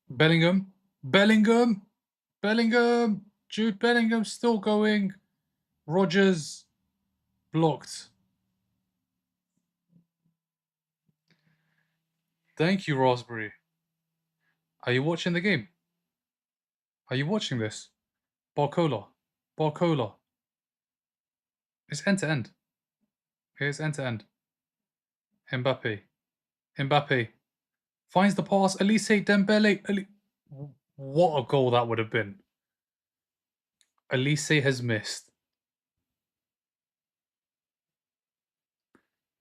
Bellingham. Bellingham. Bellingham. Jude Bellingham still going. Rogers. Blocked. Thank you, Raspberry. Are you watching the game? Are you watching this? Barcola. Barcola. It's end to end. It's end to end. Mbappe. Mbappe. Finds the pass. Elise Dembele. What a goal that would have been. Elise has missed.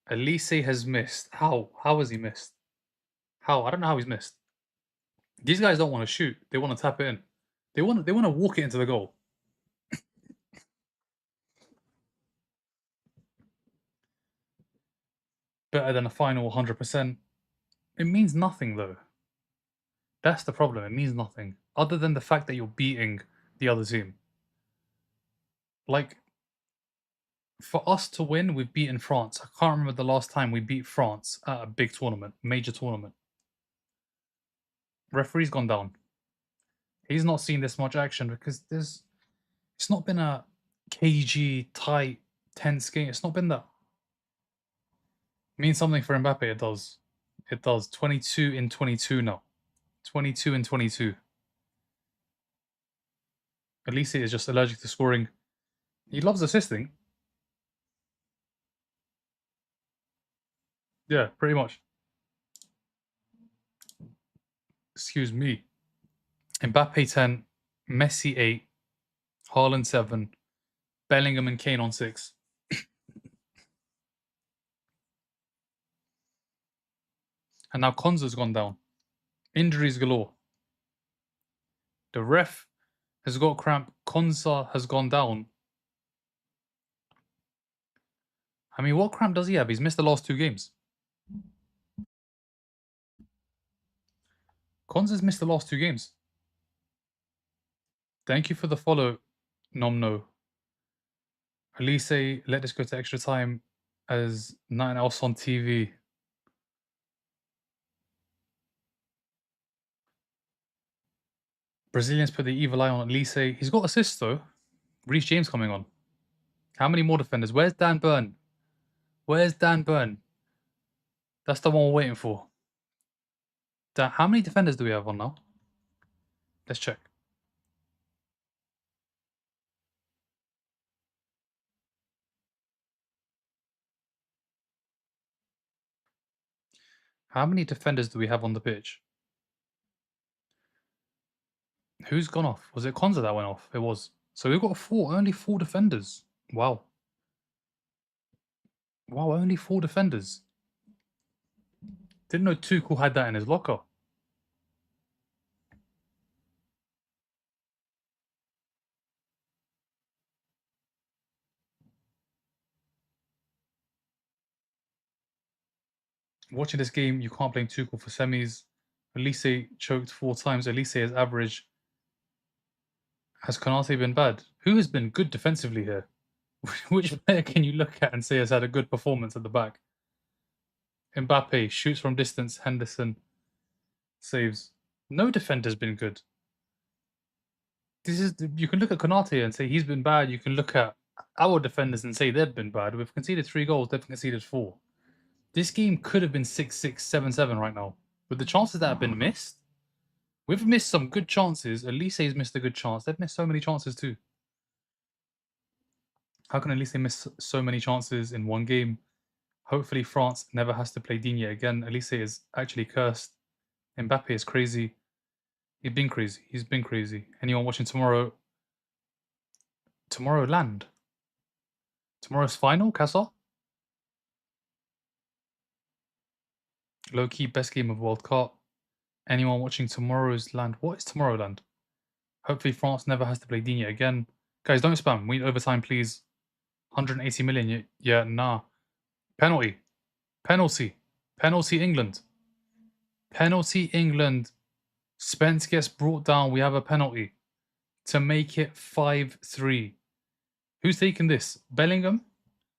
Elise has missed. How? How has he missed? How? I don't know how he's missed. These guys don't want to shoot. They want to tap it in. They want to walk it into the goal. Better than a final 100%. It means nothing though. That's the problem. It means nothing other than the fact that you're beating the other team. Like, for us to win, we've beaten France. I can't remember the last time we beat France at a big tournament, major tournament. Referee's gone down. He's not seen this much action because it's not been a cagey, tight, tense game. It's not been that. It means something for Mbappe, it does. It does. 22 in 22 now. 22 in 22. Elise is just allergic to scoring. He loves assisting. Yeah, pretty much. Excuse me. Mbappe 10, Messi 8, Haaland 7, Bellingham and Kane on 6. And now Konza's gone down. Injuries galore. The ref has got cramp. Konza has gone down. I mean, what cramp does he have? He's missed the last 2 games. Konza's missed the last 2 games. Thank you for the follow, Nomno. Elise, let this go to extra time as nothing else on TV. Brazilians put the evil eye on Elise. He's got assists though. Reece James coming on. How many more defenders? Where's Dan Burn? Where's Dan Burn? That's the one we're waiting for. How many defenders do we have on now? Let's check. How many defenders do we have on the pitch? Who's gone off? Was it Konza that went off? It was. So we've got only 4 defenders. Wow. Wow, only 4 defenders. Didn't know Tuchel had that in his locker. Watching this game, you can't blame Tuchel for semis. Elise choked 4 times. Elise is average. Has Konate been bad? Who has been good defensively here? Which player can you look at and say has had a good performance at the back? Mbappe shoots from distance. Henderson saves. No defender's been good. You can look at Konate and say he's been bad. You can look at our defenders and say they've been bad. We've conceded 3 goals. They've conceded 4. This game could have been 6-6, 7-7 right now. With the chances that have been missed, we've missed some good chances. Elise's missed a good chance. They've missed so many chances too. How can Elise miss so many chances in one game? Hopefully France never has to play Digne again. Elise is actually cursed. Mbappe is crazy. He's been crazy. He's been crazy. Anyone watching tomorrow? Tomorrowland? Tomorrow's final, Casa? Low-key best game of World Cup. Anyone watching tomorrow's land? What is Tomorrowland? Hopefully France never has to play Digne again. Guys, don't spam. We need overtime, please. 180 million. Yeah, nah. Penalty. Penalty. Penalty England. Penalty England. Spence gets brought down. We have a penalty to make it 5-3. Who's taking this? Bellingham?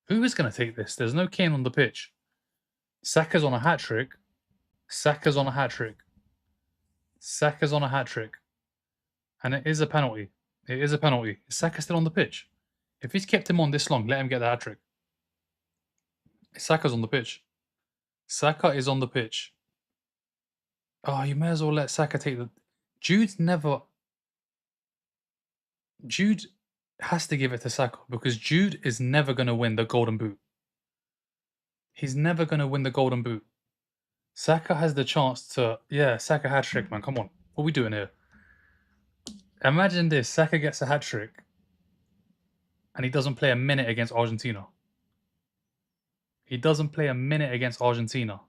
Who is going to take this? There's no Kane on the pitch. Saka's on a hat trick. Saka's on a hat trick. Saka's on a hat trick. And it is a penalty. It is a penalty. Is Saka still on the pitch? If he's kept him on this long, let him get the hat trick. Saka's on the pitch. Saka is on the pitch. Oh, you may as well let Saka take the... Jude has to give it to Saka because Jude is never going to win the Golden Boot. He's never going to win the Golden Boot. Saka has the chance to... Yeah, Saka hat trick, man. Come on. What are we doing here? Imagine this. Saka gets a hat trick and he doesn't play a minute against Argentina. He doesn't play a minute against Argentina.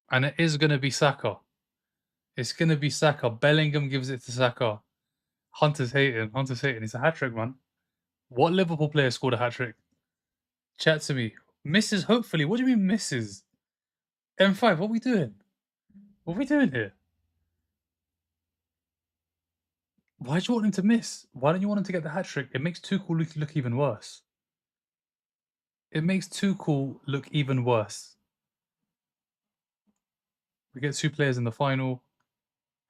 And it is going to be Saka. It's going to be Saka. Bellingham gives it to Saka. Hunter's hating. Hunter's hating. It's a hat trick, man. What Liverpool player scored a hat trick? Chat to me. Misses, hopefully. What do you mean misses? M5, what are we doing? What are we doing here? Why do you want him to miss? Why don't you want him to get the hat trick? It makes Tuchel look even worse. It makes Tuchel look even worse. We get 2 players in the final.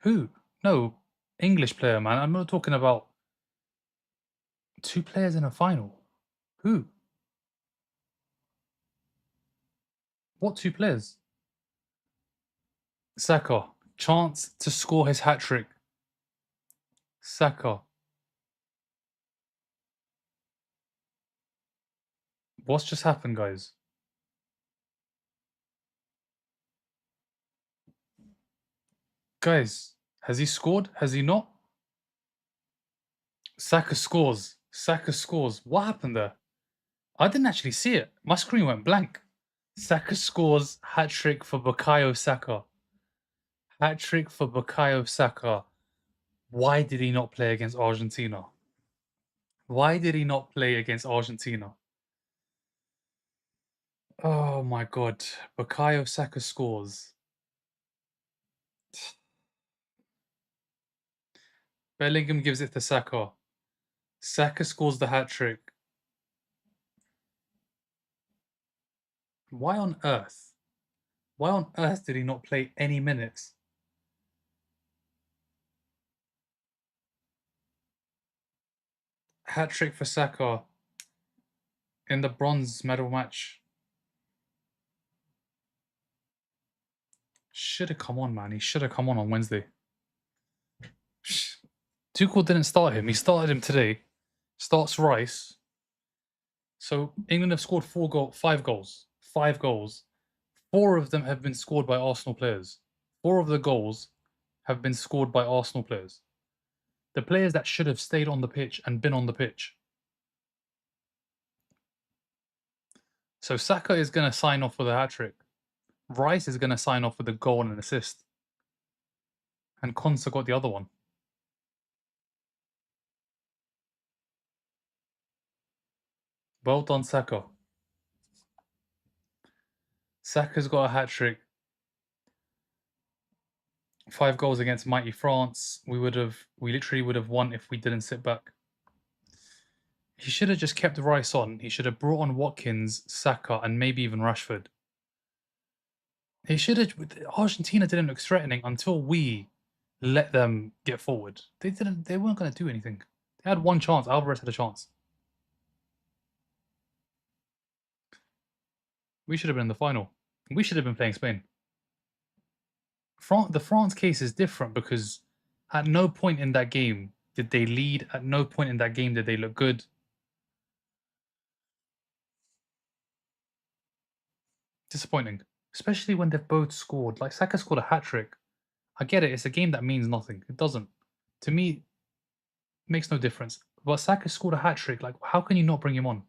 Who? No, English player, man. I'm not talking about 2 players in a final. Who? What 2 players? Saka. Chance to score his hat trick. Saka. What's just happened, guys? Guys, has he scored? Has he not? Saka scores. Saka scores. What happened there? I didn't actually see it. My screen went blank. Saka scores. Hat trick for Bukayo Saka. Hat trick for Bukayo Saka. Why did he not play against Argentina? Why did he not play against Argentina? Oh my god. Bukayo Saka scores. Bellingham gives it to Saka. Saka scores the hat trick. Why on earth? Why on earth did he not play any minutes? Hat trick for Saka in the bronze medal match. Should have come on, man. He should have come on Wednesday. Tuchel didn't start him. He started him today. Starts Rice. So England have scored 5 goals. 5 goals. 4 of them have been scored by Arsenal players. 4 of the goals have been scored by Arsenal players. The players that should have stayed on the pitch and been on the pitch. So Saka is going to sign off with a hat trick. Rice is going to sign off with a goal and an assist. And Konsa got the other one. Well done, Saka. Saka's got a hat trick. 5 goals against mighty France. We literally would have won if we didn't sit back. He should have just kept Rice on. He should have brought on Watkins, Saka, and maybe even Rashford. He should have. Argentina didn't look threatening until we let them get forward. They weren't going to do anything. They had one chance. Alvarez had a chance. We should have been in the final. We should have been playing Spain. The France case is different because at no point in that game did they lead. At no point in that game did they look good. Disappointing. Especially when they've both scored. Like, Saka scored a hat-trick. I get it. It's a game that means nothing. It doesn't. To me, it makes no difference. But Saka scored a hat-trick. Like, how can you not bring him on?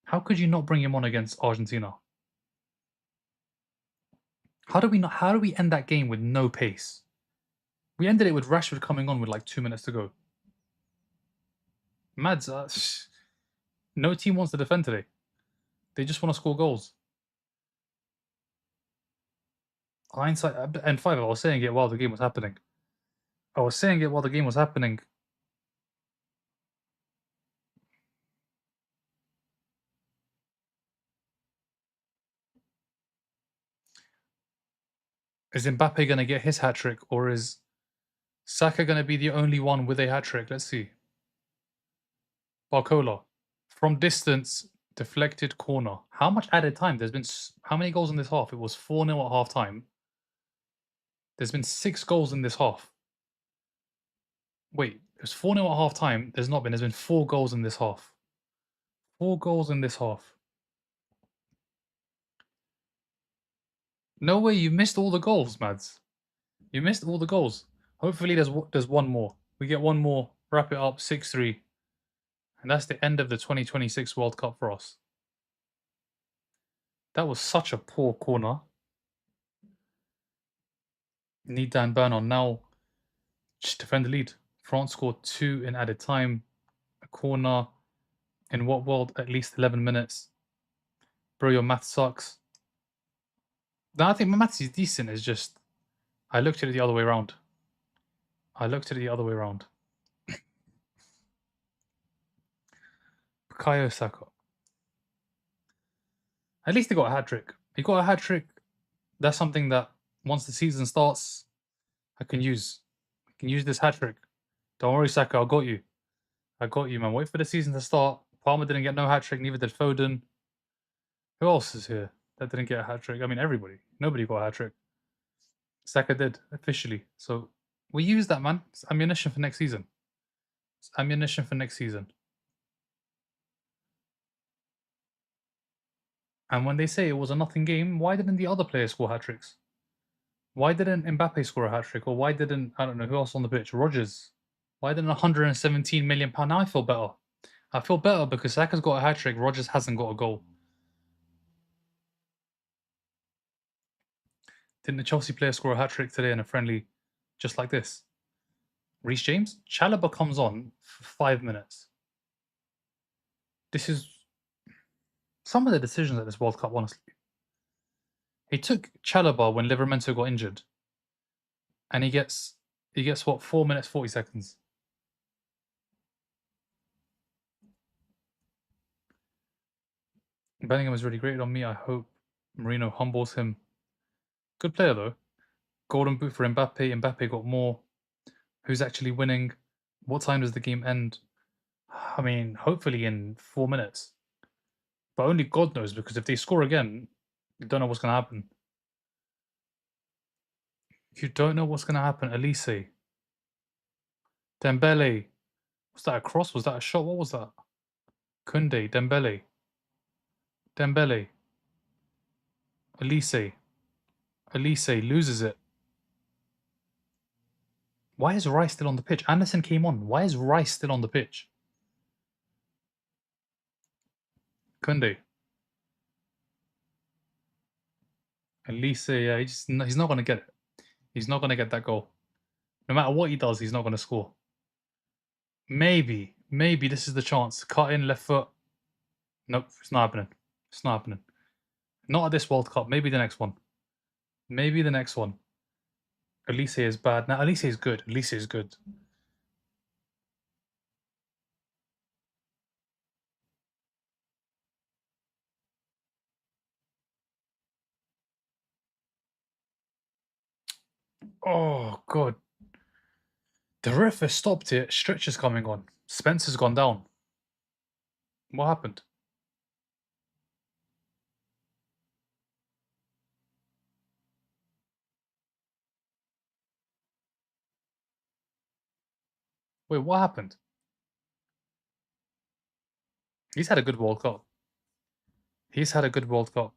How could you not bring him on against Argentina? How do we end that game with no pace? We ended it with Rashford coming on with like 2 minutes to go. Mads, no team wants to defend today. They just want to score goals. Hindsight and five. I was saying it while the game was happening. Is Mbappe going to get his hat trick, or is Saka going to be the only one with a hat trick? Let's see. Barcola. From distance, deflected corner. How much added time? There's been how many goals in this half? It was 4-0 at half time. There's been 6 goals in this half. Wait, it was 4-0 at half time. There's not been. There's been 4 goals in this half. 4 goals in this half. No way, you missed all the goals, Mads. You missed all the goals. Hopefully there's one more. We get one more, wrap it up 6-3. And that's the end of the 2026 World Cup for us. That was such a poor corner. Need Dan Burn now. Just defend the lead. France scored 2 in added time. A corner. In what world? At least 11 minutes. Bro, your math sucks. No, I think my maths is decent. It's just I looked at it the other way around. Bukayo Saka. At least he got a hat trick. He got a hat trick. That's something that once the season starts, I can use. I can use this hat trick. Don't worry, Saka. I got you. I got you, man. Wait for the season to start. Palmer didn't get no hat trick. Neither did Foden. Who else is here that didn't get a hat trick? I mean, everybody. Nobody got a hat trick. Saka did officially. So we use that, man. It's ammunition for next season. It's ammunition for next season. And when they say it was a nothing game, why didn't the other players score hat tricks? Why didn't Mbappe score a hat trick? Or why didn't, I don't know, who else on the pitch? Rodgers. Why didn't £117 million? Now I feel better. I feel better because Saka's got a hat trick. Rodgers hasn't got a goal. Didn't the Chelsea player score a hat trick today in a friendly just like this? Reece James? Chalobah comes on for 5 minutes. This is some of the decisions at this World Cup, honestly. He took Chalobah when Livramento got injured. And he gets what, 4 minutes, 40 seconds. Bellingham was really great on me. I hope Marino humbles him. Good player, though. Golden boot for Mbappe. Mbappe got more. Who's actually winning? What time does the game end? I mean, hopefully in 4 minutes. But only God knows, because if they score again, you don't know what's going to happen. You don't know what's going to happen. Elise. Dembele. Was that a cross? Was that a shot? What was that? Kunde. Dembele. Dembele. Elise. Elise loses it. Why is Rice still on the pitch? Anderson came on. Why is Rice still on the pitch? Kunde. Elise, yeah, he's not going to get it. He's not going to get that goal. No matter what he does, he's not going to score. Maybe this is the chance. Cut in, left foot. Nope, it's not happening. It's not happening. Not at this World Cup. Maybe the next one. Maybe the next one. Elise is bad. Now, Elise is good. Elise is good. Oh, God. The ref has stopped it. Stretcher's coming on. Spencer's gone down. What happened? Wait, what happened? He's had a good World Cup. He's had a good World Cup.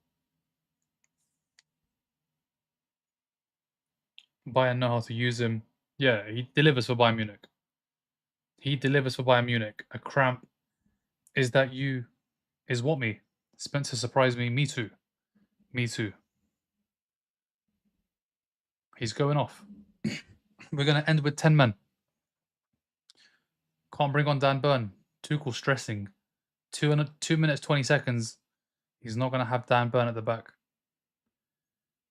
Bayern know how to use him. Yeah, he delivers for Bayern Munich. He delivers for Bayern Munich. A cramp. Is that you? Is what me? Spencer surprised me. Me too. Me too. He's going off. We're going to end with 10 men. Can't bring on Dan Burn. Tuchel stressing. 2 minutes, 20 seconds. He's not going to have Dan Burn at the back.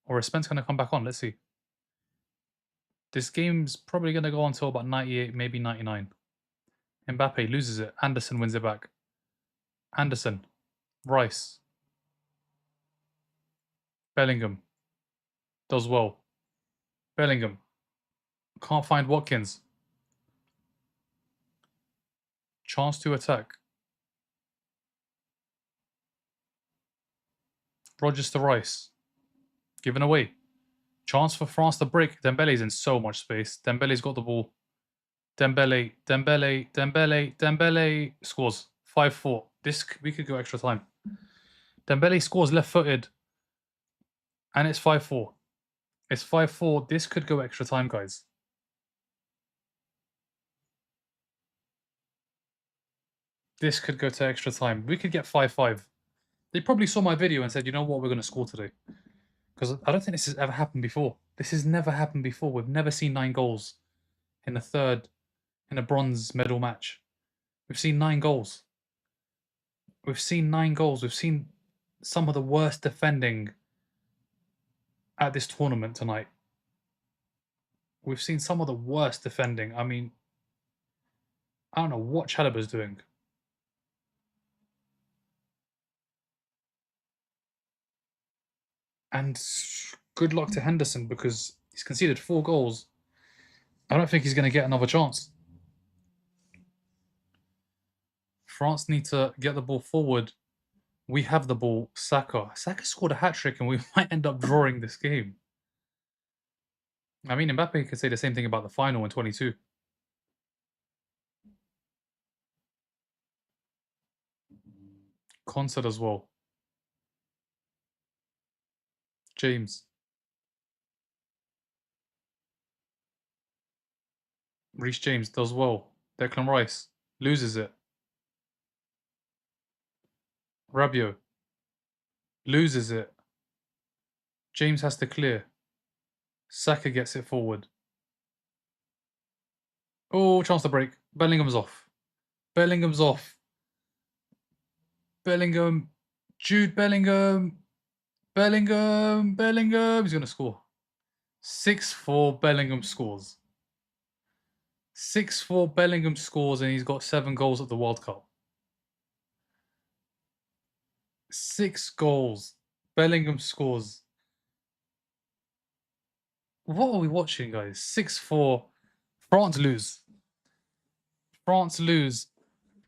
Or is Spence going to come back on? Let's see. This game's probably going to go until about 98, maybe 99. Mbappe loses it. Anderson wins it back. Anderson. Rice. Bellingham. Does well. Bellingham. Can't find Watkins. Chance to attack. Rogers to Rice. Given away. Chance for France to break. Dembele's in so much space. Dembele's got the ball. Dembele scores. 5-4. We could go extra time. Dembele scores left-footed. And it's 5-4. It's 5-4. This could go extra time, guys. This could go to extra time. We could get 5-5. They probably saw my video and said, you know what, we're going to score today. Because I don't think this has ever happened before. This has never happened before. We've never seen 9 goals in a bronze medal match. We've seen 9 goals. We've seen 9 goals. We've seen some of the worst defending at this tournament tonight. We've seen some of the worst defending. I mean, I don't know what Chalobah's doing. And good luck to Henderson because he's conceded 4 goals. I don't think he's going to get another chance. France need to get the ball forward. We have the ball. Saka scored a hat-trick and we might end up drawing this game. I mean, Mbappe could say the same thing about the final in 22. Concert as well. James. Reece James does well. Declan Rice loses it. Rabiot loses it. James has to clear. Saka gets it forward. Oh, chance to break. Bellingham's off. Bellingham's off. Bellingham. Jude Bellingham. Bellingham. He's going to score. 6-4. Bellingham scores. 6-4. Bellingham scores and he's got 7 goals at the World Cup. 6 goals. Bellingham scores. What are we watching, guys? 6-4. France lose. France lose.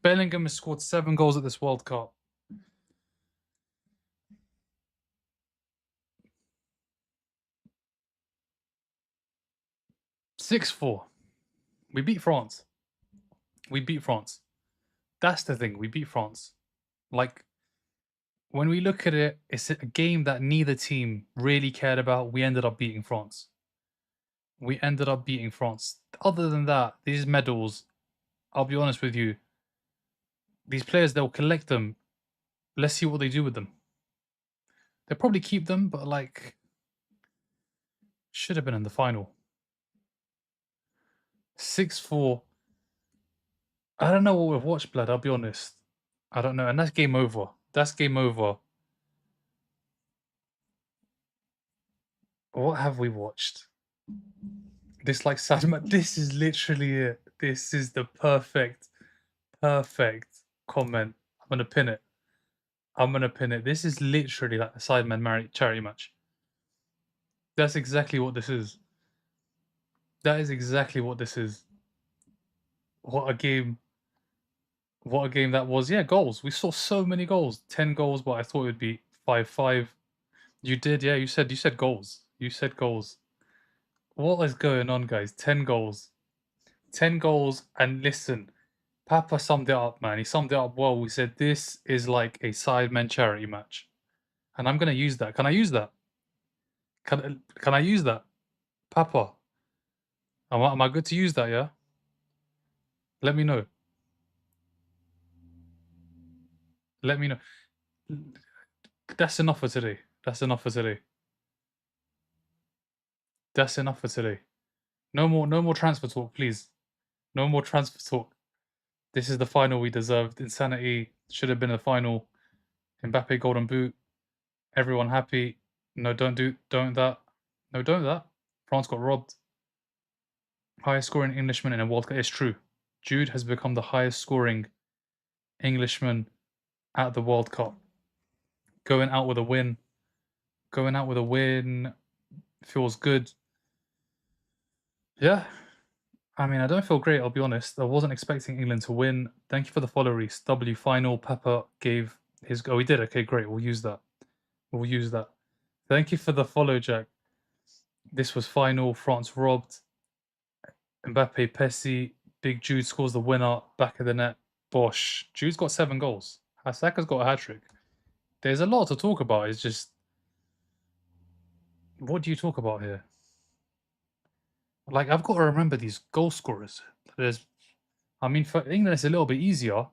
Bellingham has scored 7 goals at this World Cup. "6-4. We beat France. We beat France. That's the thing. We beat France. Like, when we look at it, it's a game that neither team really cared about. We ended up beating France. We ended up beating France. Other than that, these medals, I'll be honest with you, these players, they'll collect them. Let's see what they do with them. They'll probably keep them, but like, should have been in the final. 6-4. I don't know what we've watched, Blood. I'll be honest. I don't know. And that's game over. That's game over. What have we watched? This like Sadma. This is literally it. This is the perfect comment. I'm gonna pin it. I'm gonna pin it. This is literally like the Sidemen charity match. That's exactly what this is. That is exactly what this is. What a game. What a game that was. Yeah, goals. We saw so many goals. 10 goals, but I thought it would be 5-5. You did, yeah. You said goals. You said goals. What is going on, guys? 10 goals. 10 goals, and listen, Papa summed it up, man. He summed it up well. We said this is like a Sidemen charity match. And I'm gonna use that. Can I use that? Can I use that? Papa. Am I good to use that, yeah? Let me know. Let me know. That's enough for today. That's enough for today. That's enough for today. No more transfer talk, please. No more transfer talk. This is the final we deserved. Insanity should have been the final. Mbappe golden boot. Everyone happy. No, don't that. No, don't that. France got robbed. Highest scoring Englishman in a World Cup. It's true. Jude has become the highest scoring Englishman at the World Cup. Going out with a win. Going out with a win feels good. Yeah. I mean, I don't feel great, I'll be honest. I wasn't expecting England to win. Thank you for the follow, Reese. W final. Pepper gave his. Oh, he did. Okay, great. We'll use that. We'll use that. Thank you for the follow, Jack. This was final. France robbed. Mbappe, Pessi, Big Jude scores the winner. Back of the net. Bosh. Jude's got 7 goals. Saka's got a hat trick. There's a lot to talk about. It's just, what do you talk about here? Like, I've got to remember these goal scorers. I mean, for England, it's a little bit easier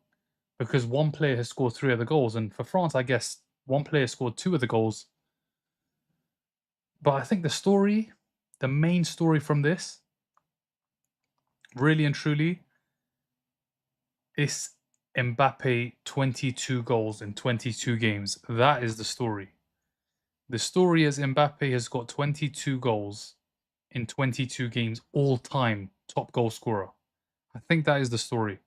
because one player has scored 3 of the goals, and for France, I guess one player scored 2 of the goals. But I think the main story from this, really and truly, is Mbappe 22 goals in 22 games. That is the story. The story is Mbappe has got 22 goals in 22 games, all time top goal scorer. I think that is the story.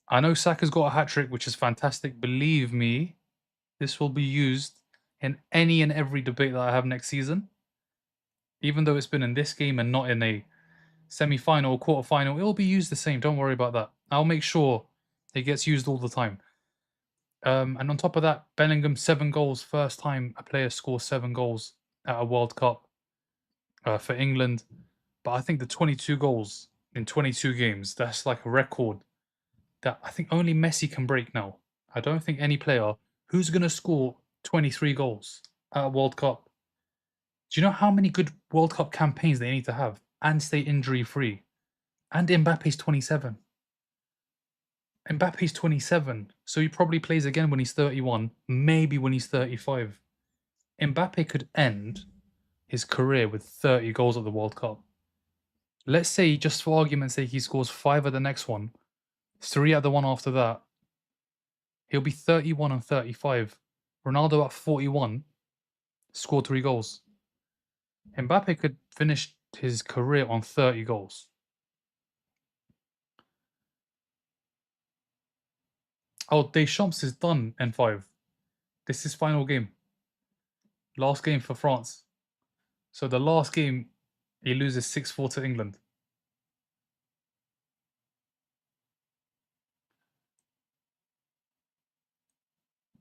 I know Saka's got a hat trick, which is fantastic. Believe me, this will be used in any and every debate that I have next season. Even though it's been in this game and not in a semi-final or quarter-final, it will be used the same. Don't worry about that. I'll make sure it gets used all the time. And on top of that, Bellingham, 7 goals. First time a player scores 7 goals at a World Cup for England. But I think the 22 goals in 22 games, that's like a record that I think only Messi can break now. I don't think any player who's going to score 23 goals at a World Cup. Do you know how many good World Cup campaigns they need to have and stay injury free? And Mbappe's 27. Mbappe's 27, so he probably plays again when he's 31, maybe when he's 35. Mbappe could end his career with 30 goals at the World Cup. Let's say, just for argument's sake, he scores 5 at the next one, 3 at the one after that. He'll be 31 and 35. Ronaldo at 41 scored 3 goals. Mbappe could finish his career on 30 goals. Oh, Deschamps is done, N5. This is final game. Last game for France. So the last game, he loses 6-4 to England.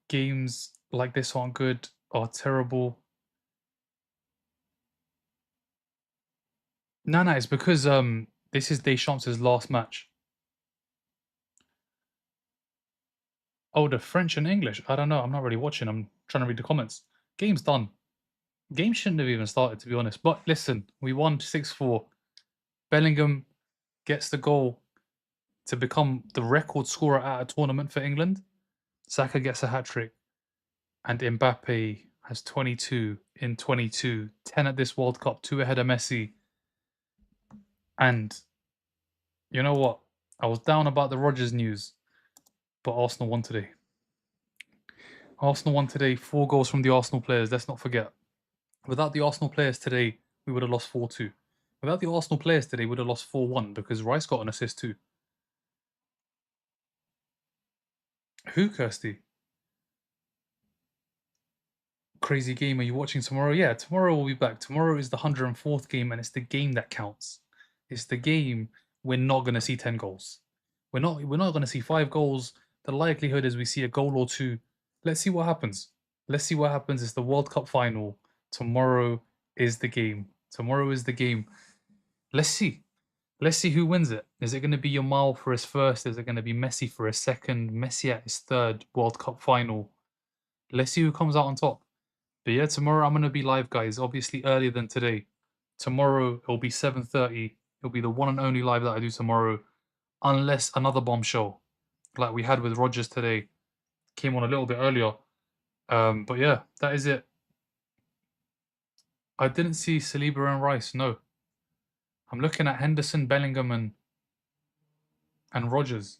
Games like this aren't good, are terrible. No, it's because this is Deschamps' last match. Oh, the French and English. I don't know. I'm not really watching. I'm trying to read the comments. Game's done. Game shouldn't have even started, to be honest. But listen, we won 6-4. Bellingham gets the goal to become the record scorer at a tournament for England. Saka gets a hat trick. And Mbappe has 22 in 22. 10 at this World Cup, 2 ahead of Messi. And you know what? I was down about the Rodgers news, but Arsenal won today. Arsenal won today, 4 goals from the Arsenal players. Let's not forget. Without the Arsenal players today, we would have lost 4-2. Without the Arsenal players today, we would have lost 4-1 because Rice got an assist too. Who, Kirsty? Crazy game. Are you watching tomorrow? Yeah, tomorrow we'll be back. Tomorrow is the 104th game, and it's the game that counts. It's the game we're not going to see 10 goals. We're not going to see 5 goals. The likelihood is we see a goal or 2. Let's see what happens. Let's see what happens. It's the World Cup final. Tomorrow is the game. Tomorrow is the game. Let's see. Let's see who wins it. Is it going to be Yamal for his first? Is it going to be Messi for his second? Messi at his third World Cup final? Let's see who comes out on top. But yeah, tomorrow I'm going to be live, guys. Obviously earlier than today. Tomorrow it'll be 7:30. It'll be the one and only live that I do tomorrow. Unless another bombshell, like we had with Rodgers today, came on a little bit earlier. But yeah, that is it. I didn't see Saliba and Rice, no. I'm looking at Henderson, Bellingham, and Rodgers.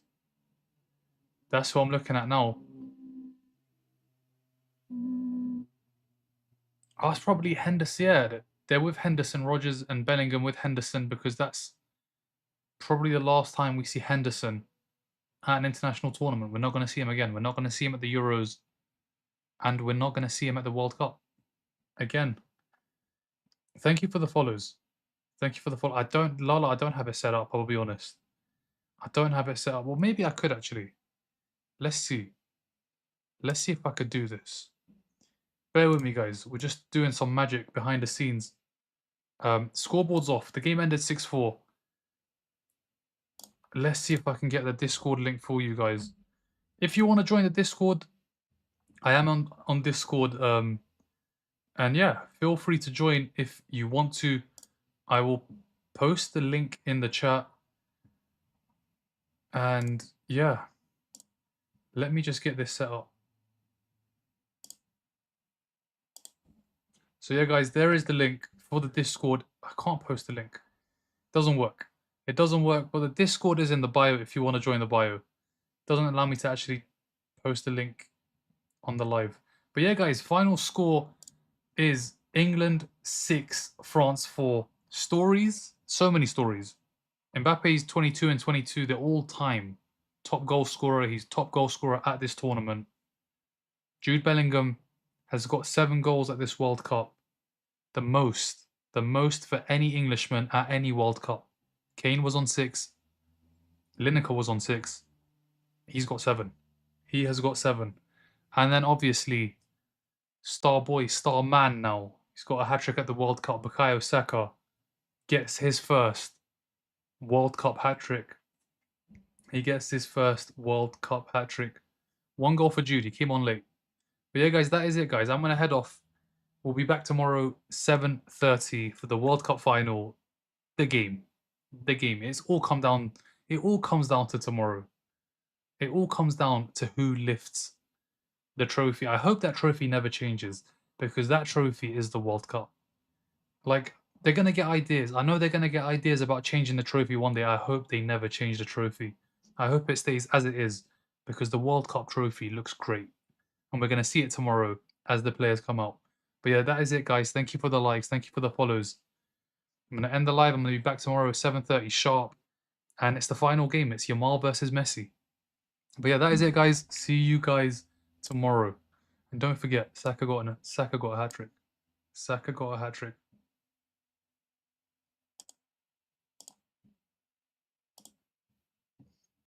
That's what I'm looking at now. Oh, it's probably Henderson. Yeah, they're with Henderson, Rodgers, and Bellingham with Henderson because that's probably the last time we see Henderson at an international tournament. We're not going to see him again. We're not going to see him at the Euros, and we're not going to see him at the World Cup again. Thank you for the follows. Thank you for the follow. I don't have it set up. I'll be honest. I don't have it set up. Well, maybe I could actually. Let's see. Let's see if I could do this. Bear with me, guys. We're just doing some magic behind the scenes. Scoreboard's off. The game ended 6-4. Let's see if I can get the Discord link for you guys. If you want to join the Discord, I am on Discord. And yeah, feel free to join if you want to. I will post the link in the chat. And yeah, let me just get this set up. So yeah, guys, there is the link for the Discord. I can't post the link. It doesn't work. It doesn't work, but the Discord is in the bio if you want to join the bio. It doesn't allow me to actually post the link on the live. But yeah, guys, final score is England 6, France 4. Stories, so many stories. Mbappe's 22 and 22, they're all time top goal scorer. He's top goal scorer at this tournament. Jude Bellingham has got 7 goals at this World Cup. The most for any Englishman at any World Cup. Kane was on 6. Lineker was on 6. He's got 7. He has got 7. And then obviously, star boy, star man now. He's got a hat-trick at the World Cup. Bukayo Saka gets his first World Cup hat-trick. He gets his first World Cup hat-trick. 1 goal for Jude. He came on late. But yeah, guys, that is it, guys. I'm going to head off. We'll be back tomorrow, 7:30 for the World Cup final. The game. It all comes down to tomorrow. It all comes down to who lifts the trophy. I hope that trophy never changes because that trophy is the World Cup. Like, they're going to get ideas. I know they're going to get ideas about changing the trophy one day. I hope they never change the trophy. I hope it stays as it is because the World Cup trophy looks great. And we're going to see it tomorrow as the players come out. But yeah, that is it, guys. Thank you for the likes. Thank you for the follows. I'm going to end the live. I'm going to be back tomorrow at 7:30 sharp. And it's the final game. It's Yamal versus Messi. But yeah, that is it, guys. See you guys tomorrow. And don't forget, Saka got a hat-trick. Saka got a hat-trick.